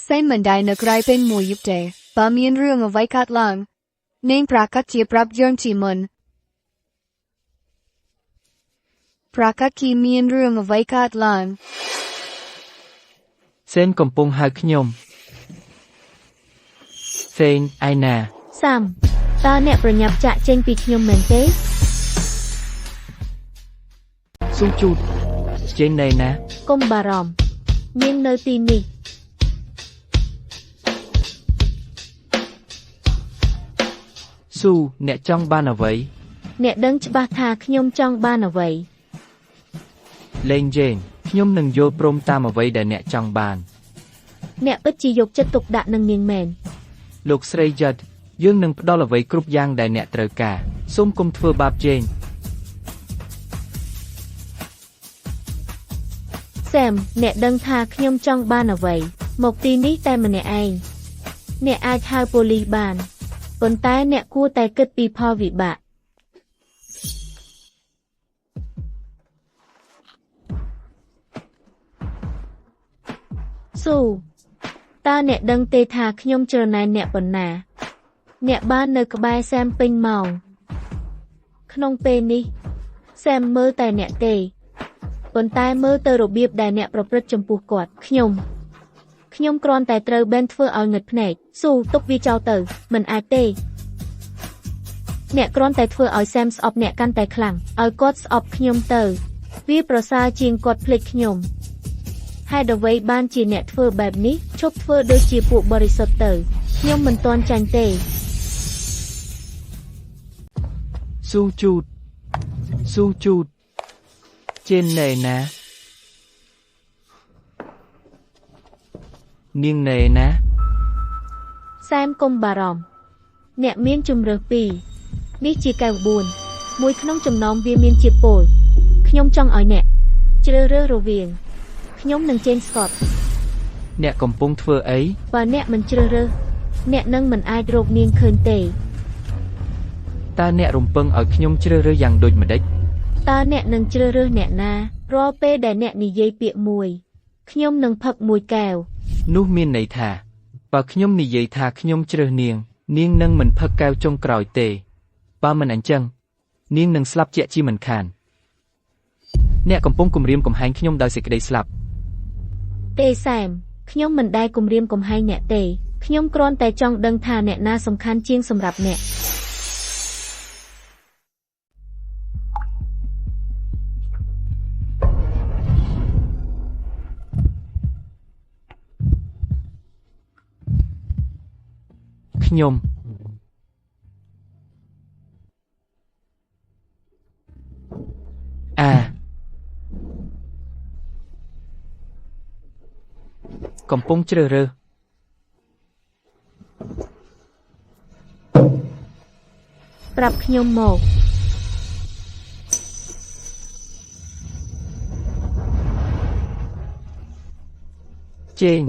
សេនមិនដែលនៅក្រៅពេលមួយយប់ទេបើមានរឿងអ្វីកើតឡើងនាងប្រកាសជាប្រាប់យើងជាមុនប្រកាសជាមានរឿងអ្វីកើតឡើង សេនកំពុងហៅខ្ញុំសេនឯណា សាមតើអ្នកប្រញាប់ចាក់ចេញពីខ្ញុំមែនទេ ស៊ូជូតចេញណែណា កុំបារម្ភនាងនៅទីនេះ ស៊ូអ្នកចង់បានអ្វី អ្នកដឹងច្បាស់ថាខ្ញុំចង់បានអ្វី លេងជេងខ្ញុំនឹងយល់ព្រមតាមអ្វីដែលអ្នកចង់បាន អ្នកពិតជាយកចិត្តទុកដាក់នឹងនាងមែន លោកស្រីយ៉ាត់យើងនឹងផ្ដល់អ្វីគ្រប់យ៉ាងដែលអ្នកត្រូវការសូមកុំធ្វើបាបជេង Sam អ្នកដឹងថាខ្ញុំចង់បានអ្វីមកទីនេះតែម្នាក់ឯងអ្នកអាចហៅប៉ូលីសបានប៉ុន្តែអ្នកគួរតែគិតពីផលវិបាកស៊ូតើអ្នកដឹងទេថាខ្ញុំច្រណែនអ្នកប៉ុណ្ណាអ្នកបាននៅក្បែរ Sam ពេញម៉ោងក្នុងពេលនេះ Sam មើលតែអ្នកទេប៉ុន្តែមើលទៅរបៀបដែលអ្នកប្រព្រឹត្តចំពោះគាត់ខ្ញុំគ្រាន់តែត្រូវ Ben ធ្វើឲ្យងឹតភ្នែកស៊ូទុកវាចោលទៅមិនអាចទេអ្នកគ្រាន់តែធ្វើឲ្យ Sam ស្អប់អ្នកកាន់តែខ្លាំងឲ្យគាត់ស្អប់ខ្ញុំទៅវាប្រសើរជាងគាត់ភ្លេចខ្ញុំហេតុអ្វីបានជាអ្នកធ្វើបែបនេះឈប់ធ្វើដូចជាពួកបរិសុទ្ធទៅខ្ញុំមិនទាន់ចាញ់ទេស៊ូជូតចេនណែណានាងណែណា Sam កុំបារម្ភអ្នកមានជំរើសពីរនេះជាកែវ4មួយក្នុងចំណោមវាមានជាតិពុលខ្ញុំចង់ឲ្យអ្នកជ្រើសរើសរវាងខ្ញុំនិង Jane Scott អ្នកកំពុងធ្វើអីបើអ្នកមិនជ្រើសរើសអ្នកនឹងមិនអាចរកនាងឃើញទេតើអ្នករំពឹងឲ្យខ្ញុំជ្រើសរើសយ៉ាងដូចម្តេចតើអ្នកនឹងជ្រើសរើសអ្នកណារាល់ពេលដែលអ្នកនិយាយពាក្យមួយខ្ញុំនឹងផឹកមួយកែវនោះមានន័យថាបើខ្ញុំនិយាយថាខ្ញុំជ្រើសនាងនឹងមិនផឹកកែវចុងក្រោយទេបើមិនអញ្ចឹងនាងនឹងស្លាប់ជាក់ជាមិនខានអ្នកកំពុងគំរាមកំហែងខ្ញុំដោយសេចក្តីស្លាប់ទេ Sam ខ្ញុំមិនដែលគំរាមកំហែងអ្នកទេខ្ញុំគ្រាន់តែចង់ដឹងថាអ្នកណាសំខាន់ជាងសម្រាប់អ្នកខ្ញុំកំពុងជ្រើសរើសប្រាប់ខ្ញុំមកជេង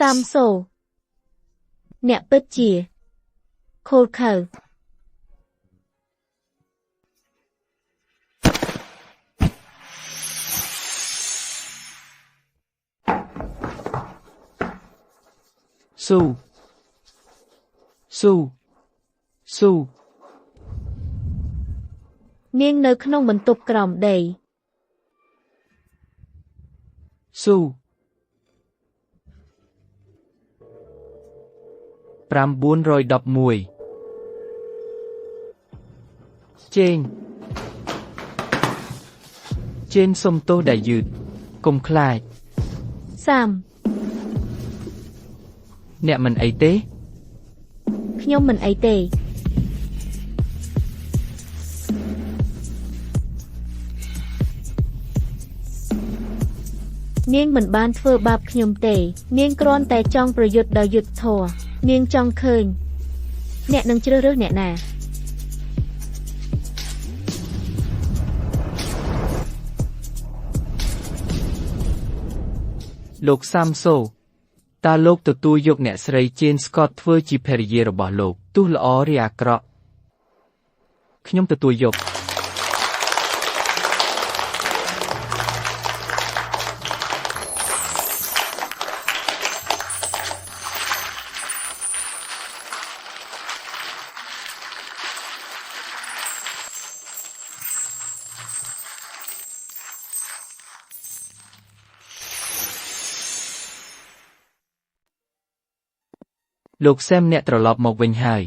សាមសូអ្នកពិតជាខូលខៅស៊ូនាងនៅក្នុងបន្ទប់ក្រោមដីស៊ូ911ចេញសុំទោសដែលយឺតកុំខ្លាចសាមអ្នកមិនអីទេខ្ញុំមិនអីទេនាងមិនបានធ្វើបាបខ្ញុំទេនាងគ្រាន់តែចង់ប្រយុទ្ធដោយយុត្តិធម៌នាងចង់ឃើញអ្នកនឹងជ្រើសរើសអ្នកណាលោកសាមសូតើលោកទទួលយកអ្នកស្រី Jane Scott ធ្វើជាភរិយារបស់លោកទោះល្អឬអាក្រក់ខ្ញុំទទួលយកលោក Sam អ្នកត្រឡប់មកវិញហើយ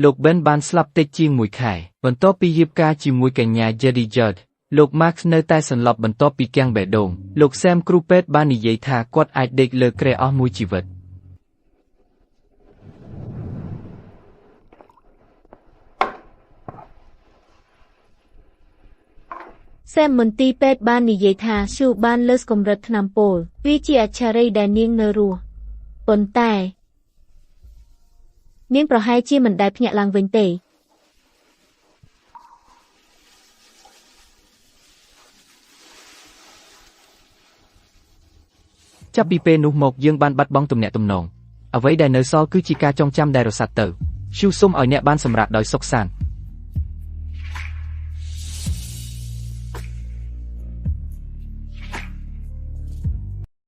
លោក Ben បានស្លាប់តិចជាង1ខែបន្ទាប់ពីរៀបការជាមួយកញ្ញា Jedi Judd លោក Max នៅតែសន្លប់បន្ទាប់ពីគាំងបេះដូងលោក Sam គ្រូពេទ្យបាននិយាយថាគាត់អាចដេកលើគ្រែអស់មួយជីវិត មមន្ទីរពេទ្យបាននិយាយថាស៊ូបានលើសកម្រិតថ្នាំពោលវាជាអច្ឆរិយដែលនាងនៅរស់ប៉ុន្តែនាងប្រហែលជាមិនដែលភ្ញាក់ឡើងវិញទេចាប់ពីពេលនោះមកយើងបានបាត់បង់ទំនាក់ទំនងអ្វីដែលនៅសល់គឺជាការចងចាំដែលរសាត់ទៅស៊ូសូមឲ្យអ្នកបានសម្រាកដោយសុខសាន្ត